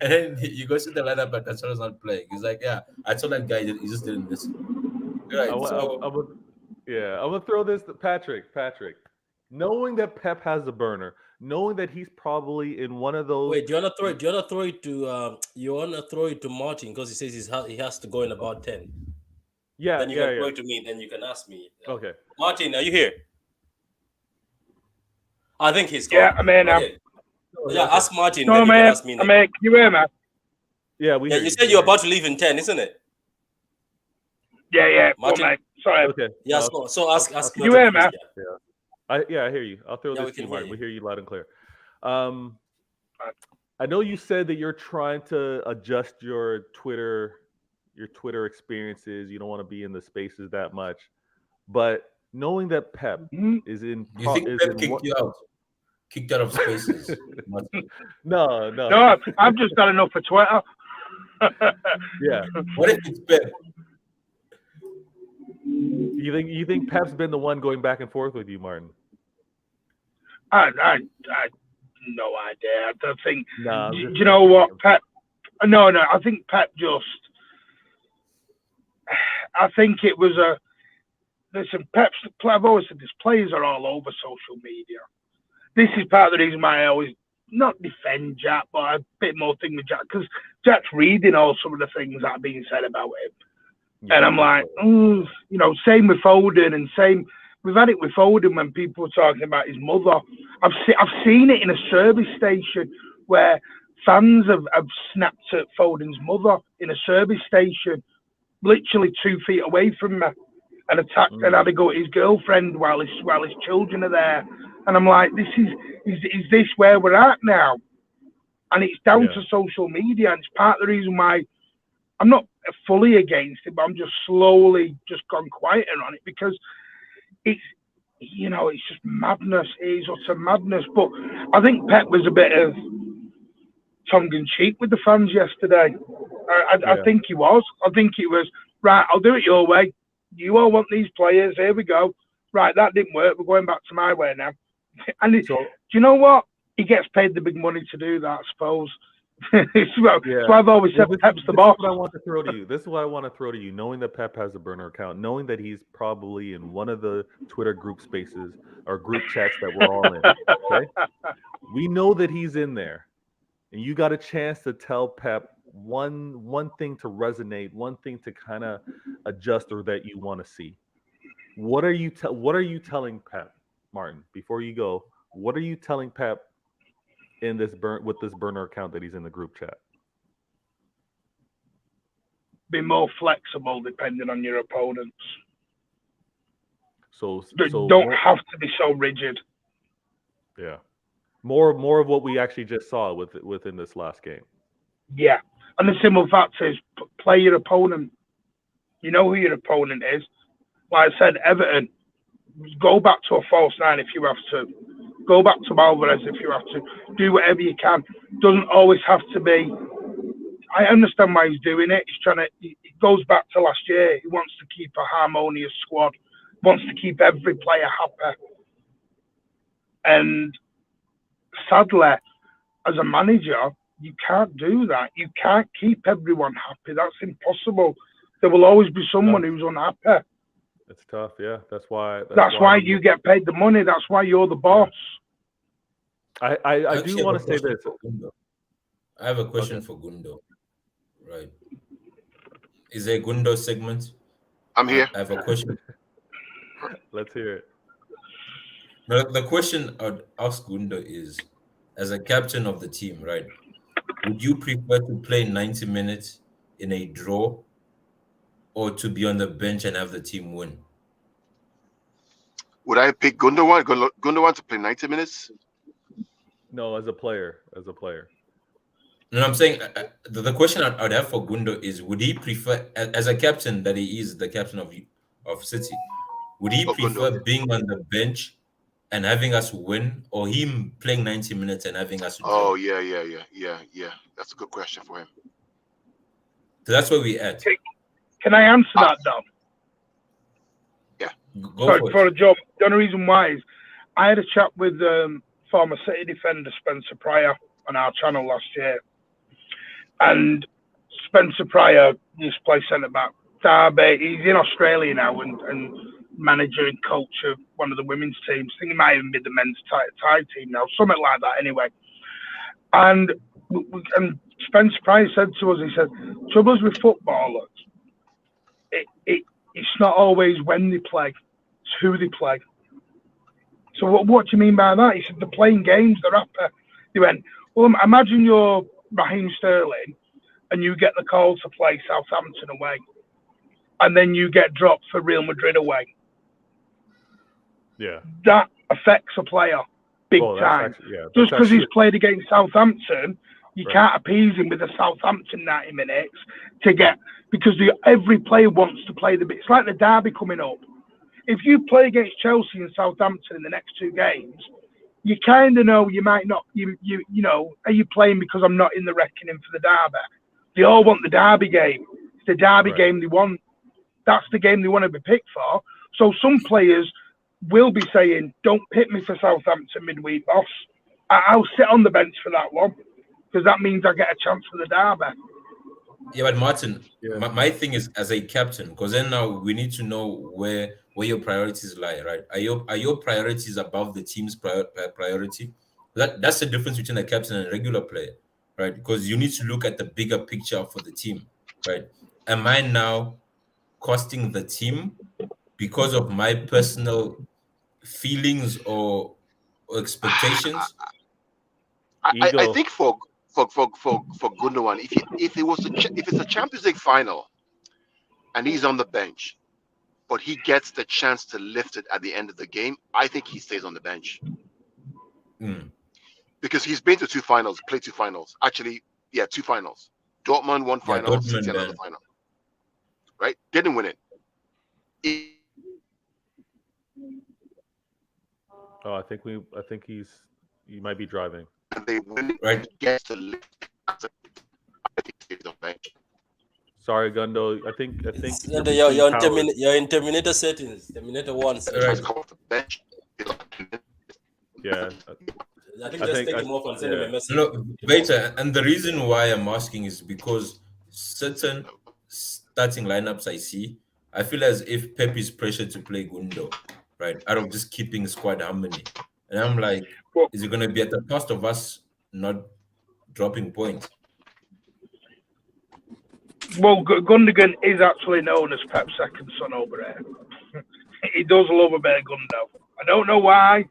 and then you go see the lineup, but Cancelo's not playing. He's like, yeah, I told that guy, he just didn't listen. Right, so Yeah, I'm gonna throw this to Patrick. Patrick, knowing that Pep has a burner, knowing that he's probably in one of those. Wait, do you wanna throw it? Do you wanna throw it to you wanna throw it to Martin because he says he has to go in about 10. Yeah. Then you Yeah. can throw Yeah. it to me. Then you can ask me. Okay. Martin, are you here? I think he's Yeah, gone. I'm here now. Okay. Yeah, ask Martin. No, then you can man. ask me. I'm here. Can you hear me? Yeah, we Yeah, hear you you. said you're about to leave in 10, isn't it? Yeah. Go, Martin? mate. Sorry. Okay. Yeah. I'll- So ask. Can you hear me? Martin, please, Yeah, I hear you. I'll throw Yeah, we this to can you, hear Martin. you. We hear you loud and clear. I know you said that you're trying to adjust your Twitter experiences. You don't want to be in the spaces that much, but knowing that Pep Mhm. is in, you think is Pep in kicked you out? Kicked out of spaces? no. No, I've just got enough for Twitter. Yeah. What if it's Pep? You think Pep's been the one going back and forth with you, Martin? I no idea. I don't think. No. Do you know what, Pep? No. I think Pep just. I think it was a. Listen, Pep's. I've always said this. Players are all over social media. This is part of the reason why I always not defend Jack, but a bit more thing with Jack because Jack's reading all some of the things that are being said about him. Yeah, And I'm like, same with Foden, and same. We've had it with Foden when people were talking about his mother. I've seen it in a service station where fans have snapped at Foden's mother in a service station, literally 2 feet away from me, and attacked and had to go at his girlfriend while his children are there. And I'm like, is this where we're at now? And it's down to social media, and it's part of the reason why I'm not fully against it, but I'm just slowly just gone quieter on it because it's just madness. It is utter madness. But I think Pep was a bit of tongue in cheek with the fans yesterday. I think he was. I think it was right. I'll do it your way. You all want these players. Here we go. Right, that didn't work. We're going back to my way now. And do you know what? He gets paid the big money to do that, I suppose. It's why I've always said Pep's the boss. This is what I want to throw to you. This is what I want to throw to you. Knowing that Pep has a burner account, knowing that he's probably in one of the Twitter group spaces or group chats that we're all in. Okay, we know that he's in there, and you got a chance to tell Pep one thing to resonate, one thing to kind of adjust or that you want to see. What are you telling Pep, Martin? Before you go, what are you telling Pep in this burner account that he's in the group chat? Be more flexible depending on your opponents. So don't have to be so rigid. Yeah, more of what we actually just saw within this last game. Yeah, and the simple fact is, play your opponent. You know who your opponent is. Like I said, Everton. Go back to a false nine if you have to. Go back to Alvarez if you have to. Do whatever you can. Doesn't always have to be. I understand why he's doing it. He's trying to. It goes back to last year. He wants to keep a harmonious squad. Wants to keep every player happy. And sadly, as a manager, you can't do that. You can't keep everyone happy. That's impossible. There will always be someone who's unhappy. It's tough, yeah. That's why you get paid the money. That's why you're the boss. I do want to say this. I have a question for Gundo. Right. Is there a Gundo segment? I'm here. I have a question. Let's hear it. Now, the question I'd ask Gundo is, as a captain of the team, right, would you prefer to play 90 minutes in a draw or to be on the bench and have the team win? Would I pick Gundogan? Gundogan to play 90 minutes? No, as a player. No, I'm saying the question I'd have for Gundo is, would he prefer, as a captain that he is the captain of City, would he prefer Gundo. being on the bench and having us win, or him playing 90 minutes and having us win? Oh, yeah. That's a good question for him. So that's where we're at. Can I answer that, Dom? Yeah. Go for a job. The only reason why is I had a chat with former City defender Spencer Pryor on our channel last year. And Spencer Pryor used to play centre-back. Derby, he's in Australia now and manager and coach of one of the women's teams. I think he might even be the men's tie team now, something like that anyway. And Spencer Pryor said to us, he said, troubles with footballers, it's not always when they play, it's who they play. So what do you mean by that? He said, they're playing games, they're happy. He went, well, imagine you're Raheem Sterling and you get the call to play Southampton away. And then you get dropped for Real Madrid away. Yeah. That affects a player big time. Just because he's played against Southampton, you can't appease him with a Southampton 90 minutes to get, because every player wants to play the bit. It's like the derby coming up. If you play against Chelsea and Southampton in the next two games, you kind of know you might not, you know, are you playing because I'm not in the reckoning for the derby? They all want the derby game. It's the derby game they want. That's the game they want to be picked for. So some players will be saying, don't pick me for Southampton midweek, boss. I'll sit on the bench for that one because that means I get a chance for the derby. Yeah, but Martin, my thing is as a captain, because then now we need to know where your priorities lie, right? Are your priorities above the team's priority? That's the difference between a captain and a regular player, right? Because you need to look at the bigger picture for the team, right? Am I now costing the team because of my personal feelings or expectations? I think for Gundogan, if it's a Champions League final and he's on the bench, but he gets the chance to lift it at the end of the game, I think he stays on the bench. Because he's been to played two finals. Actually, yeah, two finals. Dortmund one final, City another final. Right? Didn't win it. Oh, I think he might be driving. They win it, right? Gets to lift it. I think he stays on the bench. Sorry, Gundo. I think you're in Terminator settings. Terminator 1 settings. Yeah. I think I just think take I him off and send him a yeah. message. No, Beta, and the reason why I'm asking is because certain starting lineups I see, I feel as if Pep is pressured to play Gundo, right? Out of just keeping squad harmony. And I'm like, Well, is it going to be at the cost of us not dropping points? Gundogan is actually known as Pep's second son over there. He does love a bit of Gundo. I don't know why.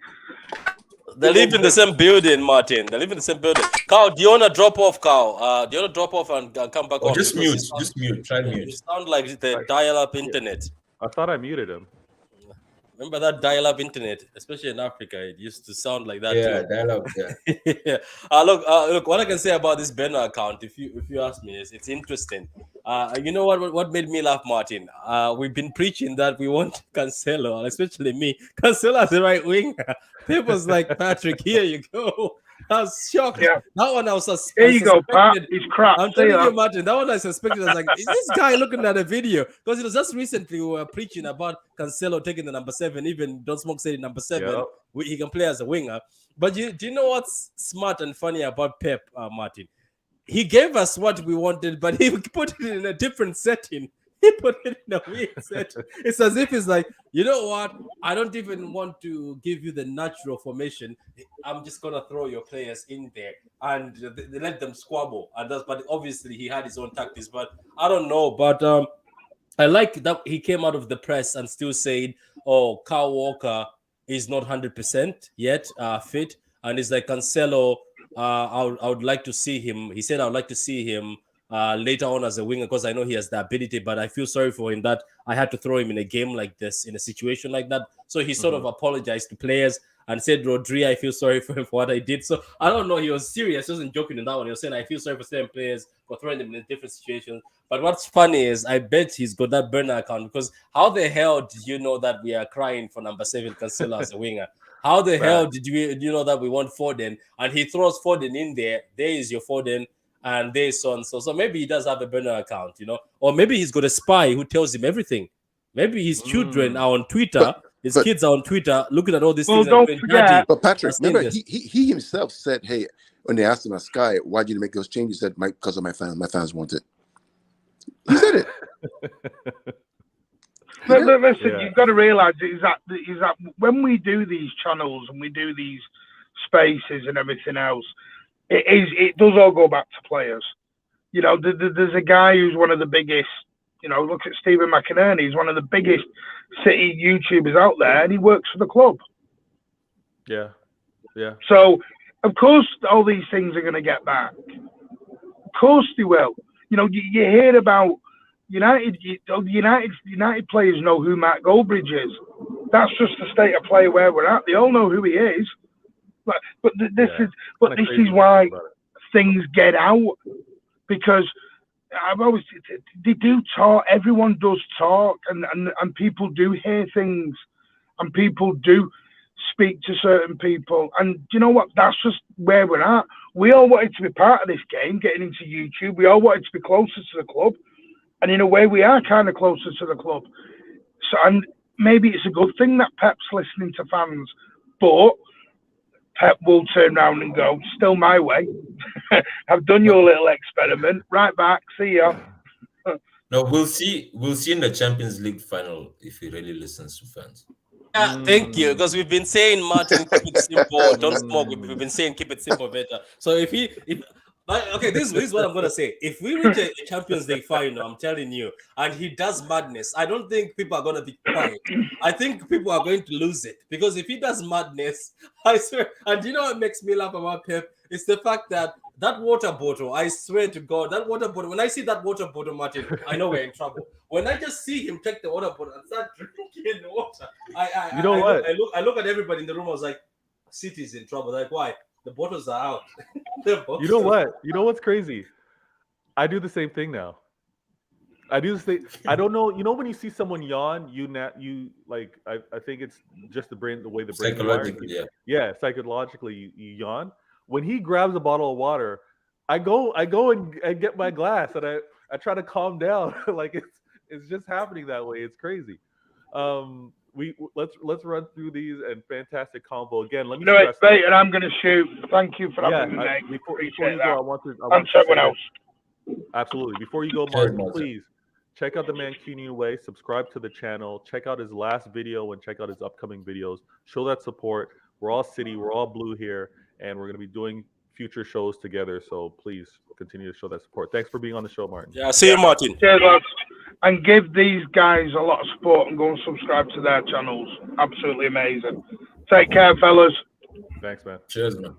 They live in the same building, Martin. They live in the same building. Carl, do you want to drop off, Carl? Do you want to drop off and come back Or on? just Because mute, just mute, try you mute. sound like the Like, dial-up yeah. internet. I thought I muted him. Remember that dial-up internet, especially in Africa, it used to sound like that Yeah, too. dial up, yeah. Yeah. Look. What I can say about this Benno account, if you ask me, is it's interesting. You know what made me laugh, Martin? We've been preaching that we want Cancelo, especially me. Cancelo as the right winger. People's like, Patrick, here you go. I was shocked. Yeah. That one I Here you go, Pat. suspected. He's crap. I'm See telling ya. you, Martin, that one I suspected. I was like, is this guy looking at a video? Because it was just recently we were preaching about Cancelo taking the number 7. Even Don Smoke said number 7, Yep. he can play as a winger. But do you know what's smart and funny about Pep, Martin? He gave us what we wanted, but he put it in a different setting. He put it in a weird setting. It's as if he's like, you know what? I don't even want to give you the natural formation. I'm just gonna throw your players in there and they let them squabble. But obviously he had his own tactics. But I don't know. But I like that he came out of the press and still said, "Oh, Kyle Walker is not 100% yet fit," and it's like Cancelo. I would like to see him. He said, "I would like to see him later on as a winger because I know he has the ability." But I feel sorry for him that I had to throw him in a game like this, in a situation like that. So he sort of apologized to players and said, "Rodri, I feel sorry for him for what I did." So I don't know. He was serious. He wasn't joking in that one. He was saying, "I feel sorry for certain players for throwing them in different situations." But what's funny is I bet he's got that burner account because how the hell did you know that we are crying for number 7 Cancelo as a winger? How the hell did you know that we want Foden? And he throws Foden in there. There is your Foden and there's so and so. So maybe he does have a burner account, or maybe he's got a spy who tells him everything. Maybe his children are on Twitter. His kids are on Twitter looking at all these things. Don't and going, forget. "Daddy, But Patrick, I've seen remember, this." he himself said, "Hey," when they asked him at Sky, "Why did you make those changes?" He said, "Because of my fans. My fans want it." He said it. Listen, you've got to realise is that when we do these channels and we do these spaces and everything else, it does all go back to players. There's a guy who's one of the biggest. Look at Stephen McInerney. He's one of the biggest City YouTubers out there, and he works for the club. Yeah. Yeah. So, of course, all these things are going to get back. Of course, they will. You hear about United. United players know who Matt Goldbridge is. That's just the state of play where we're at. They all know who he is. But this is why things get out, because they do talk. Everyone does talk, and people do hear things, and people do speak to certain people. And you know what? That's just where we're at. We all wanted to be part of this game, getting into YouTube. We all wanted to be closer to the club, and in a way, we are kind of closer to the club. So, and maybe it's a good thing that Pep's listening to fans, but Pep will turn around and go, "Still my way. I've done your little experiment. Right back. See ya." No, we'll see. We'll see in the Champions League final if he really listens to fans. Yeah, thank you. Because we've been saying, Martin, keep it simple. Don't smoke. We've been saying, keep it simple, better. So okay, this is what I'm gonna say. If we reach a Champions League final, I'm telling you, and he does madness, I don't think people are gonna be quiet. I think people are going to lose it because if he does madness, I swear. And you know what makes me laugh about Pep? It's the fact that water bottle. I swear to God, that water bottle. When I see that water bottle, Martin, I know we're in trouble. When I just see him take the water bottle and start drinking the water, I look at everybody in the room. I was like, City's in trouble. Like, why? The bottles are out. You know what? You know what's crazy? I do the same thing now. I do the same. I don't know. You know when you see someone yawn, you like. I think it's just the way the brain Psychologically, wires. Yeah, psychologically, you yawn. When he grabs a bottle of water, I go and get my glass and I try to calm down. Like it's just happening that way. It's crazy. let's run through these and fantastic combo again. Let me No, it's stress bait, though. and I'm going to shoot. Thank you for Yeah, having me, mate. before Appreciate you go, that. I And want to say everyone this. else. Absolutely. Before you go, Cheers, Martin, Martin. please check out the man CUNY Way. Subscribe to the channel. Check out his last video and check out his upcoming videos. Show that support. We're all city. We're all blue here, and we're going to be doing future shows together. So please continue to show that support. Thanks for being on the show, Martin. Yeah, see you, Yeah. Martin. Cheers, lads. And give these guys a lot of support and go and subscribe to their channels. Absolutely amazing. Take care, fellas. Thanks, man. Cheers, man.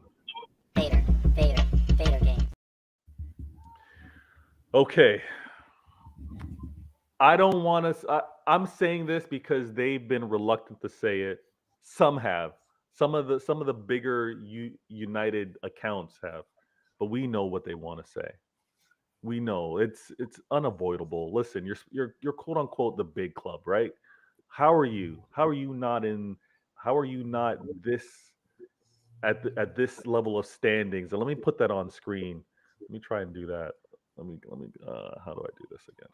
Vader, Vader, Vader Games. Okay. I don't want to. I'm saying this because they've been reluctant to say it. Some have. Some of the bigger United accounts have, but we know what they want to say. We know it's unavoidable. Listen, you're quote unquote the big club, right? How are you? How are you not in? How are you not this at this level of standings? And let me put that on screen. Let me try and do that. Let me. How do I do this again?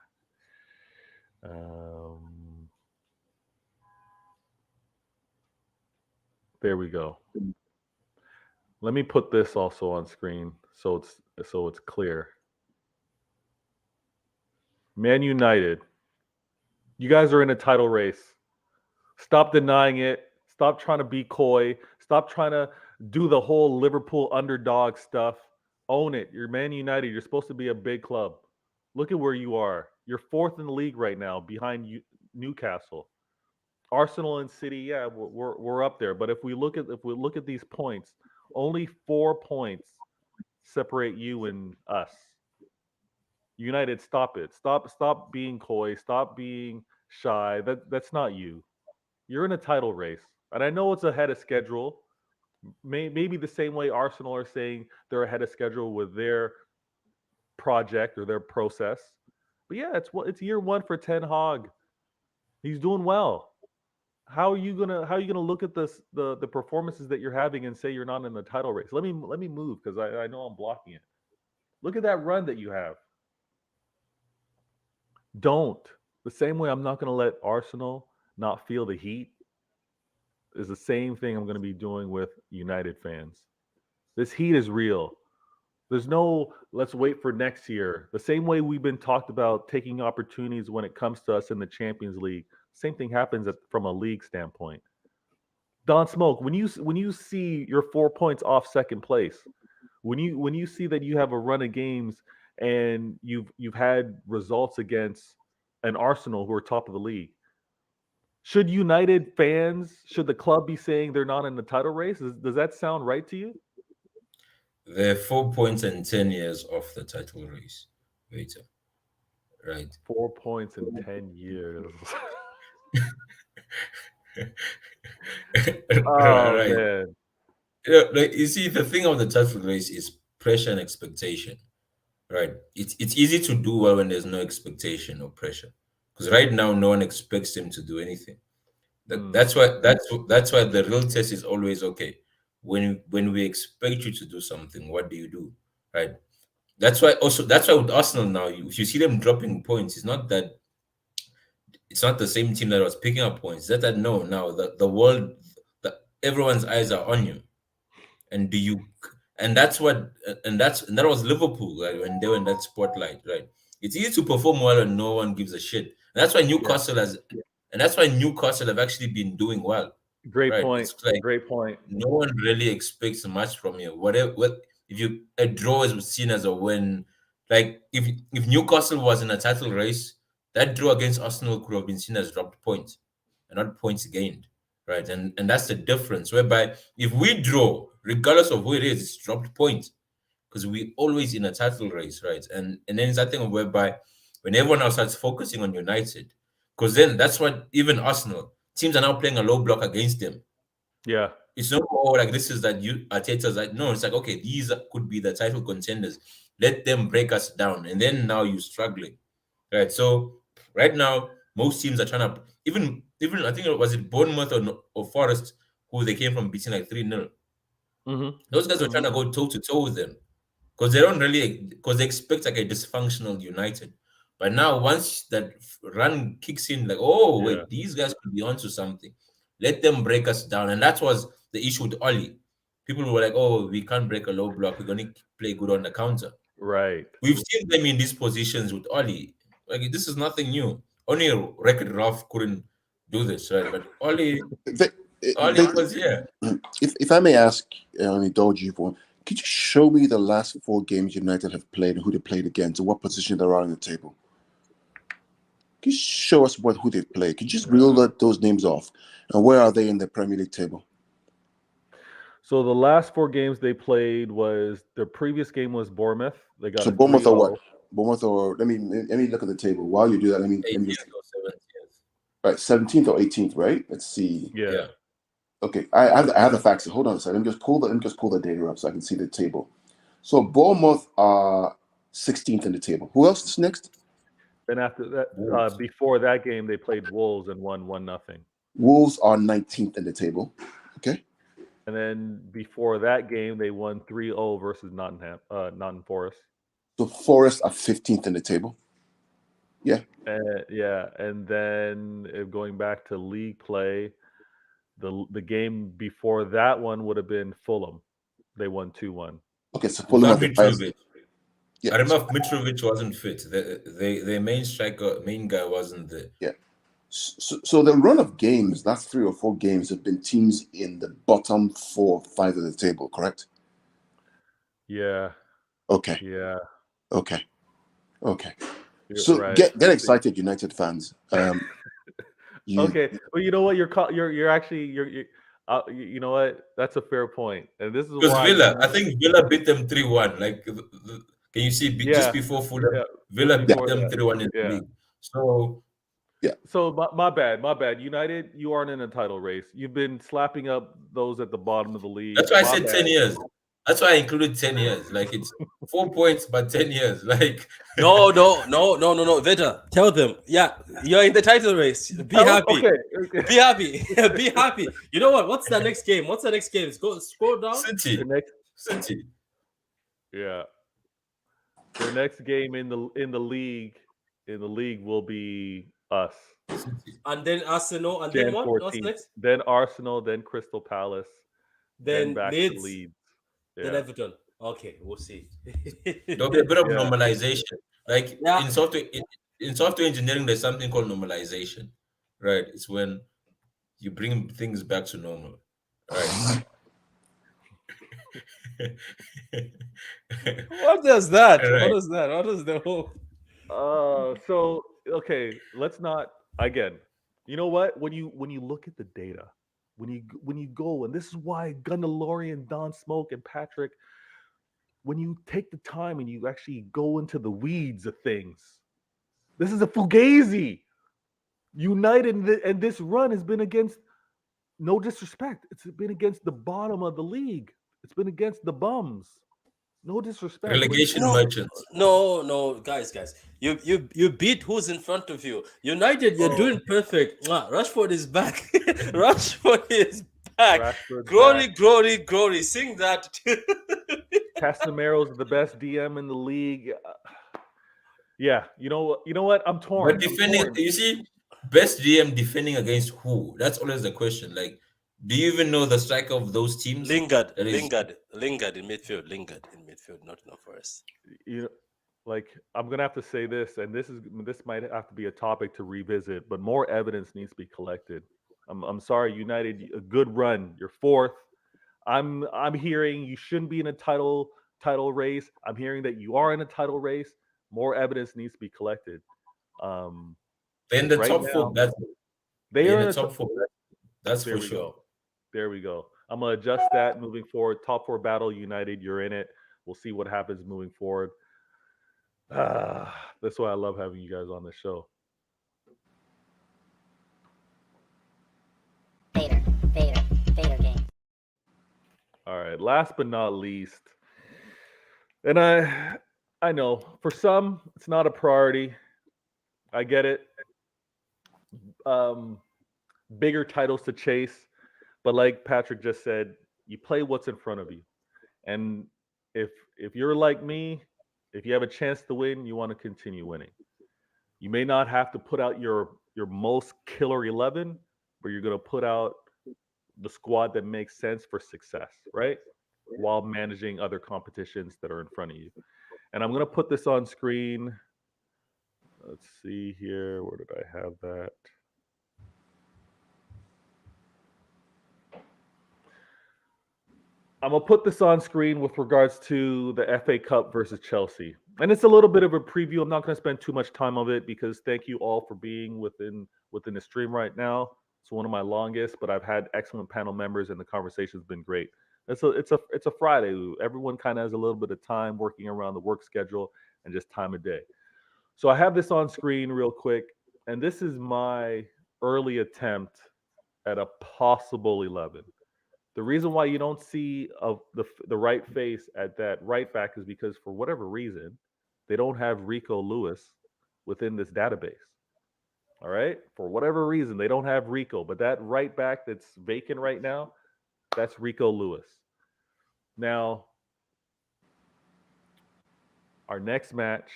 Um, there we go. Let me put this also on screen so it's clear. Man United, you guys are in a title race. Stop denying it. Stop trying to be coy. Stop trying to do the whole Liverpool underdog stuff. Own it. You're Man United. You're supposed to be a big club. Look at where you are. You're fourth in the league right now, behind Newcastle. Arsenal and City, yeah, we're up there. But if we look at these points, only 4 points separate you and us. United, stop it. Stop being coy. Stop being shy. That's not you. You're in a title race, and I know it's ahead of schedule. Maybe the same way Arsenal are saying they're ahead of schedule with their project or their process. But yeah, it's year one for Ten Hag. He's doing well. How are you gonna look at the performances that you're having and say you're not in the title race? Let me move because I know I'm blocking it. Look at that run that you have. Don't. The same way I'm not gonna let Arsenal not feel the heat is the same thing I'm gonna be doing with United fans. This heat is real. There's no let's wait for next year. The same way we've been talked about taking opportunities when it comes to us in the Champions League. Same thing happens from a league standpoint. Don Smoke, when you see your 4 points off second place, when you see that you have a run of games and you've had results against an Arsenal who are top of the league, should United fans, should the club be saying they're not in the title race? Does that sound right to you? They're 4 points and 10 years off the title race. Waiter. Right. 4 points in 10 years. Oh Right. man. Like, you see, the thing of the title race is pressure and expectation. Right. It's easy to do well when there's no expectation or pressure. Because right now no one expects them to do anything. Mm, That's why the real test is always okay. When we expect you to do something, what do you do? Right. That's why with Arsenal now, if you see them dropping points, it's not the same team that was picking up points. That no, now the world, everyone's eyes are on you, and do you, and that's what, and that was Liverpool, right? When they were in that spotlight, right? It's easy to perform well and no one gives a shit. And yeah. that's why Newcastle have actually been doing well, Great right? point. It's like Great point. no one really expects much from you. If you a draw is seen as a win. Like if Newcastle was in a title race, that draw against Arsenal could have been seen as dropped points and not points gained, right? And that's the difference. Whereby if we draw, regardless of who it is, it's dropped points because we always in a title race, right? And then it's that thing whereby when everyone else starts focusing on United, because then that's what even Arsenal teams are now playing a low block against them. Yeah. It's not more like this is that you Arteta's like no, it's like okay, could be the title contenders. Let them break us down, and then now you're struggling, right? So right now, most teams are trying to even I think it was it Bournemouth or Forest who they came from beating like 3-0. Mm-hmm. Those guys are trying to go toe to toe with them because they don't really because they expect like a dysfunctional United. But now once that run kicks in, like, oh Yeah. wait, these guys could be onto something. Let them break us down, and that was the issue with Oli. People were like, oh, we can't break a low block. We're gonna play good on the counter. Right. We've seen them in these positions with Oli. Like this is nothing new. Only Record Ralph couldn't do this, right? But They, Oli was here. if I may ask, indulge you for, could you show me the last 4 games United have played and who they played against and what position they're on the table? Can you show us who they've played? Could you just reel those names off? And where are they in the Premier League table? So the last 4 games they played was the previous game was Bournemouth. They got So a Bournemouth or 3-0. what? Bournemouth or let me look at the table. While you do that, let me 8 just years or 7 years. right, 17th or 18th, right? Let's see. Yeah. Yeah. Okay, I have the facts. Hold on a second. Let me just pull the data up so I can see the table. So Bournemouth are 16th in the table. Who else is next? And after that, Wolves. before that game, they played Wolves and won 1-0. Wolves are 19th in the table. Okay. And then before that game, they won 3-0 versus Nottingham Forest. So Forest are 15th in the table. Yeah. Yeah, and then going back to league play, the game before that one would have been Fulham. They won 2-1. Okay, so Fulham Without are the highest. Mitrovic. Yeah. I remember Mitrovic wasn't fit. The main striker, main guy wasn't there. Yeah. So the run of games, last 3 or 4 games, have been teams in the bottom 4, 5 of the table, correct? Yeah. Okay. Yeah. Okay. You're So right. get excited, United fans. Okay. Well, you know what? You're actually you know what? That's a fair point, and this is Because why Villa, I think Villa beat them 3-1. Like, can you see just yeah, before Fulham, yeah, Villa just beat before them that, 3-1 in the yeah. league. So So my bad. United, you aren't in a title race. You've been slapping up those at the bottom of the league. that's why I My said 10 bad. years. That's why I included 10 years. Like, it's 4 points, but 10 years. Like, No. Veta, tell them. Yeah, you're in the title race. Be happy. Okay. Be happy. Be happy. You know what? What's the next game? Go scroll down. City. The next, City. yeah, their next game in the league will be us. City. And then Arsenal. And then Jan what? What's 14th. next? Then Arsenal, then Crystal Palace, then Then back to Leeds. Leeds. Then Yeah. Everton. Okay, we'll see. There'll be a bit of Yeah. normalization. Like, Yeah. in software engineering, there's something called normalization, right? It's when you bring things back to normal, right? What does that? All What right. is that? What is the whole? So okay, let's not again. You know what? When you look at the data, when you go, and this is why Gundalorian, Don Smoke, and Patrick, when you take the time and you actually go into the weeds of things, this is a fugazi. United and this run has been against, no disrespect, it's been against the bottom of the league. It's been against the bums. No disrespect. Relegation No, merchants. no, guys. You beat who's in front of you. United, you're Oh, doing perfect. Mwah, Rashford is back. Rashford is back. Rashford's Glory, back. glory, glory. Sing that. Casemiro's the best DM in the league. Yeah, you know what? I'm torn. But defending, I'm torn. you see, best DM defending against who? That's always the question. Like, do you even know the striker of those teams? Lingered That is, in midfield. Lingered in midfield. Not enough for us. You know, like I'm gonna have to say this, and this might have to be a topic to revisit, but more evidence needs to be collected. I'm sorry, United, a good run. You're fourth. I'm hearing you shouldn't be in a title race. I'm hearing that you are in a title race. More evidence needs to be collected. Um, they're in because the right top now four. That's they they're are in in the a. top four. That's There for we sure. go. There we go. I'm gonna adjust that moving forward. Top four battle, United. You're in it. We'll see what happens moving forward. That's why I love having you guys on the show. Vader game. All right. Last but not least, and I know for some it's not a priority. I get it. Um, Bigger titles to chase, but like Patrick just said, you play what's in front of you. And if you're like me, if you have a chance to win, you want to continue winning. You may not have to put out your most killer 11, but you're going to put out the squad that makes sense for success, right? While managing other competitions that are in front of you. And I'm going to put this on screen. Let's see here. Where did I have that? I'm gonna put this on screen with regards to the FA Cup versus Chelsea, and it's a little bit of a preview. I'm not gonna spend too much time of it because thank you all for being within the stream right now. It's one of my longest, but I've had excellent panel members, and the conversation's been great. It's a Friday. Everyone kind of has a little bit of time working around the work schedule and just time of day. So I have this on screen real quick, and this is my early attempt at a possible 11. The reason why you don't see the right face at that right back is because for whatever reason, they don't have Rico Lewis within this database. All right? For whatever reason, they don't have Rico, but that right back that's vacant right now, that's Rico Lewis. Now, our next match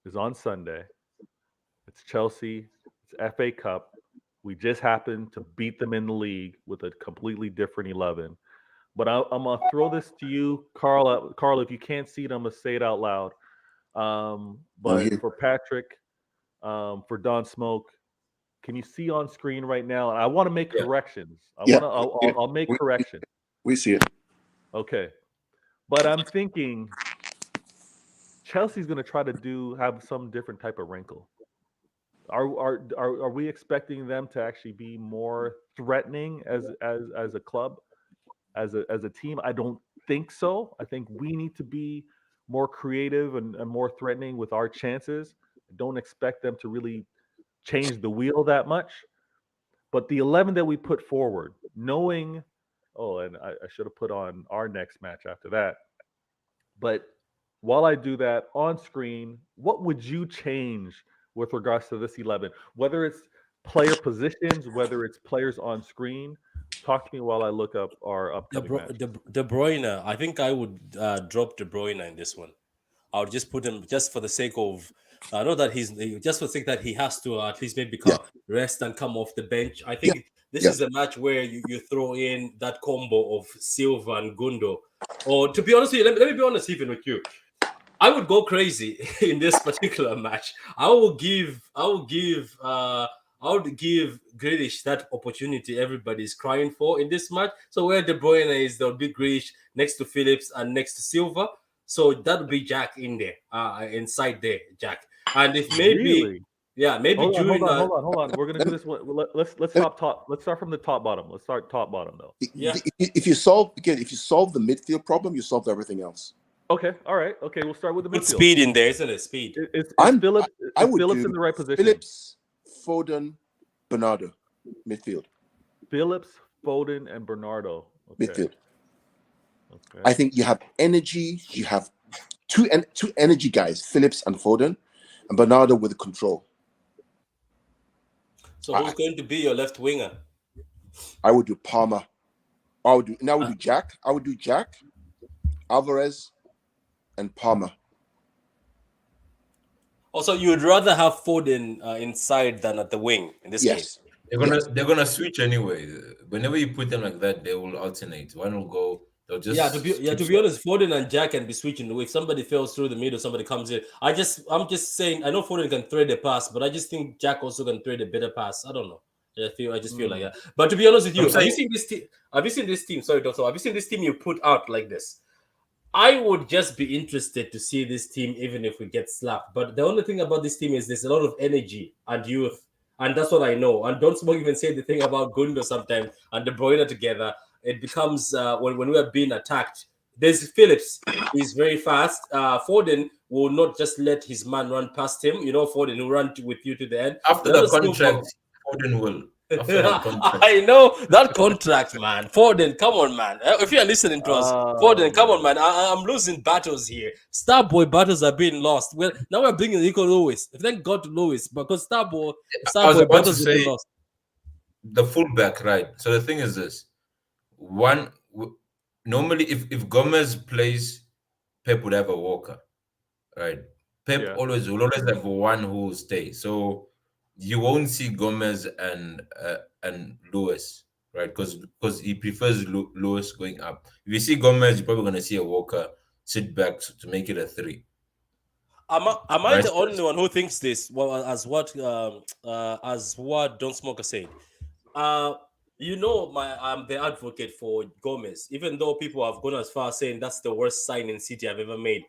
is on Sunday. It's Chelsea, it's FA Cup. We just happened to beat them in the league with a completely different 11. But I'm gonna throw this to you, Carl. Carl, if you can't see it, I'm gonna say it out loud. But for Patrick, for Don Smoke, can you see on screen right now? And I want to make Yeah. corrections. Yeah. I'll make corrections. We see it. Okay, but I'm thinking Chelsea's gonna try to have some different type of wrinkle. Are we expecting them to actually be more threatening as a club? As a team? I don't think so. I think we need to be more creative and more threatening with our chances. I don't expect them to really change the wheel that much. But the 11 that we put forward, knowing, oh, and I should have put on our next match after that. But while I do that on screen, what would you change with regards to this 11? Whether it's player positions, whether it's players on screen, talk to me while I look up our upcoming match. De Bruyne, I think I would drop De Bruyne in this one. I would just put him just for the sake of, not that just for the sake that he has to at least maybe rest and come off the bench. I think this is a match where you throw in that combo of Silva and Gundo. Or to be honest with you, let me be honest even with you. I would go crazy in this particular match. I would give Grealish that opportunity everybody's crying for in this match. So where De Bruyne is, there'll be Grealish next to Phillips and next to Silva. So that'll be Jack in there, inside there, Jack. And if maybe, Really? maybe Hold during on. We're gonna do this one. Let's stop top. Let's start from the top bottom. Let's start top bottom though. Yeah. If you solve the midfield problem, you solve everything else. Okay. All right. Okay. We'll start with the Put midfield. speed in there, isn't it? Speed. Is I would Phillips do in the right position? Phillips, Foden, Bernardo, midfield. Phillips, Foden, and Bernardo. Okay. Midfield. Okay. I think you have energy. You have two energy guys, Phillips and Foden, and Bernardo with the control. So who's going to be your left winger? I would do Palmer. I would do Jack. I would do Jack, Alvarez, and Palmer. Also, you would rather have Foden inside than at the wing in this case. They're gonna switch anyway. Whenever you put them like that, they will alternate. One will go. They'll just to be honest, Foden and Jack can be switching. If somebody falls through the middle, somebody comes in. I'm just saying. I know Foden can thread a pass, but I just think Jack also can thread a better pass. I don't know. I just feel like that. But to be honest with you, have you seen this team? Sorry, Doctor. Have you seen this team you put out like this? I would just be interested to see this team, even if we get slapped. But the only thing about this team is there's a lot of energy and youth, and that's what I know. And don't smoke even say the thing about Gundo sometimes and De Bruyne together. It becomes when we are being attacked. There's Phillips. He's very fast. Foden will not just let his man run past him. You know, Foden will run with you to the end. After the contract, Foden will. I know that contract, man. Foden, come on, man. If you are listening to us, Foden, come on, man. I'm losing battles here. Starboy battles are being lost. Well, now we're bringing Rico Lewis. Thank God to Lewis, because Starboy battles are being lost. The fullback, right? So the thing is this: normally, if Gomez plays, Pep would have a Walker, right? Pep Yeah. always will always have one who will stay. So you won't see Gomez and Lewis, right? Because he prefers Lewis going up. If you see Gomez, you're probably gonna see a Walker sit back to make it a three, Am I right? the only one who thinks this? Well, as what Don't Smoker said. Uh, I'm the advocate for Gomez, even though people have gone as far as saying that's the worst signing City have ever made.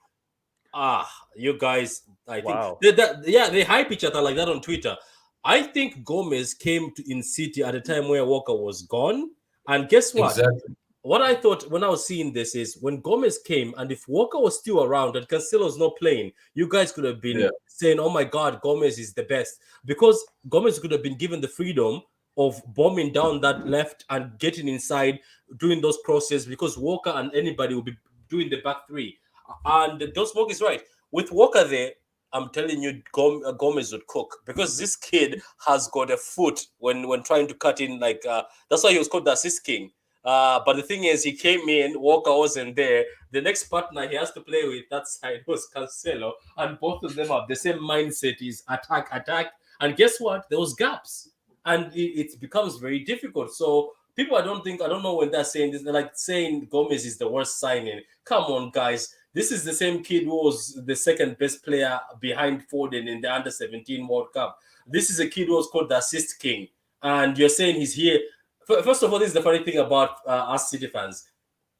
You guys, I think Wow. they hype each other like that on Twitter. I think Gomez came in City at a time where Walker was gone, and guess what? Exactly. What I thought when I was seeing this is when Gomez came, and if Walker was still around and Cancelo's not playing, you guys could have Yeah. been saying, "Oh my God, Gomez is the best," because Gomez could have been given the freedom of bombing down that left and getting inside, doing those crosses, because Walker and anybody will be doing the back three. And Don't Smoke is right. With Walker there, I'm telling you, Gomez would cook because this kid has got a foot when trying to cut in. That's why he was called the assist king. But the thing is, he came in, Walker wasn't there. The next partner he has to play with that side was Cancelo, and both of them have the same mindset: is attack, attack. And guess what? There was gaps, and it becomes very difficult. So people, I don't know when they're saying this. They're like saying Gomez is the worst signing. Come on, guys. This is the same kid who was the second best player behind Foden in the Under 17 World Cup. This is a kid who was called the assist king, and you're saying he's here. First of all, this is the funny thing about us City fans.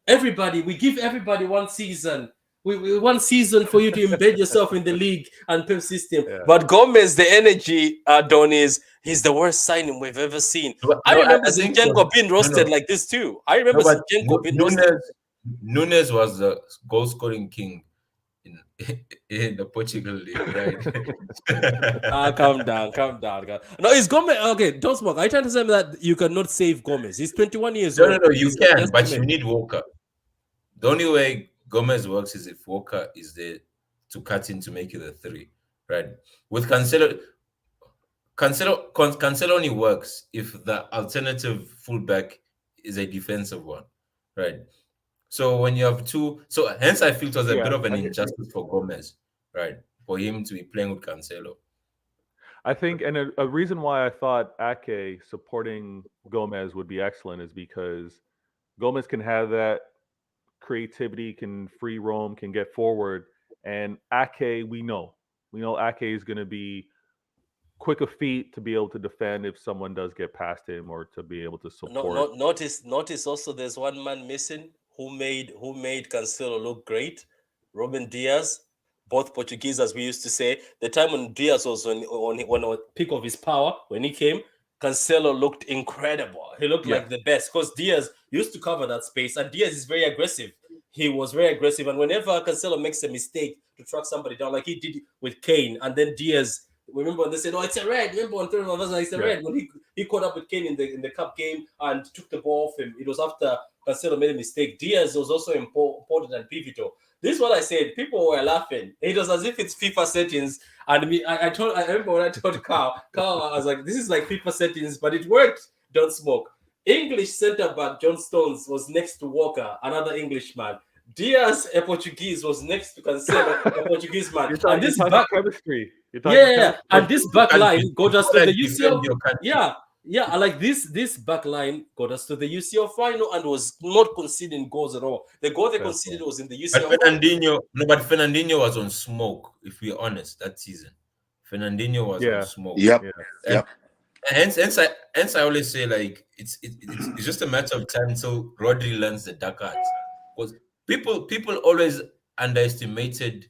We give everybody one season. We one season for you to embed yourself in the league and Pep system. Yeah. But Gomez, the energy, Don, he's the worst signing we've ever seen. I No, remember I think Zinchenko being no, roasted no, like this too. I no, remember but Zinchenko being roasted. Nunes was the goal scoring king in in the Portugal league, right? Calm down, calm down. No, it's Gomez. Okay, don't smoke. I trying to say that you cannot save Gomez. He's 21 years No, no, old. no, you He's can, just but human. you need Walker. The only way Gomez works is if Walker is there to cut in to make it a three, right? With Cancelo only works if the alternative fullback is a defensive one, right? So when you have two, so hence I feel it was a bit Yeah. of an injustice for Gomez, right? For him to be playing with Cancelo. I think, and a reason why I thought Ake supporting Gomez would be excellent is because Gomez can have that creativity, can free roam, can get forward, and Ake, we know Ake is going to be quick of feet to be able to defend if someone does get past him or to be able to No, support. no, notice also there's one man missing who made Cancelo look great. Ruben Diaz, both Portuguese, as we used to say. The time when Diaz was on peak of his power, when he came, Cancelo looked incredible. He looked Yeah, like the best because Diaz used to cover that space, and Diaz is very aggressive. He was very aggressive, and whenever Cancelo makes a mistake to track somebody down, like he did with Kane, and then Diaz. Remember when they said, "Oh, it's a red." Remember when Terrace was like, "It's a yeah, red." When he caught up with Kane in the cup game and took the ball off him. It was after Cancelo made a mistake. Diaz was also important and pivotal. This is what I said. People were laughing. It was as if it's FIFA settings. And I remember when I told Carl, I was like, this is like FIFA settings, but it worked. Don't smoke. English centre back John Stones was next to Walker, another Englishman. Diaz, a Portuguese, was next to Cancelo, a Portuguese man. And you're this talking back chemistry. You're talking yeah, chemistry. and But this you back can't line got us to the you can't defend UCL. your country. Yeah, I like this back line got us to the UCL final and was not conceding goals at all. The goal they That's conceded right. was in the But UCL final. Fernandinho, no, but Fernandinho was on smoke, if we're honest, that season. Fernandinho was on Yeah, smoke. Yep. yeah, And Yep. hence I always say like it's just a matter of time until Rodri learns the dark arts. Because people always underestimated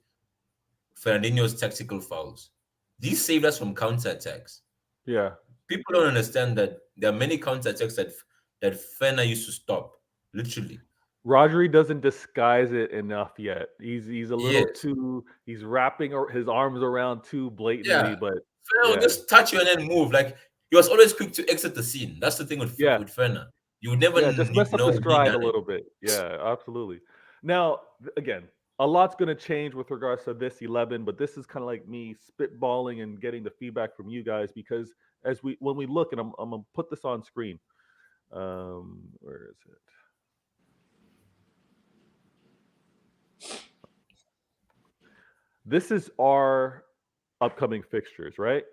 Fernandinho's tactical fouls. These saved us from counterattacks. yeah. People don't understand that there are many counterattacks that Ferner used to stop, literally. Rodri doesn't disguise it enough yet. He's a little Yes. too. He's wrapping his arms around too Yeah. blatantly, but Ferner will yeah, just touch you and then move. Like he was always quick to exit the scene. That's the thing yeah, with Ferner. You would never yeah. Just mess up know the when he stride a done it. little bit. Yeah, absolutely. Now, again, a lot's going to change with regards to this 11, but this is kind of like me spitballing and getting the feedback from you guys because when we look, and I'm gonna put this on screen. Where is it? This is our upcoming fixtures, right?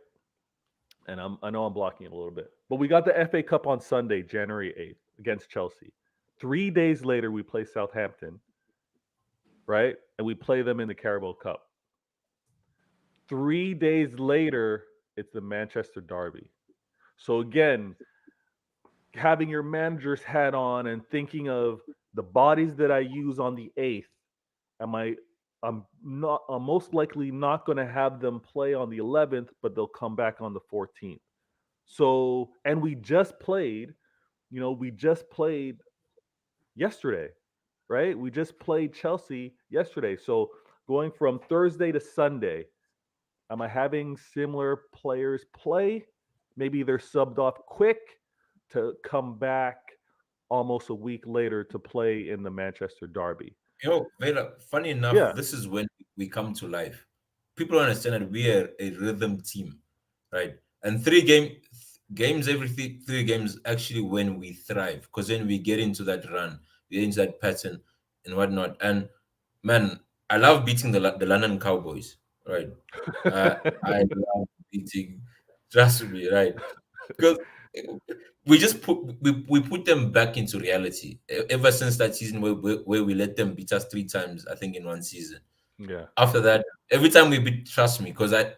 And I know I'm blocking it a little bit, but we got the FA Cup on Sunday, January 8th, against Chelsea. 3 days later, we play Southampton, right? And we play them in the Carabao Cup. 3 days later, it's the Manchester Derby. So again, having your manager's hat on and thinking of the bodies that I use on the 8th, am I I'm most likely not going to have them play on the 11th, but they'll come back on the 14th. So, and we just played yesterday, right? We just played Chelsea yesterday. So, going from Thursday to Sunday, am I having similar players play? Maybe they're subbed off quick to come back almost a week later to play in the Manchester Derby. Vela, funny enough, Yeah. this is when we come to life. People understand that we are a rhythm team, right? And games every three games actually when we thrive, because then we get into that run, we get into that pattern and whatnot. And man, I love beating the London Cowboys, right? I love beating, trust me, right? Because we just we put them back into reality ever since that season where we let them beat us 3 times, I think, in one season. Yeah. After that, every time we beat, trust me, because I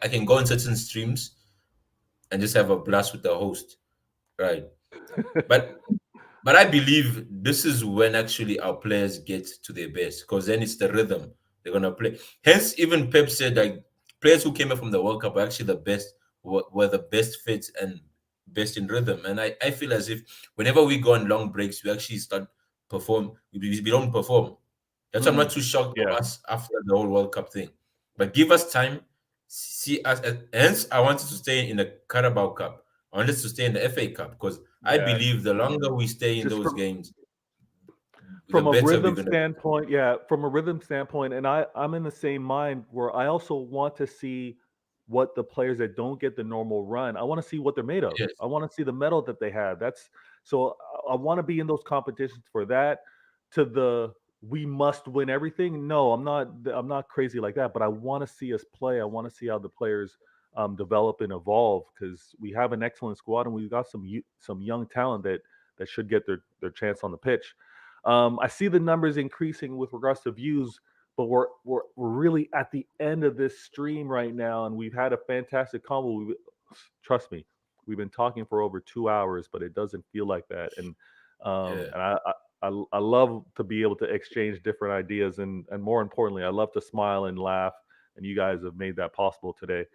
can go on certain streams and just have a blast with the host, right? But but I believe this is when actually our players get to their best, because then it's the rhythm they're gonna play. Hence, even Pep said like players who came up from the World Cup are actually the best, were the best fit and best in rhythm. And I feel as if whenever we go on long breaks, we actually start perform. We don't perform. That's why I'm not Mm, too shocked of yeah. us after the whole World Cup thing. But give us time, see us. Hence, I wanted to stay in the Carabao Cup. I wanted to stay in the FA Cup because I Yeah. believe the longer we stay in Just those games, the from a better we're rhythm gonna. standpoint, yeah, from a rhythm standpoint, and I'm in the same mind where I also want to see what the players that don't get the normal run. I want to see what they're made of. Yes, I want to see the metal that they have. That's so I want to be in those competitions for that. To the we must win everything. No, I'm not crazy like that. But I want to see us play. I want to see how the players develop and evolve because we have an excellent squad and we've got some young talent that should get their chance on the pitch. I see the numbers increasing with regards to views, but we're really at the end of this stream right now, and we've had a fantastic convo. Trust me, we've been talking for over 2 hours, but it doesn't feel like that. And yeah. I love to be able to exchange different ideas, and more importantly, I love to smile and laugh. And you guys have made that possible today.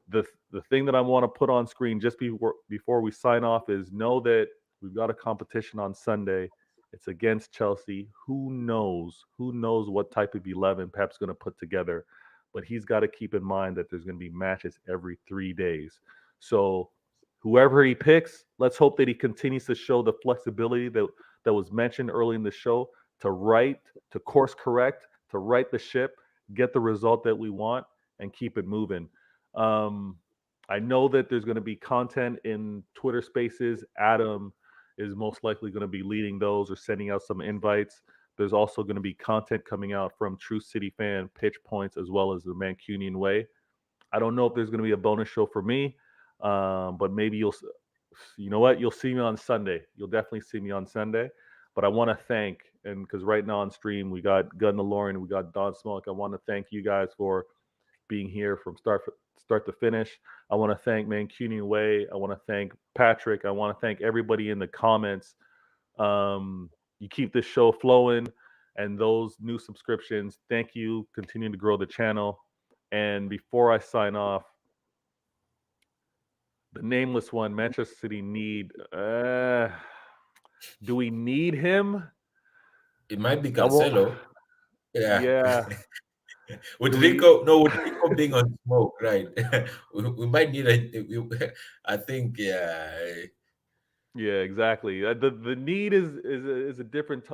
The thing that I want to put on screen just before we sign off is know that we've got a competition on Sunday. It's against Chelsea. Who knows? Who knows what type of 11 Pep's going to put together? But he's got to keep in mind that there's going to be matches every 3 days. So whoever he picks, let's hope that he continues to show the flexibility that was mentioned early in the show to course correct, to right the ship, get the result that we want, and keep it moving. Um, I know that there's going to be content in Twitter Spaces. Adam is most likely going to be leading those or sending out some invites. There's also going to be content coming out from True City Fan, Pitch Points, as well as the Mancunian Way. I don't know if there's going to be a bonus show for me, but maybe you know what? You'll see me on Sunday. You'll definitely see me on Sunday. But I want to thank, and because right now on stream we got Gun DeLorean, we got Don Smoke. I want to thank you guys for being here from start to finish. I want to thank Mancunian Way. I want to thank Patrick. I want to thank everybody in the comments. You keep this show flowing, and those new subscriptions. Thank you. Continue to grow the channel. And before I sign off, the nameless one, Manchester City need. Do we need him? It might be I won't. Cancelo. Yeah. Yeah. With Do we? Rico, no, with Rico being on smoke, right? We might need I think, yeah. Yeah, exactly. The need is a different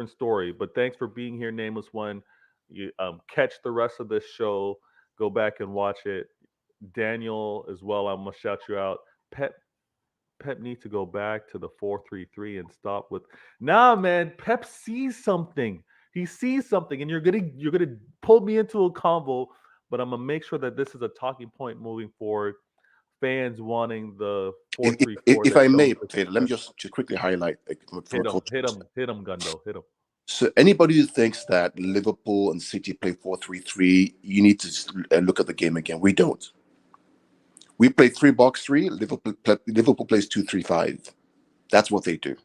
story. But thanks for being here, nameless one. You catch the rest of this show. Go back and watch it. Daniel as well. I'm gonna shout you out. Pep needs to go back to the 4-3-3 and stop with. Nah, man. Pep sees something. He sees something, and you're gonna pull me into a convo. But I'm gonna make sure that this is a talking point moving forward. Fans wanting the If, 4-3-4 if that I may, Chelsea Peter, let me just quickly highlight from a hit him, culture hit perspective. him, hit him, Gundo, hit him. So anybody who thinks that Liverpool and City play 4-3-3, you need to look at the game again. We don't. We play 3-box-3. Liverpool plays 2-3-5. That's what they do.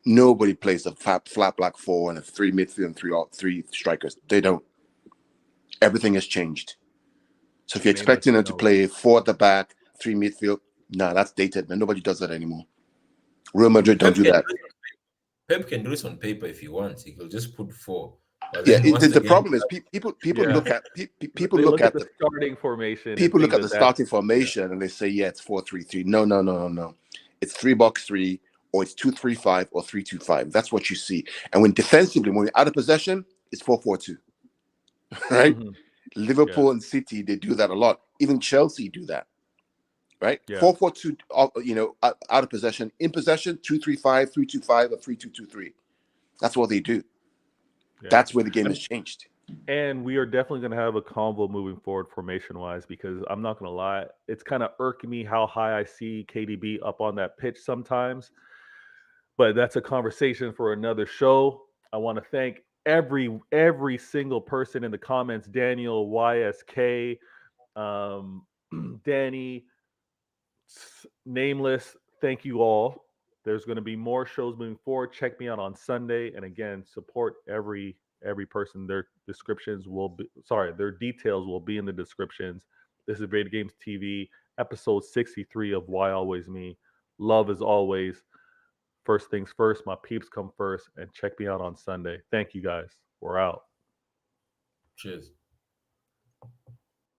Nobody plays a flat black four and a three midfield and three strikers. They don't. Everything has changed. So if you're Name that expecting them to knows. play four at the back, three midfield, nah, that's dated, man. Nobody does that anymore. Real Madrid don't Pep do can that. do Pep can do this on paper if he wants. He could just put four. But Yeah, then once the the game, problem is people Yeah, look at people they look look at at the the starting formation and people look think at the that that's starting formation and they say, yeah, it's 4-3-3. No, no, no, no, no. It's 3-box-3, or it's 2-3-5 or 3-2-5. That's what you see. And when defensively, when we're out of possession, it's 4-4-2. Right? Mhm. Liverpool and City, they do that a lot. Even Chelsea do that. Right? Yeah. 4-4-2, out of possession. In possession, 2-3-5, 3-2-5, or 3-2-2-3. That's what they do. Yeah. That's where the game has changed. And we are definitely going to have a convo moving forward formation wise because I'm not going to lie, it's kind of irking me how high I see KDB up on that pitch sometimes. But that's a conversation for another show. I want to thank every single person in the comments: Daniel, YSK, um, Danny, Nameless. Thank you all. There's going to be more shows moving forward. Check me out on Sunday, and again, support every person. Their descriptions will be their details will be in the descriptions. This is Raider Games TV, episode 63 of Why Always Me. Love as always. First things first, my peeps come first, and check me out on Sunday. Thank you guys. We're out. cheers.